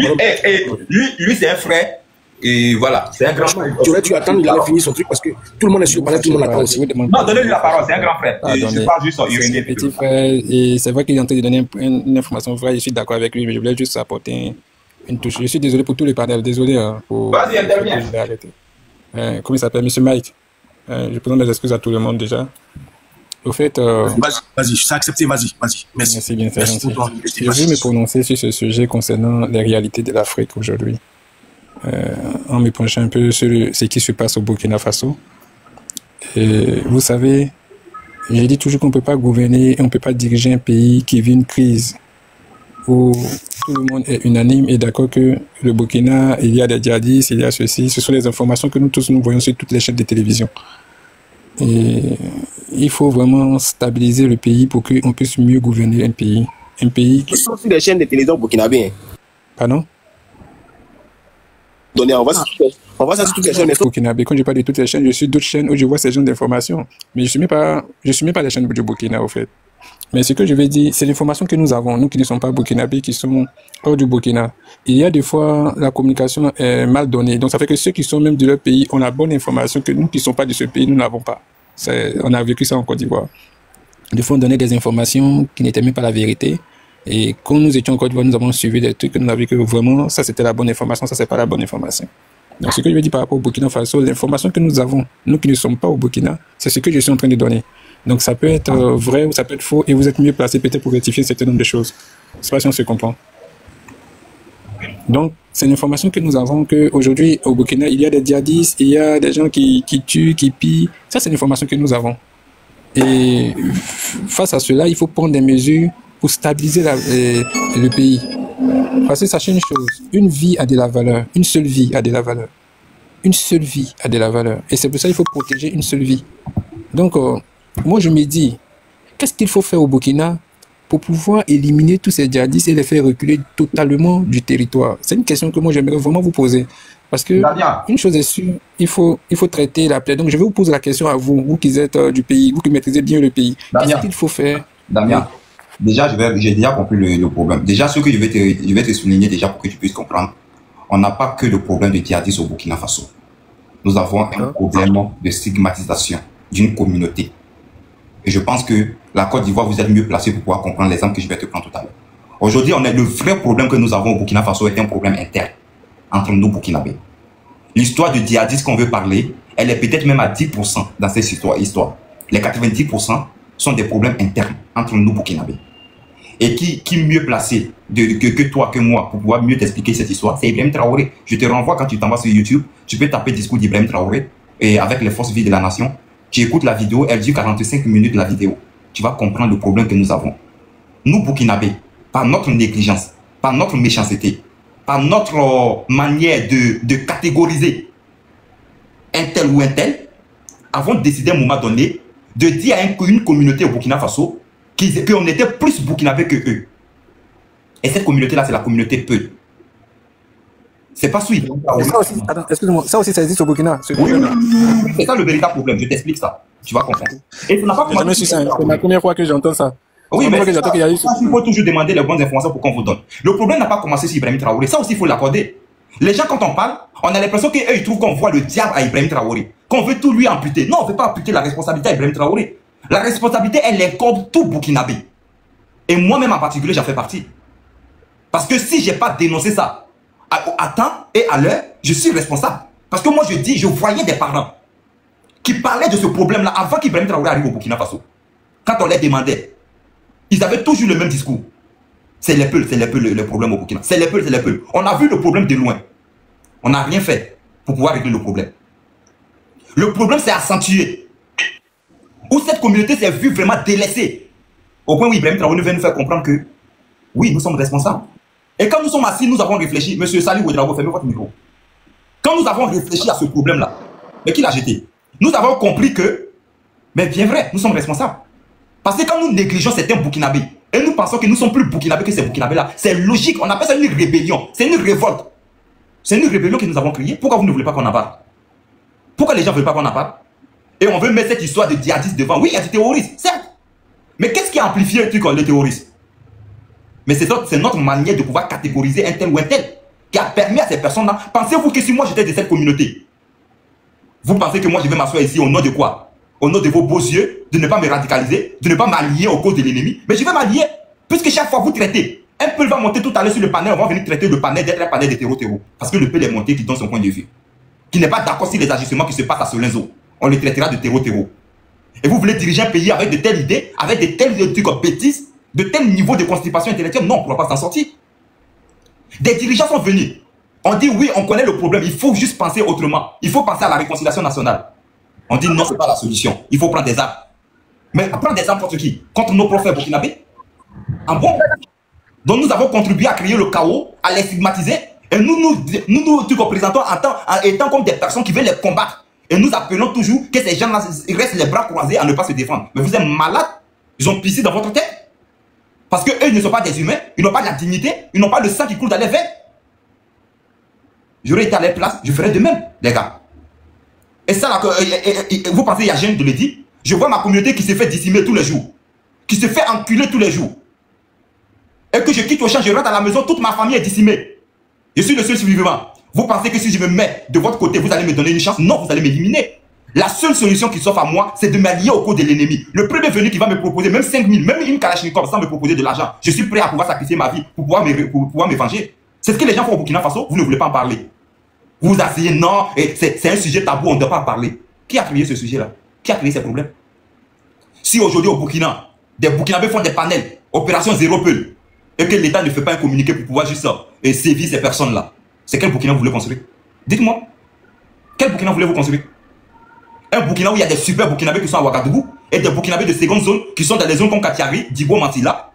[SPEAKER 1] lui, c'est un frère. Et voilà, c'est un grand frère.
[SPEAKER 17] Tu aurais dû attendre, il avait fini son truc parce que tout le monde est sur le panel, tout le monde attend aussi.
[SPEAKER 1] Non, donnez-lui la parole, c'est un grand frère. Je parle juste sur
[SPEAKER 20] c'est un petit frère, et c'est vrai qu'il est en train de donner une information vraie, je suis d'accord avec lui, mais je voulais juste apporter une touche. Je suis désolé pour tous les panels, désolé.
[SPEAKER 1] Vas-y, interviens.
[SPEAKER 20] Je vais arrêter. Comment il s'appelle? Monsieur Mike. Je présente mes excuses à tout le monde déjà. Au fait...
[SPEAKER 17] Vas-y, je sais accepter, vas-y.
[SPEAKER 20] Merci bien, c'est gentil. Je vais me prononcer sur ce sujet concernant les réalités de l'Afrique aujourd'hui. En me penchant un peu sur ce qui se passe au Burkina Faso. Et vous savez, je dis toujours qu'on ne peut pas gouverner et on ne peut pas diriger un pays qui vit une crise où tout le monde est unanime et d'accord que le Burkina, il y a des djihadistes, il y a ceci. Ce sont les informations que nous tous nous voyons sur toutes les chaînes de télévision. Et il faut vraiment stabiliser le pays pour qu'on puisse mieux gouverner un pays. Un pays qui...
[SPEAKER 17] Ils sont sur les chaînes de télévision burkinabé.
[SPEAKER 20] Pardon?
[SPEAKER 17] On va sur toutes les chaînes.
[SPEAKER 20] Burkinabé. Quand je parle de toutes les chaînes, je suis d'autres chaînes où je vois ces genres d'informations. Mais je ne suis même pas les chaînes du Burkina, au fait. Mais ce que je vais dire, c'est l'information que nous avons, nous qui ne sommes pas burkinabés, qui sont hors du Burkina. Il y a des fois, la communication est mal donnée. Donc, ça fait que ceux qui sont même de leur pays ont la bonne information que nous qui ne sommes pas de ce pays, nous n'avons pas. On a vécu ça en Côte d'Ivoire. Des fois, on donnait des informations qui n'étaient même pas la vérité. Et quand nous étions en Côte d'Ivoire, nous avons suivi des trucs que nous avions vu que vraiment, ça c'était la bonne information, ça c'est pas la bonne information. Donc, ce que je veux dire par rapport au Burkina Faso, l'information que nous avons, nous qui ne sommes pas au Burkina, c'est ce que je suis en train de donner. Donc, ça peut être vrai ou ça peut être faux et vous êtes mieux placé peut-être pour rectifier un certain nombre de choses. Je ne sais pas si on se comprend. Donc, c'est une information que nous avons qu'aujourd'hui, au Burkina, il y a des djihadistes, il y a des gens qui tuent, qui pillent. Ça, c'est une information que nous avons. Et face à cela, il faut prendre des mesures pour stabiliser le pays. Parce que sachez une chose, une vie a de la valeur, une seule vie a de la valeur. Une seule vie a de la valeur. Et c'est pour ça qu'il faut protéger une seule vie. Donc, moi, je me dis, qu'est-ce qu'il faut faire au Burkina pour pouvoir éliminer tous ces djihadistes et les faire reculer totalement du territoire? C'est une question que moi, j'aimerais vraiment vous poser. Parce que, une chose est sûre, il faut traiter la plaie. Donc, je vais vous poser la question à vous, vous qui êtes du pays, vous qui maîtrisez bien le pays. Qu'est-ce qu'il faut faire?
[SPEAKER 2] Damien, déjà, j'ai déjà compris le problème. Déjà, ce que je vais te souligner déjà pour que tu puisses comprendre, on n'a pas que le problème de djihadistes au Burkina Faso. Nous avons un problème de stigmatisation d'une communauté. Et je pense que la Côte d'Ivoire, vous êtes mieux placé pour pouvoir comprendre l'exemple que je vais te prendre tout à l'heure. Aujourd'hui, le vrai problème que nous avons au Burkina Faso est un problème interne entre nous Burkinabés. L'histoire de djihadistes qu'on veut parler, elle est peut-être même à 10% dans cette histoire. Les 90% sont des problèmes internes entre nous Burkinabés. Et qui mieux placé que toi, que moi, pour pouvoir mieux t'expliquer cette histoire? C'est Ibrahim Traoré. Je te renvoie quand tu t'en vas sur YouTube, tu peux taper discours d'Ibrahim Traoré et avec les forces vives de la nation. Tu écoutes la vidéo, elle dure 45 minutes la vidéo. Tu vas comprendre le problème que nous avons. Nous, Burkinabés, par notre négligence, par notre méchanceté, par notre manière de catégoriser un tel ou un tel, avons décidé à un moment donné de dire à une communauté au Burkina Faso qu'on était plus burkinabés que eux. Et cette communauté-là, c'est la communauté Peul. C'est pas suite.
[SPEAKER 20] Ça aussi, attends, excuse-moi, ça aussi, ça existe au Burkina.
[SPEAKER 2] Oui, c'est ça le véritable problème. Je t'explique ça. Tu vas comprendre. Et ça n'a pas
[SPEAKER 20] commencé. C'est la première fois que j'entends ça.
[SPEAKER 2] Oui, mais il faut toujours demander les bonnes informations pour qu'on vous donne. Le problème n'a pas commencé sur Ibrahim Traoré. Ça aussi, il faut l'accorder. Les gens, quand on parle, on a l'impression qu'eux, ils trouvent qu'on voit le diable à Ibrahim Traoré. Qu'on veut tout lui amputer. Non, on ne veut pas amputer la responsabilité à Ibrahim Traoré. La responsabilité, elle incombe tout Burkinabé. Et moi-même en particulier, j'en fais partie. Parce que si je n'ai pas dénoncé ça à temps et à l'heure, je suis responsable. Parce que moi, je voyais des parents qui parlaient de ce problème-là avant qu'Ibrahim Traoré arrive au Burkina Faso. Quand on les demandait, ils avaient toujours le même discours. C'est les Peuls, le problème au Burkina. C'est les Peuls. On a vu le problème de loin. On n'a rien fait pour pouvoir régler le problème. Le problème s'est accentué. Où cette communauté s'est vue vraiment délaissée. Au point où Ibrahim Traoré vient nous faire comprendre que, oui, nous sommes responsables. Et quand nous sommes assis, nous avons réfléchi. Monsieur Salih Ouedraogo, fermez votre micro. Quand nous avons réfléchi à ce problème-là, mais qui l'a jeté? Nous avons compris que, mais bien vrai, nous sommes responsables. Parce que quand nous négligeons certains Burkinabés, et nous pensons que nous sommes plus Burkinabés que ces Burkinabés-là, c'est logique, on appelle ça une rébellion, c'est une révolte. C'est une rébellion que nous avons créée. Pourquoi vous ne voulez pas qu'on en parle? Pourquoi les gens ne veulent pas qu'on en parle? Et on veut mettre cette histoire de djihadistes devant. Oui, il y a des terroristes, certes. Mais qu'est-ce qui a amplifié le truc, les terroristes? Mais c'est notre manière de pouvoir catégoriser un tel ou un tel qui a permis à ces personnes-là. Pensez-vous que si moi j'étais de cette communauté, vous pensez que moi je vais m'asseoir ici au nom de quoi? Au nom de vos beaux yeux, de ne pas me radicaliser, de ne pas m'allier aux causes de l'ennemi. Mais je vais m'allier, puisque chaque fois vous traitez. Un Peul va monter tout à l'heure sur le panel, on va venir traiter le panel d'être un panel de terreau. Parce que le Peul est monté qui donne son point de vue. Qui n'est pas d'accord sur les agissements qui se passent à Solenzo. On les traitera de terreau. Et vous voulez diriger un pays avec de telles idées, avec de tels trucs bêtises, de tels niveaux de constipation intellectuelle? Non, on ne pourra pas s'en sortir. Des dirigeants sont venus. On dit oui, on connaît le problème, il faut juste penser autrement. Il faut penser à la réconciliation nationale. On dit non, ce n'est pas la solution. Il faut prendre des armes. Mais prendre des armes contre qui? Contre nos prophètes burkinabés? En bon? Donc nous avons contribué à créer le chaos, à les stigmatiser. Et nous représentons en étant comme des personnes qui veulent les combattre. Et nous appelons toujours que ces gens-là restent les bras croisés à ne pas se défendre. Mais vous êtes malades. Ils ont pissé dans votre tête. Parce qu'eux ne sont pas des humains. Ils n'ont pas de la dignité. Ils n'ont pas le sang qui coule dans les veines. J'aurais été à leur place, je ferais de même, les gars. Et ça, là, vous pensez, il y a gêne de le dire? Je vois ma communauté qui se fait décimer tous les jours. Qui se fait enculer tous les jours. Et que je quitte au champ, je rentre à la maison, toute ma famille est décimée. Je suis le seul survivant. Vous pensez que si je me mets de votre côté, vous allez me donner une chance? Non, vous allez m'éliminer. La seule solution qui s'offre à moi, c'est de m'allier au cause de l'ennemi. Le premier venu qui va me proposer même 5 000, même une Kalachnikov sans me proposer de l'argent, je suis prêt à pouvoir sacrifier ma vie pour pouvoir me venger. C'est ce que les gens font au Burkina Faso, vous ne voulez pas en parler. Vous vous asseyez, non, c'est un sujet tabou, on ne doit pas en parler. Qui a créé ce sujet-là? Qui a créé ces problèmes? Si aujourd'hui au Burkina, des Burkinabés font des panels, opération zéro Peul, et que l'État ne fait pas un communiqué pour pouvoir juste sévir ces personnes-là, c'est quel Burkina vous voulez construire? Dites-moi. Quel Burkina voulez-vous construire? Un Burkina où il y a des super Burkinabés qui sont à Ouagadougou et des Burkinabés de seconde zone qui sont dans des zones comme Katiari, Dibo, Mantilla.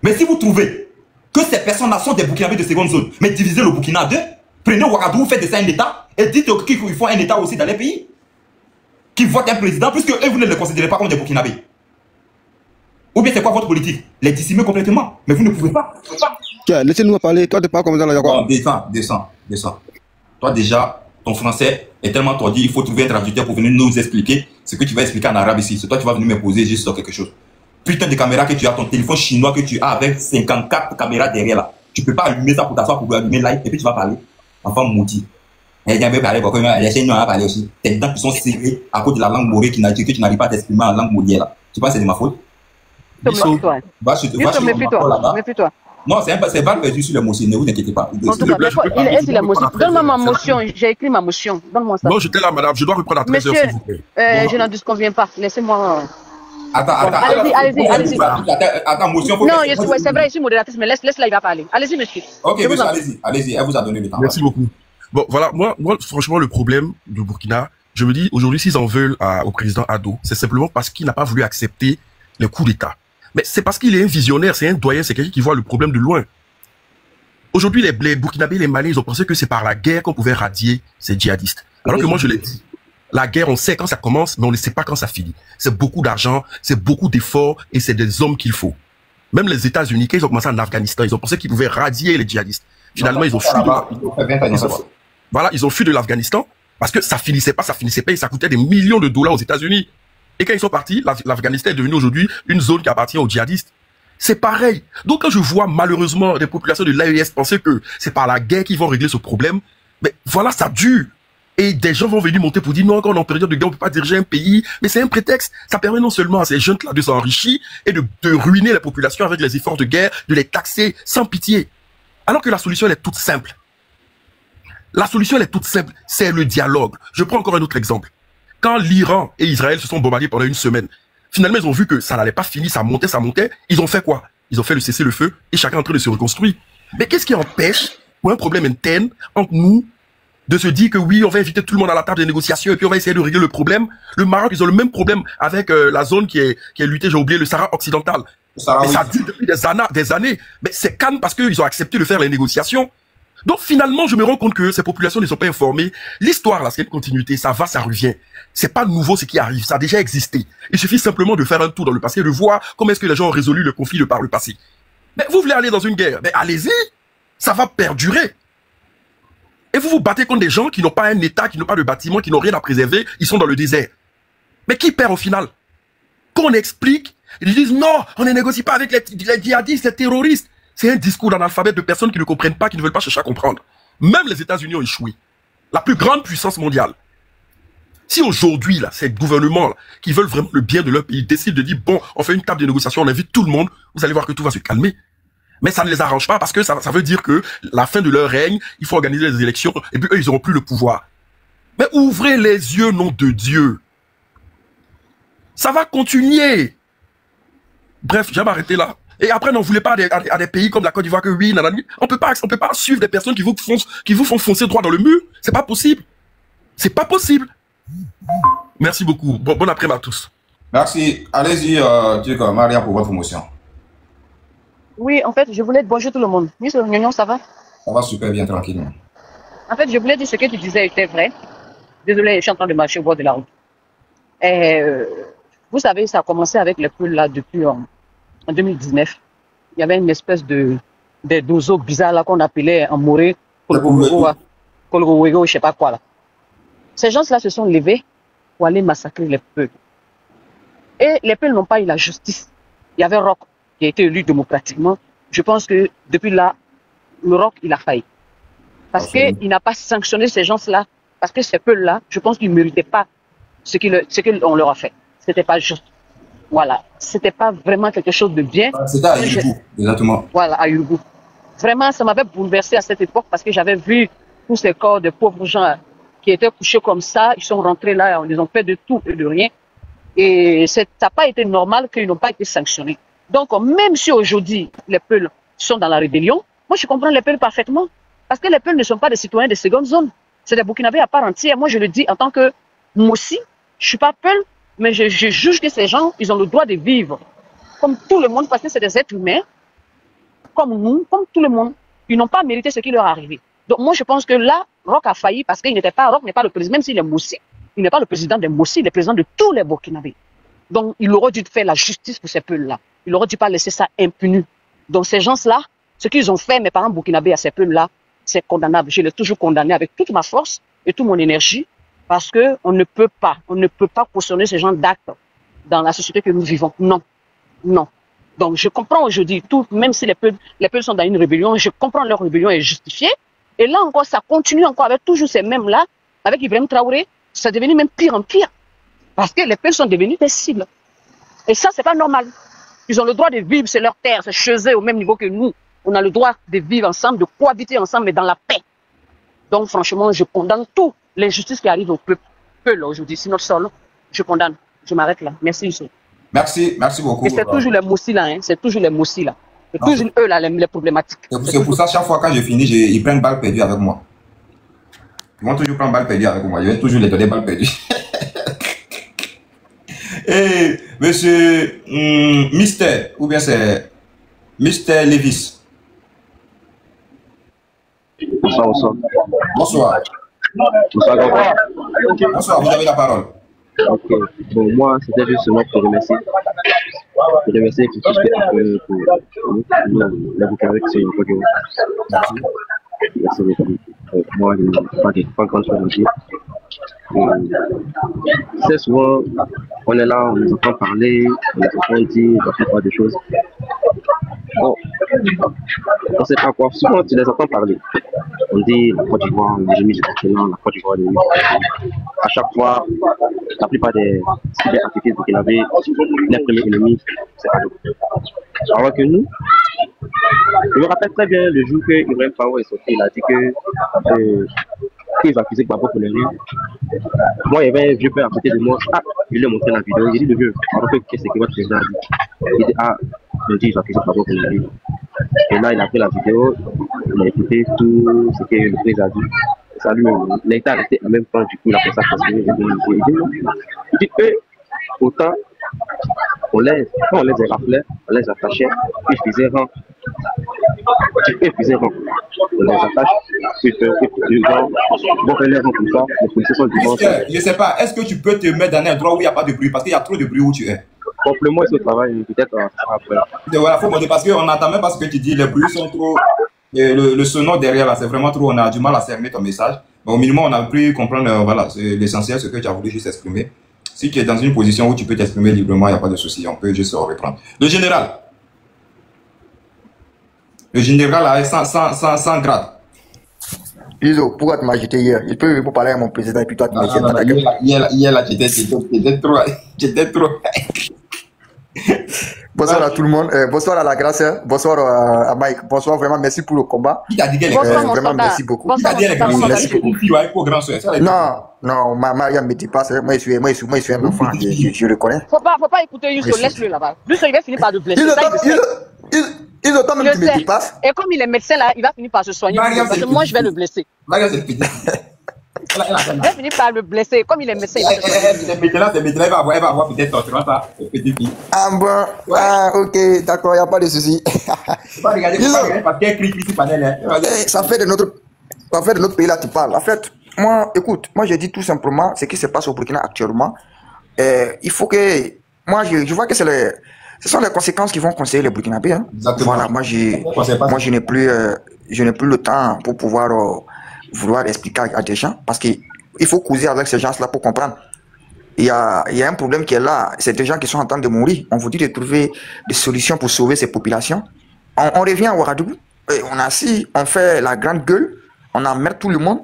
[SPEAKER 2] Mais si vous trouvez que ces personnes-là sont des Burkinabés de seconde zone, mais divisez le Burkina en deux, prenez Ouagadougou, faites de ça un État et dites qu'il faut un État aussi dans les pays.
[SPEAKER 1] qui votent un président, puisque eux, vous ne les considérez pas comme des Burkinabés. Ou bien c'est quoi votre politique? Les dissimuler complètement. Mais vous ne pouvez pas.
[SPEAKER 2] Laissez-nous parler. Toi, tu parles comme ça, là, quoi.
[SPEAKER 1] Descends. Toi, déjà, ton français est tellement tordu, il faut trouver un traducteur pour venir nous expliquer ce que tu vas expliquer en arabe ici. C'est toi qui vas venir me poser juste sur quelque chose. Putain de caméra que tu as, ton téléphone chinois que tu as avec 54 caméras derrière là. Tu peux pas allumer ça pour t'asseoir, pour allumer live, et puis tu vas parler. Enfant maudit. Les Chinois ont parlé aussi. Tes dents qui sont serrées à cause de la langue morée que tu n'arrives pas à t'exprimer en langue morière là. Tu penses que c'est de ma faute?
[SPEAKER 16] Méfie-toi. Méfie-toi.
[SPEAKER 1] Non, c'est pas perdu sur l'émotion, ne vous inquiétez pas.
[SPEAKER 16] En tout cas, est-ce la motion? Donne-moi ma motion, j'ai écrit ma motion. Donne-moi ça.
[SPEAKER 4] Non, j'étais là, madame, je dois reprendre à 13h, s'il vous plaît.
[SPEAKER 16] Je n'en disconviens pas, laissez-moi.
[SPEAKER 1] Attends.
[SPEAKER 16] Allez-y.
[SPEAKER 1] Attends, motion.
[SPEAKER 16] Non, c'est vrai, je suis modératrice, mais laisse-la, il va parler. Allez-y, monsieur.
[SPEAKER 1] Ok, monsieur, allez-y, elle vous a donné le temps.
[SPEAKER 4] Merci beaucoup. Bon, voilà, moi, franchement, le problème du Burkina, je me dis, aujourd'hui, s'ils en veulent au président Ado, c'est simplement parce qu'il n'a pas voulu accepter les coups d'État. Mais c'est parce qu'il est un visionnaire, c'est un doyen, c'est quelqu'un qui voit le problème de loin. Aujourd'hui, les Burkinabés, les Maliens, ils ont pensé que c'est par la guerre qu'on pouvait radier ces djihadistes. Alors que moi, je l'ai dit. La guerre, on sait quand ça commence, mais on ne sait pas quand ça finit. C'est beaucoup d'argent, c'est beaucoup d'efforts, et c'est des hommes qu'il faut. Même les États-Unis, quand ils ont commencé en Afghanistan, ils ont pensé qu'ils pouvaient radier les djihadistes. Finalement, ils ont fui voilà, ils ont fui de l'Afghanistan, parce que ça finissait pas, et ça coûtait des millions de dollars aux États-Unis. Et quand ils sont partis, l'Afghanistan est devenu aujourd'hui une zone qui appartient aux djihadistes. C'est pareil. Donc quand je vois malheureusement des populations de l'AES penser que c'est par la guerre qu'ils vont régler ce problème, mais voilà, ça dure. Et des gens vont venir monter pour dire non, quand on est en période de guerre, on peut pas diriger un pays. Mais c'est un prétexte. Ça permet non seulement à ces jeunes-là de s'enrichir et de ruiner la population avec les efforts de guerre, de les taxer sans pitié. Alors que la solution, elle est toute simple. La solution, elle est toute simple. C'est le dialogue. Je prends encore un autre exemple. Quand l'Iran et Israël se sont bombardés pendant une semaine, finalement, ils ont vu que ça n'allait pas finir, ça montait. Ils ont fait quoi? Ils ont fait le cessez-le-feu et chacun est en train de se reconstruire. Mais qu'est-ce qui empêche, pour un problème interne entre nous, de se dire que oui, on va inviter tout le monde à la table des négociations et puis on va essayer de régler le problème? Le Maroc, ils ont le même problème avec la zone qui est luttée, j'ai oublié, le Sahara occidental. Mais ça dure depuis des années. Mais c'est calme parce qu'ils ont accepté de faire les négociations. Donc finalement, je me rends compte que ces populations ne sont pas informées. L'histoire, là, c'est une continuité, ça va, ça revient. C'est pas nouveau ce qui arrive, ça a déjà existé. Il suffit simplement de faire un tour dans le passé et de voir comment est-ce que les gens ont résolu le conflit de par le passé. Mais vous voulez aller dans une guerre, mais allez-y, ça va perdurer. Et vous vous battez contre des gens qui n'ont pas un État, qui n'ont pas de bâtiment, qui n'ont rien à préserver, ils sont dans le désert. Mais qui perd au final? Quand on explique, ils disent non, on ne négocie pas avec les djihadistes, les terroristes. C'est un discours d'analphabète de personnes qui ne comprennent pas, qui ne veulent pas chercher à comprendre. Même les États-Unis ont échoué. La plus grande puissance mondiale. Si aujourd'hui, là, ces gouvernements là, qui veulent vraiment le bien de leur pays décident de dire, bon, on fait une table de négociation, on invite tout le monde, vous allez voir que tout va se calmer. Mais ça ne les arrange pas parce que ça veut dire que la fin de leur règne, il faut organiser des élections et puis eux, ils n'auront plus le pouvoir. Mais ouvrez les yeux, nom de Dieu. Ça va continuer. Bref, je vais m'arrêter là. Et après, n'en voulez pas à des pays comme la Côte d'Ivoire que oui, nanani. On peut pas suivre des personnes qui vous font foncer droit dans le mur. C'est pas possible. C'est pas possible. Merci beaucoup. Bon après-midi à tous.
[SPEAKER 1] Merci. Allez-y, Maria, pour votre motion.
[SPEAKER 16] Oui, en fait, je voulais dire bonjour tout le monde. Monsieur Nyonyon, ça va?
[SPEAKER 1] Ça va super bien, tranquillement.
[SPEAKER 16] En fait, je voulais dire ce que tu disais était vrai. Désolé, je suis en train de marcher au bord de la route. Et, vous savez, ça a commencé avec les poules là depuis en 2019. Il y avait une espèce de d'oiseaux bizarres là qu'on appelait en moré, Kolgowego, je sais pas quoi là. Ces gens-là se sont levés pour aller massacrer les peuples. Et les peuples n'ont pas eu la justice. Il y avait Roch qui a été élu démocratiquement. Je pense que depuis là, le Roch, il a failli. Parce qu'il n'a pas sanctionné ces gens-là. Parce que ces peuples-là, je pense qu'ils ne méritaient pas ce qu'on leur a fait. C'était pas juste. Voilà. C'était pas vraiment quelque chose de bien.
[SPEAKER 1] C'était à Yougou, exactement.
[SPEAKER 16] Voilà, à Yougou. Vraiment, ça m'avait bouleversé à cette époque parce que j'avais vu tous ces corps de pauvres gens qui étaient couchés comme ça. Ils sont rentrés là, ils ont fait de tout et de rien. Et ça n'a pas été normal qu'ils n'ont pas été sanctionnés. Donc, même si aujourd'hui, les peuples sont dans la rébellion, moi, je comprends les peuples parfaitement. Parce que les peuples ne sont pas des citoyens de seconde zone. C'est des Burkinabés à part entière. Moi, je le dis en tant que moi aussi, je suis pas peul, mais je juge que ces gens, ils ont le droit de vivre comme tout le monde parce que c'est des êtres humains, comme nous, comme tout le monde. Ils n'ont pas mérité ce qui leur est arrivé. Donc, moi, je pense que là, Roch a failli parce qu'il n'était pas, Roch n'est pas le président, même s'il est moussi, Il n'est pas le président des Mossi, il est le président de tous les Burkinabés. Donc, il aurait dû faire la justice pour ces peuples-là. Il aurait dû pas laisser ça impuni. Donc, ces gens-là, ce qu'ils ont fait, mes parents burkinabés à ces peuples-là, c'est condamnable. Je l'ai toujours condamné avec toute ma force et toute mon énergie parce que on ne peut pas cautionner ce genre d'actes dans la société que nous vivons. Non. Non. Donc, je comprends aujourd'hui tout, même si les peuples sont dans une rébellion, je comprends leur rébellion est justifiée. Et là encore, ça continue encore avec toujours ces mêmes-là, avec Ibrahim Traoré, ça est devenu même pire en pire. Parce que les peuples sont devenus des cibles. Et ça, c'est pas normal. Ils ont le droit de vivre, c'est leur terre, c'est chez eux au même niveau que nous. On a le droit de vivre ensemble, de cohabiter ensemble, mais dans la paix. Donc, franchement, je condamne tout l'injustice qui arrive au peuple aujourd'hui. C'est notre sol. Je condamne. Je m'arrête là. Merci, Youssou.
[SPEAKER 2] Merci beaucoup.
[SPEAKER 16] Et c'est toujours les Mossi là, hein. C'est toujours les Mossi là. C'est toujours eux là, les problématiques.
[SPEAKER 2] C'est pour ça, chaque fois quand je finis, ils prennent balle perdue avec moi. Ils vont toujours prendre balle perdue avec moi. Je vais toujours les donner balle perdue. Et monsieur Mister, ou bien c'est Mister Levis.
[SPEAKER 3] Bonsoir.
[SPEAKER 2] Bonsoir. Bonsoir, vous avez la parole.
[SPEAKER 3] Ok, bon, moi, c'était juste seulement pour remercier. Pour remercier tout ce qui est appelé pour la Bucarest, c'est une fois que merci beaucoup. Moi, je n'ai pas grand chose à dire. C'est souvent, on est là, on nous entend parler, on nous entend dire, on fait pas de choses. Bon, on ne sait pas quoi. Souvent, tu les entends parler. On dit la Côte d'Ivoire, l'ennemi du continent, la Côte d'Ivoire, l'ennemi. À chaque fois, la plupart des cyber-activistes burkinabés, les premiers ennemis, c'est pas nous. Alors que nous, je me rappelle très bien le jour que Ibrahim Traoré est sorti, il a dit que qu'ils accusaient Gbagbo pour les rires. Moi, il y avait un vieux père à côté de moi. Ah, je lui ai montré la vidéo. Il dit, le vieux, alors qu'est-ce que votre président a dit? Il dit, ah, je dis, ils accusaient Gbagbo pour les rires. Et là, il a pris la vidéo, il a écouté tout ce que le président a dit. Ça lui, l'État a resté en même temps, du coup, il a fait ça parce que il dit, eux, autant, quand on les rappelait, on les attachait, ils faisaient rang. Ils faisaient rang. On les attache, ils vont faire les rangs comme ça, les policiers sont du bon.
[SPEAKER 2] Je sais pas, est-ce que tu peux te mettre dans un endroit où il n'y a pas de bruit? Parce qu'il y a trop de bruit où tu es.
[SPEAKER 3] Complètement, il se travaille, peut-être après.
[SPEAKER 2] Voilà, faut monter parce qu'on n'entend même pas ce que tu dis, les bruits sont trop. Le sonore derrière là, c'est vraiment trop, on a du mal à cerner ton message. Mais au minimum, on a pu comprendre, voilà, c'est l'essentiel, ce que tu as voulu juste exprimer. Si tu es dans une position où tu peux t'exprimer librement, il n'y a pas de souci, on peut juste reprendre. Le général a 100 grades.
[SPEAKER 21] Iso, pourquoi tu m'as jeté hier? Il peut parler à mon président et puis toi tu m'as jeté.
[SPEAKER 2] Hier là, j'étais trop.
[SPEAKER 21] Bonsoir à tout le monde, bonsoir à la grâce, bonsoir à Mike, bonsoir vraiment, merci pour le combat.
[SPEAKER 2] Qui t'a dit qu'elle
[SPEAKER 21] est vraiment merci beaucoup.
[SPEAKER 2] Qui t'a dit qu'elle est merci beaucoup.
[SPEAKER 21] Non, Maria me dépasse, moi je suis un enfant, je le connais.
[SPEAKER 16] Faut pas écouter Youssou, laisse-le là-bas. Youssou, il va finir par le blesser.
[SPEAKER 21] Ils ont même qui me dépasse.
[SPEAKER 16] Et comme il est médecin là, il va finir par se soigner. Parce que moi je vais le blesser.
[SPEAKER 21] Maria c'est petit.
[SPEAKER 16] Il va finir par le blesser. Comme il est médecin, il va se soigner.
[SPEAKER 2] Maintenant, il va avoir peut-être ton petit fille.
[SPEAKER 21] Ah bon, ah ok, d'accord, il n'y a pas de souci.
[SPEAKER 2] Pas regarder parce qu'elle crie ici panel.
[SPEAKER 21] Ça fait de notre pays là, tu parles. En fait, moi, écoute, moi je dis tout simplement ce qui se passe au Burkina actuellement. Il faut que, moi je vois que ce sont les conséquences qui vont conseiller les Burkinabés. Hein. Voilà, moi je n'ai plus le temps pour pouvoir vouloir expliquer à des gens parce qu'il faut causer avec ces gens-là pour comprendre. Il y a un problème qui est là, c'est des gens qui sont en train de mourir. On vous dit de trouver des solutions pour sauver ces populations. On revient à Ouagadougou, on assis, on fait la grande gueule, on emmerde tout le monde.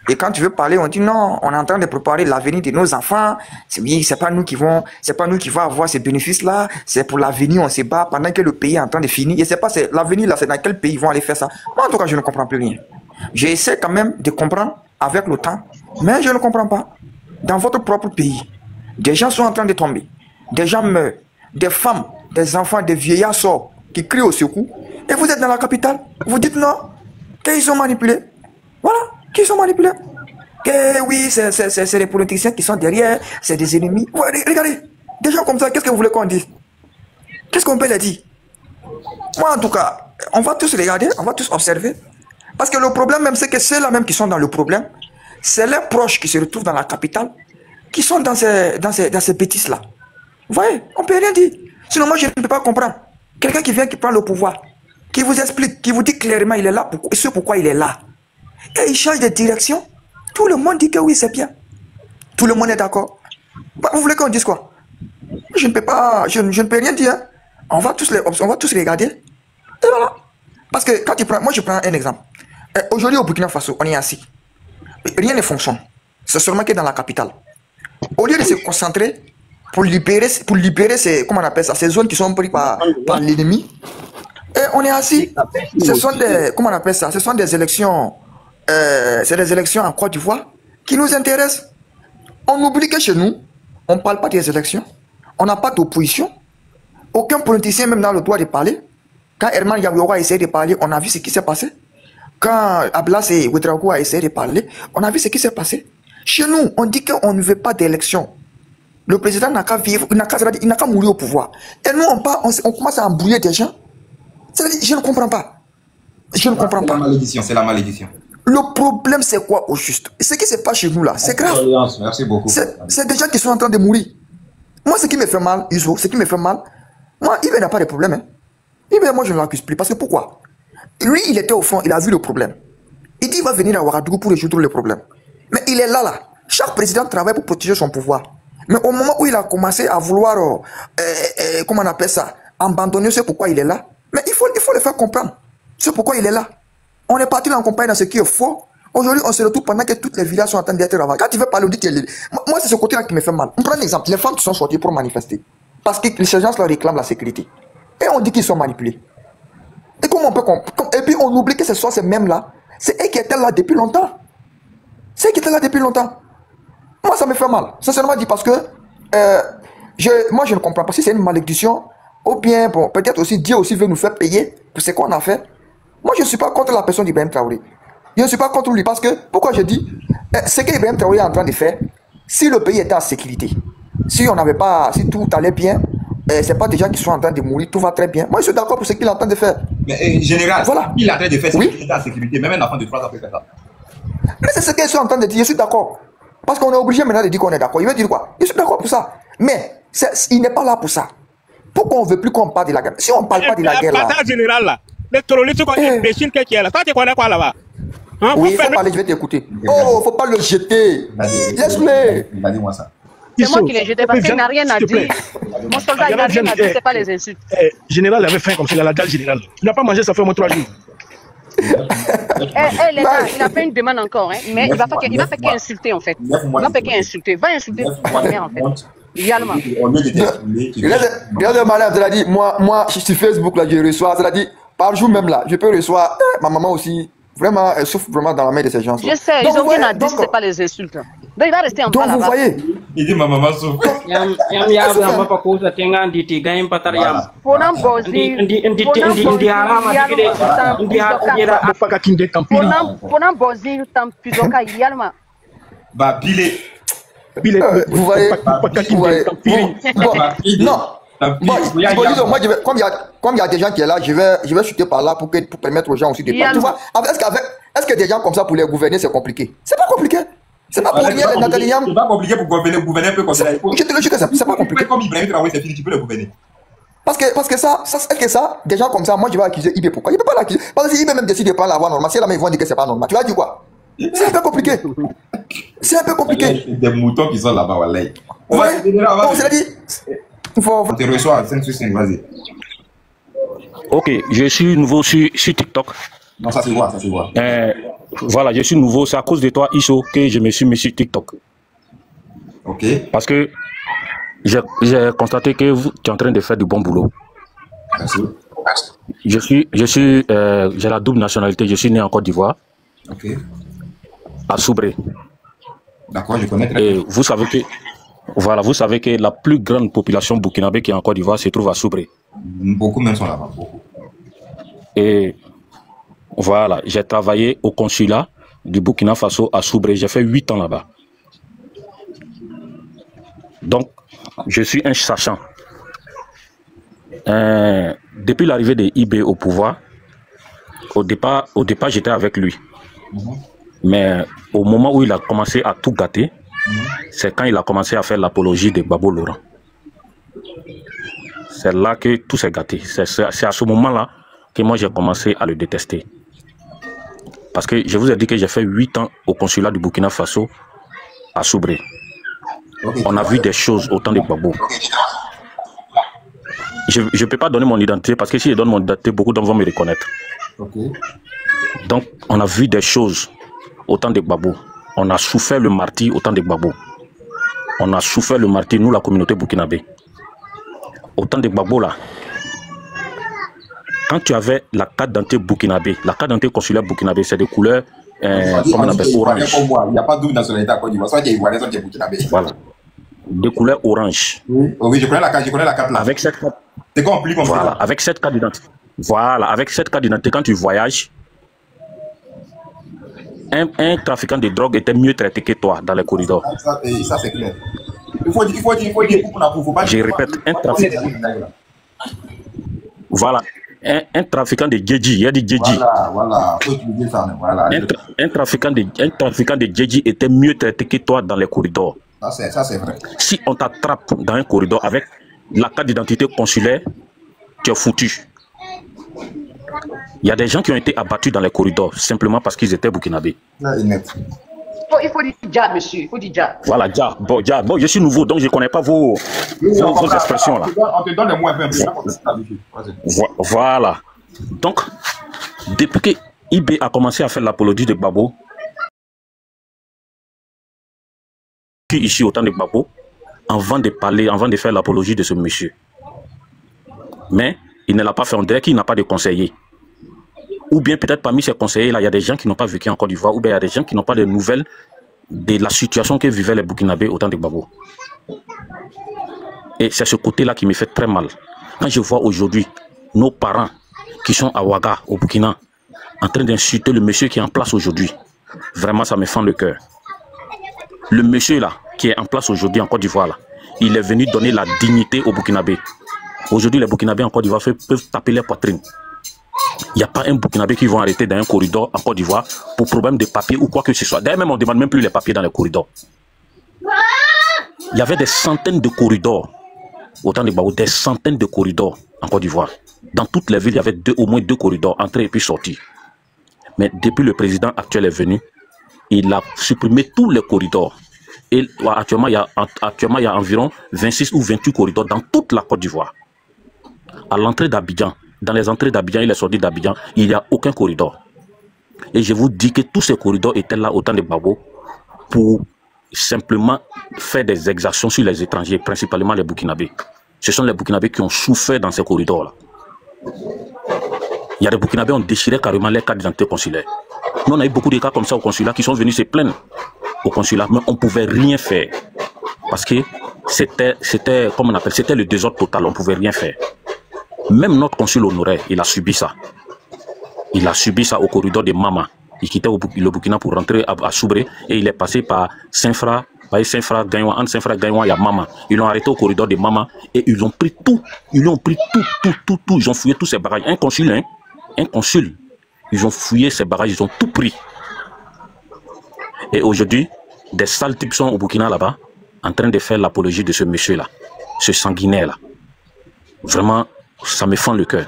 [SPEAKER 21] Et quand tu veux parler, on dit non, on est en train de préparer l'avenir de nos enfants. C'est pas nous qui vont avoir ces bénéfices-là. C'est pour l'avenir, on se bat pendant que le pays est en train de finir. Et c'est pas l'avenir là, c'est dans quel pays ils vont aller faire ça. Moi, en tout cas, je ne comprends plus rien. J'essaie quand même de comprendre avec le temps, mais je ne comprends pas. Dans votre propre pays, des gens sont en train de tomber. Des gens meurent. Des femmes, des enfants, des vieillards sortent qui crient au secours. Et vous êtes dans la capitale. Vous dites non, qu'ils sont manipulés. Voilà. Qui sont manipulés. Que oui, c'est les politiciens qui sont derrière, c'est des ennemis. Ouais, regardez, des gens comme ça, qu'est-ce que vous voulez qu'on dise? Qu'est-ce qu'on peut leur dire? Moi, en tout cas, on va tous regarder, on va tous observer. Parce que le problème même, c'est que ceux-là même qui sont dans le problème, c'est leurs proches qui se retrouvent dans la capitale qui sont dans ces bêtises-là. Vous voyez, on ne peut rien dire. Sinon, moi, je ne peux pas comprendre. Quelqu'un qui vient, qui prend le pouvoir, qui vous explique, qui vous dit clairement il est là, pourquoi il est là. Et il change de direction. Tout le monde dit que oui, c'est bien. Tout le monde est d'accord. Bah, vous voulez qu'on dise quoi? Je ne peux pas, je ne peux rien dire. Hein. On va tous regarder. Et voilà. Parce que quand tu prends, moi je prends un exemple. Aujourd'hui au Burkina Faso, on est assis. Rien ne fonctionne. C'est seulement que dans la capitale. Au lieu de se concentrer pour libérer ces, comment on appelle ça, ces zones qui sont prises par l'ennemi, et on est assis. Ce sont des, comment on appelle ça, ce sont des élections, c'est des élections en Côte d'Ivoire qui nous intéressent. On oublie que chez nous, on ne parle pas des élections. On n'a pas d'opposition. Aucun politicien même dans le droit de parler. Quand Herman Yaoua a essayé de parler, on a vu ce qui s'est passé. Quand Ablas et Ouedraogo a essayé de parler, on a vu ce qui s'est passé. Chez nous, on dit qu'on ne veut pas d'élection. Le président n'a qu'à vivre, il n'a qu'à mourir au pouvoir. Et nous, on commence à embrouiller des gens. C'est-à-dire, je ne comprends pas. Je ne comprends pas.
[SPEAKER 2] C'est la malédiction.
[SPEAKER 21] Le problème, c'est quoi au juste? Ce qui se passe chez nous là, c'est grave.
[SPEAKER 2] Merci beaucoup.
[SPEAKER 21] C'est des gens qui sont en train de mourir. Moi, ce qui me fait mal, Iso, ce qui me fait mal, moi, Ibe n'a pas de problème. Hein. Ibe, moi, je ne l'accuse plus. Parce que pourquoi? Lui, il était au fond, il a vu le problème. Il dit qu'il va venir à Ouagadougou pour résoudre le problème. Mais il est là. Chaque président travaille pour protéger son pouvoir. Mais au moment où il a commencé à vouloir, comment on appelle ça, abandonner ce pourquoi il est là, mais il faut le faire comprendre. C'est pourquoi il est là. On est parti l'accompagner dans ce qui est faux. Aujourd'hui, on se retrouve pendant que toutes les villages sont en train d'être ravagées. Quand tu veux parler, on dit qu'il est... Moi, c'est ce côté-là qui me fait mal. On prend un exemple. Les femmes qui sont sorties pour manifester. Parce que ces gens leur réclament la sécurité. Et on dit qu'ils sont manipulés. Et comment on peut et puis on oublie que ce sont ces mêmes-là. C'est eux qui étaient là depuis longtemps. C'est eux qui étaient là depuis longtemps. Moi, ça me fait mal. Sincèrement dit parce que moi, je ne comprends pas si c'est une malédiction ou bien, bon, peut-être aussi Dieu aussi veut nous faire payer pour ce qu'on a fait. Moi, je ne suis pas contre la personne d'Ibrahim Traoré. Je ne suis pas contre lui parce que, pourquoi je dis, ce qu'Ibrahim Traoré est en train de faire, si le pays était en sécurité, si on n'avait pas, si tout allait bien, c'est pas des gens qui sont en train de mourir, tout va très bien. Moi, je suis d'accord pour ce qu'il est en train de faire.
[SPEAKER 2] Mais général,
[SPEAKER 21] voilà.
[SPEAKER 2] Il est en train de faire ce
[SPEAKER 21] oui.
[SPEAKER 2] qu'il était en sécurité, même un enfant de 3 ans peut faire ça.
[SPEAKER 21] Mais c'est ce qu'ils sont en train de dire, je suis d'accord. Parce qu'on est obligé maintenant de dire qu'on est d'accord. Il veut dire quoi? Je suis d'accord pour ça. Mais il n'est pas là pour ça. Pourquoi on ne veut plus qu'on parle de la guerre? Si on ne parle pas de la guerre là...
[SPEAKER 6] général là, les terroristes qui est là, toi tu connais quoi là-bas? Hein,
[SPEAKER 21] oui, il faut parler, je vais t'écouter. Oh, il ne faut pas le jeter. Laisse-le.
[SPEAKER 2] Dis-moi ça.
[SPEAKER 16] C'est moi qui l'ai jeté parce qu'il n'a rien à dire. Mon soldat, il n'a rien à dire, c'est pas les insultes.
[SPEAKER 6] Général avait faim comme ça, il a la dalle générale. Il n'a pas mangé, ça fait au moins 3 jours.
[SPEAKER 16] Les gars, il a fait une demande encore, hein, mais il va faire qu'insulter en fait. Il va faire qu'insulter. Va insulter ta mère en fait. Idéalement.
[SPEAKER 21] Regarde le malin, tu l'as dit, moi, sur Facebook, là, je reçois, tu l'as dit, par jour même là, je peux recevoir, ma maman aussi. Vraiment, elle souffre vraiment dans la main de ces gens.
[SPEAKER 16] Je sais, ils ont rien à dire, c'est pas les insultes. Donc il va rester en bas là-bas.
[SPEAKER 21] Donc vous voyez.
[SPEAKER 2] Il dit ma maman souffre. Bah,
[SPEAKER 21] vous voyez. Non. Bon, moi, comme il y a des gens qui sont là, je vais chuter par là pour permettre aux gens aussi de parler. Tu vois, est-ce que des gens comme ça pour les gouverner, c'est compliqué? C'est pas compliqué. C'est pas pour rien, Nathalie Yam.
[SPEAKER 2] C'est pas compliqué pour gouverner un peu comme ça.
[SPEAKER 21] Je te le jure que c'est pas compliqué.
[SPEAKER 2] Comme Ibrahim Traoré, c'est fini, tu peux le gouverner.
[SPEAKER 21] Parce que ça, des gens comme ça, moi je vais accuser Ibé. Pourquoi? Il ne peut pas l'accuser. Parce que si Ibé même décide de prendre la voie normale, si là, ils vont dire que c'est pas normal. Tu vas dire quoi? C'est un peu compliqué. C'est un peu compliqué.
[SPEAKER 2] Des moutons qui sont là-bas, Wallah.
[SPEAKER 21] Ouais. Donc, c'est-à-dire.
[SPEAKER 2] On te reçoit, 5 vas-y.
[SPEAKER 6] Ok, je suis nouveau sur TikTok.
[SPEAKER 2] Non, ça se voit, ça se voit.
[SPEAKER 6] Voilà, je suis nouveau, c'est à cause de toi, Iso, que je me suis mis sur TikTok.
[SPEAKER 2] Ok.
[SPEAKER 6] Parce que j'ai constaté que tu es en train de faire du bon boulot.
[SPEAKER 2] Merci.
[SPEAKER 6] J'ai la double nationalité, je suis né en Côte d'Ivoire.
[SPEAKER 2] Ok.
[SPEAKER 6] À Soubré.
[SPEAKER 2] D'accord, je connais très bien.
[SPEAKER 6] Et vous savez que... Voilà, vous savez que la plus grande population burkinabé qui est en Côte d'Ivoire se trouve à Soubré.
[SPEAKER 2] Beaucoup même sont là-bas, beaucoup.
[SPEAKER 6] Et voilà, j'ai travaillé au consulat du Burkina Faso à Soubré. J'ai fait 8 ans là-bas. Donc, je suis un sachant. Depuis l'arrivée de IB au pouvoir, au départ j'étais avec lui. Mais au moment où il a commencé à tout gâter, c'est quand il a commencé à faire l'apologie de Gbagbo Laurent. C'est là que tout s'est gâté. C'est à ce moment-là que moi j'ai commencé à le détester. Parce que je vous ai dit que j'ai fait 8 ans au consulat du Burkina Faso à Soubré. On a vu des choses au temps de Gbagbo. Je ne peux pas donner mon identité parce que si je donne mon identité, beaucoup d'enfants vont me reconnaître. Donc, on a vu des choses au temps de Gbagbo. On a souffert le martyre au temps de Gbagbo. On a souffert le martyre, nous, la communauté burkinabé. Au temps de Gbagbo, là, quand tu avais la carte d'identité burkinabé, la carte d'identité consulaire burkinabé, c'est de couleur, comment on appelle, orange.
[SPEAKER 2] Il n'y a pas double nationalité à Côte d'Ivoire. Soit tu es ivoirien, soit tu es burkinabé.
[SPEAKER 6] Voilà. De couleur orange.
[SPEAKER 2] Oui, je connais la carte là.
[SPEAKER 6] Avec cette carte.
[SPEAKER 2] C'est compliqué comme
[SPEAKER 6] voilà,
[SPEAKER 2] ça.
[SPEAKER 6] avec cette carte d'identité. Voilà, avec cette carte d'identité, quand tu voyages, un trafiquant de drogue était mieux traité que toi dans les corridors.
[SPEAKER 2] Ça c'est clair. Il faut dire faut pas.
[SPEAKER 6] Je répète, un trafiquant. Voilà. Un trafiquant de Djedji, il y a dit Djedji.
[SPEAKER 2] Voilà. Faut utiliser ça. Voilà.
[SPEAKER 6] Un trafiquant de Djedji était mieux traité que toi dans les corridors.
[SPEAKER 2] Ça c'est vrai.
[SPEAKER 6] Si on t'attrape dans un corridor avec la carte d'identité consulaire, tu es foutu. Il y a des gens qui ont été abattus dans les corridors simplement parce qu'ils étaient burkinabés.
[SPEAKER 16] Il faut dire Dja, monsieur. Il faut dire Dja.
[SPEAKER 6] Voilà, Dja. Bon, je suis nouveau, donc je ne connais pas vos expressions là.
[SPEAKER 2] On te donne les mots un peu.
[SPEAKER 6] Voilà. Donc, depuis que IB a commencé à faire l'apologie de Gbagbo, ici au temps de Gbagbo, avant de faire l'apologie de ce monsieur. Mais il ne l'a pas fait, on dirait qu'il n'a pas de conseiller. Ou bien peut-être parmi ces conseillers-là, il y a des gens qui n'ont pas vécu en Côte d'Ivoire, ou bien il y a des gens qui n'ont pas de nouvelles de la situation que vivaient les Burkinabés au temps de Gbagbo. Et c'est ce côté-là qui me fait très mal. Quand je vois aujourd'hui nos parents qui sont à Ouaga, au Burkina, en train d'insulter le monsieur qui est en place aujourd'hui, vraiment ça me fend le cœur. Le monsieur là, qui est en place aujourd'hui en Côte d'Ivoire, là, il est venu donner la dignité aux Burkinabés. Aujourd'hui, les Burkinabés en Côte d'Ivoire peuvent taper les poitrines. Il n'y a pas un Burkinabé qui va arrêter dans un corridor en Côte d'Ivoire pour problème de papier ou quoi que ce soit. D'ailleurs, même on ne demande même plus les papiers dans les corridors. Il y avait des centaines de corridors, autant de Gbagbo, des centaines de corridors en Côte d'Ivoire. Dans toutes les villes, il y avait au moins 2 corridors, entrée et puis sortie. Mais depuis le président actuel est venu, il a supprimé tous les corridors. Et actuellement, il y a environ 26 ou 28 corridors dans toute la Côte d'Ivoire. À l'entrée d'Abidjan, dans les entrées d'Abidjan et les sorties d'Abidjan, il n'y a aucun corridor. Et je vous dis que tous ces corridors étaient là au temps de Gbagbo pour simplement faire des exactions sur les étrangers, principalement les Burkinabés. Ce sont les Burkinabés qui ont souffert dans ces corridors-là. Il y a des Burkinabés qui ont déchiré carrément les cartes d'identité consulaires. Nous, on a eu beaucoup de cas comme ça au consulat qui sont venus se plaindre au consulat, mais on ne pouvait rien faire. Parce que c'était, comme on appelle, c'était le désordre total, on ne pouvait rien faire. Même notre consul honoraire, il a subi ça. Il a subi ça au corridor de Mama. Il quittait le Burkina pour rentrer à Soubré et il est passé par Saint-Fra, Gagnoua, entre Saint-Fra, Gagnoua, il y a Mama. Ils l'ont arrêté au corridor de Mama et ils ont pris tout. Ils ont pris tout. Ils ont fouillé tous ces bagages. Un consul. Ils ont fouillé ces bagages, ils ont tout pris. Et aujourd'hui, des sales types sont au Burkina là-bas, en train de faire l'apologie de ce monsieur-là, ce sanguinaire-là. Vraiment, ça me fend le cœur.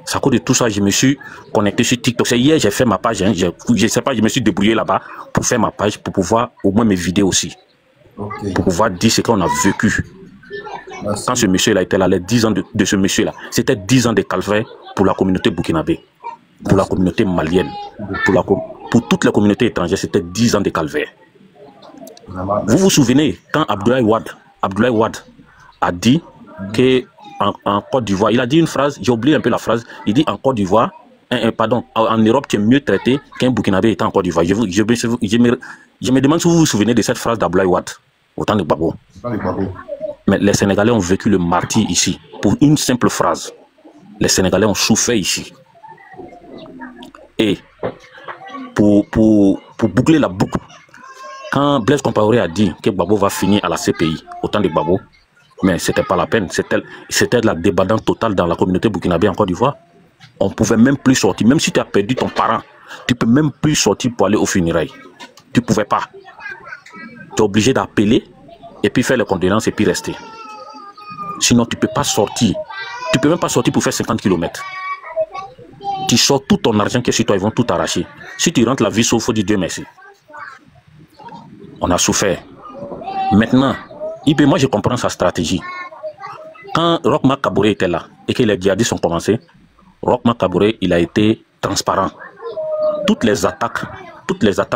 [SPEAKER 6] C'est à cause de tout ça, je me suis connecté sur TikTok. C'est hier, j'ai fait ma page. Hein, je sais pas, je me suis débrouillé là-bas pour faire ma page, pour pouvoir au moins mes vidéos aussi. Okay. Pour pouvoir dire ce qu'on a vécu. Merci. Quand ce monsieur-là était là, les 10 ans de ce monsieur-là, c'était 10 ans de calvaire pour la communauté burkinabé, pour la communauté malienne, pour toutes les communautés étrangères, c'était 10 ans de calvaire. Vous vous souvenez, quand Abdoulaye Wade a dit que en Côte d'Ivoire, il a dit une phrase, j'ai oublié un peu la phrase, il dit en Côte d'Ivoire, en Europe, tu es mieux traité qu'un Burkinabé étant en Côte d'Ivoire. Je me demande si vous vous souvenez de cette phrase d'Abdoulaye Wade, au temps de Gbagbo. Mais les Sénégalais ont vécu le martyre ici, pour une simple phrase. Les Sénégalais ont souffert ici. Et pour boucler la boucle, quand Blaise Compaoré a dit que Gbagbo va finir à la CPI, au temps de Gbagbo, mais ce n'était pas la peine, c'était de la débandade totale dans la communauté burkinabé en Côte d'Ivoire. On ne pouvait même plus sortir, même si tu as perdu ton parent, tu ne peux même plus sortir pour aller au funérailles. Tu ne pouvais pas. tu es obligé d'appeler et puis faire les condoléances et puis rester. Sinon, tu ne peux pas sortir. Tu ne peux même pas sortir pour faire 50 km. Tu sors tout ton argent qui est sur toi, ils vont tout arracher. Si tu rentres la vie sauve, il faut dire Dieu merci. On a souffert. Maintenant, moi je comprends sa stratégie. Quand Roch Marc Kaboré était là et que les djihadistes ont commencé, Roch Marc Kaboré, il a été transparent. Toutes les attaques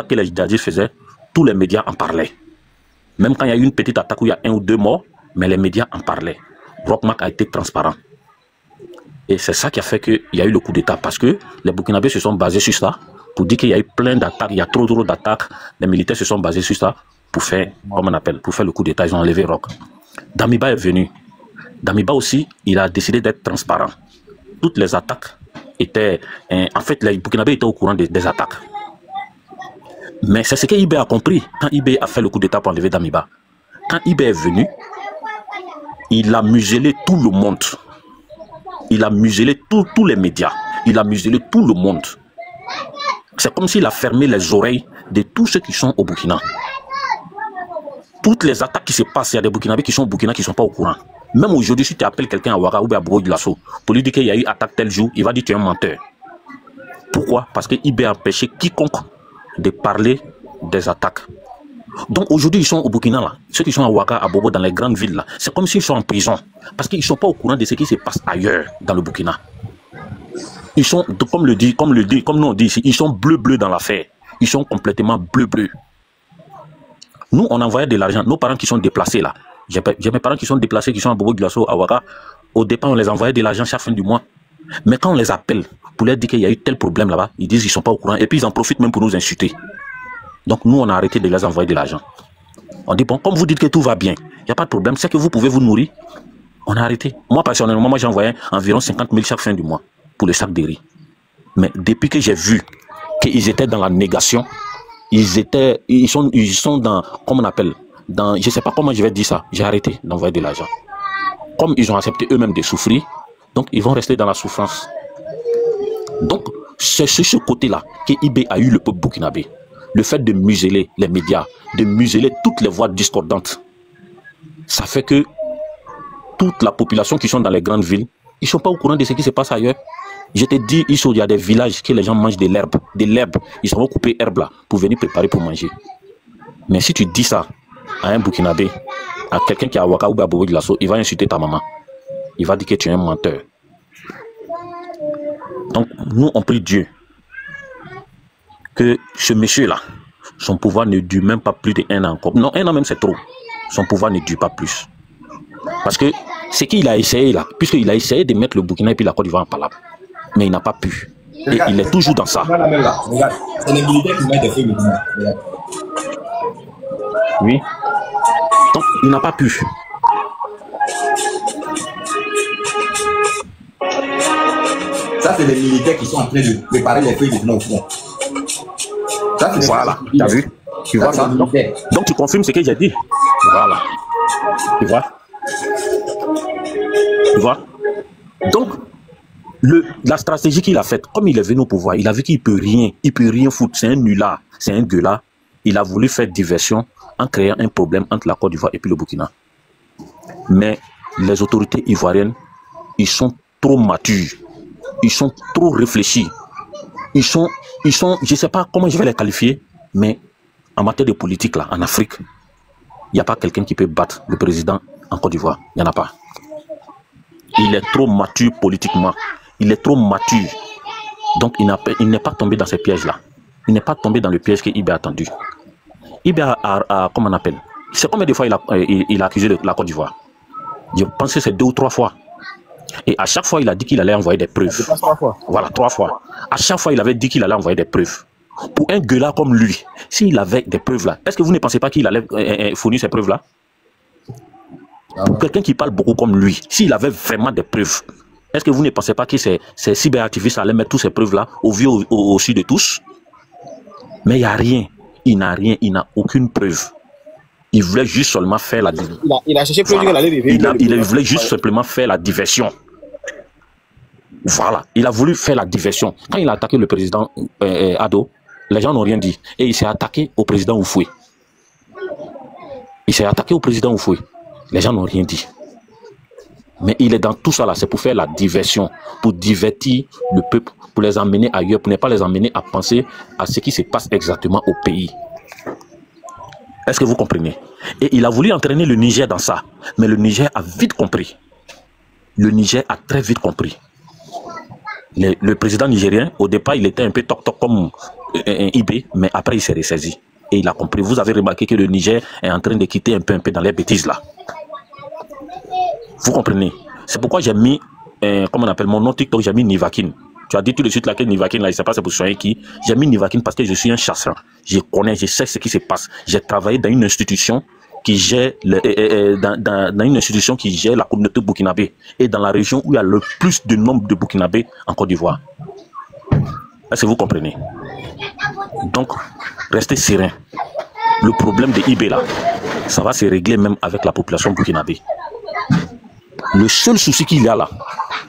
[SPEAKER 6] que les djihadistes faisaient, tous les médias en parlaient. Même quand il y a eu une petite attaque où il y a 1 ou 2 morts, mais les médias en parlaient. Roch Marc a été transparent. Et c'est ça qui a fait qu'il y a eu le coup d'État. Parce que les Burkinabés se sont basés sur ça, pour dire qu'il y a eu plein d'attaques, il y a trop d'attaques. Les militaires se sont basés sur ça pour faire, comme on appelle, pour faire le coup d'État. Ils ont enlevé Roch. Damiba est venu. Damiba aussi, il a décidé d'être transparent. Toutes les attaques étaient... en fait, les Burkinabés étaient au courant des attaques. Mais c'est ce que Ibé a compris quand Ibé a fait le coup d'État pour enlever Damiba. Quand Ibé est venu, il a muselé tout le monde. Il a muselé tous les médias. Il a muselé tout le monde. C'est comme s'il a fermé les oreilles de tous ceux qui sont au Burkina. Toutes les attaques qui se passent, il y a des Burkinabés qui sont au Burkina qui ne sont pas au courant. Même aujourd'hui, si tu appelles quelqu'un à Ouaga ou à Bourg de Lasso pour lui dire qu'il y a eu attaque tel jour, il va dire que tu es un menteur. Pourquoi? Parce que Ibé a empêché quiconque de parler des attaques. Donc aujourd'hui, ils sont au Burkina, là. Ceux qui sont à Ouaga, à Bobo, dans les grandes villes, là, c'est comme s'ils sont en prison. Parce qu'ils ne sont pas au courant de ce qui se passe ailleurs, dans le Burkina. Ils sont, comme nous on dit ici, ils sont bleu-bleu dans l'affaire. Ils sont complètement bleu-bleu. Nous, on envoyait de l'argent. Nos parents qui sont déplacés, là. J'ai mes parents qui sont déplacés, qui sont à Bobo de Lasso, à Ouaga. Au départ, on les envoyait de l'argent chaque fin du mois. Mais quand on les appelle pour leur dire qu'il y a eu tel problème là-bas, ils disent qu'ils ne sont pas au courant. Et puis ils en profitent même pour nous insulter. Donc nous, on a arrêté de les envoyer de l'argent. On dit, bon, comme vous dites que tout va bien, il n'y a pas de problème, c'est que vous pouvez vous nourrir. On a arrêté. Moi, personnellement, moi, j'envoyais environ 50 000 chaque fin du mois pour le sac de riz. Mais depuis que j'ai vu qu'ils étaient dans la négation, ils sont dans, comment on appelle, dans, je ne sais pas comment je vais dire ça, j'ai arrêté d'envoyer de l'argent. Comme ils ont accepté eux-mêmes de souffrir, donc ils vont rester dans la souffrance. Donc, c'est sur ce côté-là que Ibé a eu le peuple burkinabé. Le fait de museler les médias, de museler toutes les voix discordantes, ça fait que toute la population qui sont dans les grandes villes, ils ne sont pas au courant de ce qui se passe ailleurs. Je te dis, il y a des villages que les gens mangent de l'herbe, ils vont couper l'herbe là pour venir préparer pour manger. Mais si tu dis ça à un Burkinabé, à quelqu'un qui est à Ouaga ou à Bobo de Lasso, il va insulter ta maman. Il va dire que tu es un menteur. Donc, nous, on prie Dieu que ce monsieur-là, son pouvoir ne dure même pas plus de 1 an encore. Non, 1 an même c'est trop. Son pouvoir ne dure pas plus. Parce que ce qu'il a essayé là, puisqu'il a essayé de mettre le Burkina et puis la Côte d'Ivoire en palabre, mais il n'a pas pu. Et regarde, il est toujours dans ça.
[SPEAKER 1] Regarde, c'est les militaires qui mettent des feux maintenant.
[SPEAKER 6] Oui. Donc, il n'a pas pu.
[SPEAKER 1] Ça, c'est les militaires qui sont en train de préparer les feuilles maintenant au front.
[SPEAKER 6] Voilà, tu as vu? Tu vois ça? Donc tu confirmes ce que j'ai dit. Voilà. Tu vois? Tu vois? Donc, la stratégie qu'il a faite, comme il est venu au pouvoir, il a vu qu'il ne peut rien foutre. C'est un nulard, c'est un gueulard. Il a voulu faire diversion en créant un problème entre la Côte d'Ivoire et puis le Burkina. Mais les autorités ivoiriennes, ils sont trop matures. Ils sont trop réfléchis. Ils sont, je ne sais pas comment je vais les qualifier, mais en matière de politique, là, en Afrique, il n'y a pas quelqu'un qui peut battre le président en Côte d'Ivoire. Il n'y en a pas. Il est trop mature politiquement. Il est trop mature. Donc, il n'est pas tombé dans ces pièges-là. Il n'est pas tombé dans le piège que Ibé a attendu. Ibé a comment on appelle? C'est combien de fois il a accusé la Côte d'Ivoire? Je pense que c'est 2 ou 3 fois. Et à chaque fois, il a dit qu'il allait envoyer des preuves.
[SPEAKER 17] 3 fois.
[SPEAKER 6] Voilà, 3 fois. À chaque fois, il avait dit qu'il allait envoyer des preuves. Pour un gueulard comme lui, s'il avait des preuves là, est-ce que vous ne pensez pas qu'il allait fournir ces preuves là? Pour quelqu'un qui parle beaucoup comme lui, s'il avait vraiment des preuves, est-ce que vous ne pensez pas que ces cyberactivistes allaient mettre toutes ces preuves là au vu au-dessus de tous? Mais il n'y a rien. Il n'a rien, il n'a aucune preuve. Il voulait juste seulement faire la diversion.
[SPEAKER 17] Il a cherché plus
[SPEAKER 6] voilà. Il voulait juste simplement faire la diversion. Voilà, il a voulu faire la diversion. Quand il a attaqué le président Ado, les gens n'ont rien dit. Et il s'est attaqué au président Oufoué. Il s'est attaqué au président Oufoué. Les gens n'ont rien dit. Mais il est dans tout ça là, c'est pour faire la diversion, pour divertir le peuple, pour les emmener ailleurs, pour ne pas les emmener à penser à ce qui se passe exactement au pays. Est-ce que vous comprenez? Et il a voulu entraîner le Niger dans ça. Mais le Niger a vite compris. Le Niger a très vite compris. Le président nigérien, au départ, il était un peu toc-toc comme un IB, mais après, il s'est ressaisi. Et il a compris. Vous avez remarqué que le Niger est en train de quitter un peu dans les bêtises là. Vous comprenez? C'est pourquoi j'ai mis, comment on appelle mon nom TikTok, j'ai mis Nivakin. Tu as dit tout de suite là que Nivakin, là, il ne sait pas c'est pour soigner qui. J'ai mis Nivakin parce que je suis un chasseur. Je connais, je sais ce qui se passe. J'ai travaillé dans une institution qui gère, dans une institution qui gère la communauté burkinabé et dans la région où il y a le plus de nombre de burkinabés en Côte d'Ivoire. Est-ce que vous comprenez? Donc, restez serein. Le problème de IB là, ça va se régler même avec la population burkinabé. Le seul souci qu'il y a là,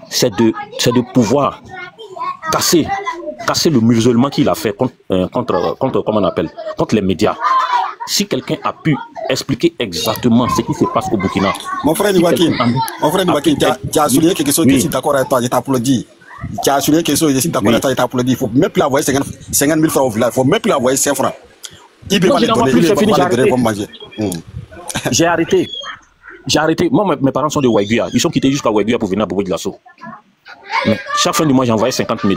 [SPEAKER 6] c'est de pouvoir casser le musulman qu'il a fait contre les médias. Si quelqu'un a pu expliquer exactement ce qui se passe au Burkina.
[SPEAKER 8] Mon frère Nivakin, tu as souligné quelque chose, je suis d'accord avec toi, je t'applaudis. Tu as souligné quelque chose, je suis d'accord avec toi, je t'applaudis. Il ne faut même plus envoyer 50 000 francs au village, il ne faut même plus envoyer 5 francs. Il peut pas les donner, il peut pas les donner pour manger.
[SPEAKER 6] J'ai arrêté. J'ai arrêté. Moi, mes parents sont de Ouaiguia. Ils sont quittés jusqu'à Ouaiguia pour venir à Bobo de Lasso. Mais chaque fin du mois, j'ai envoyé 50 000.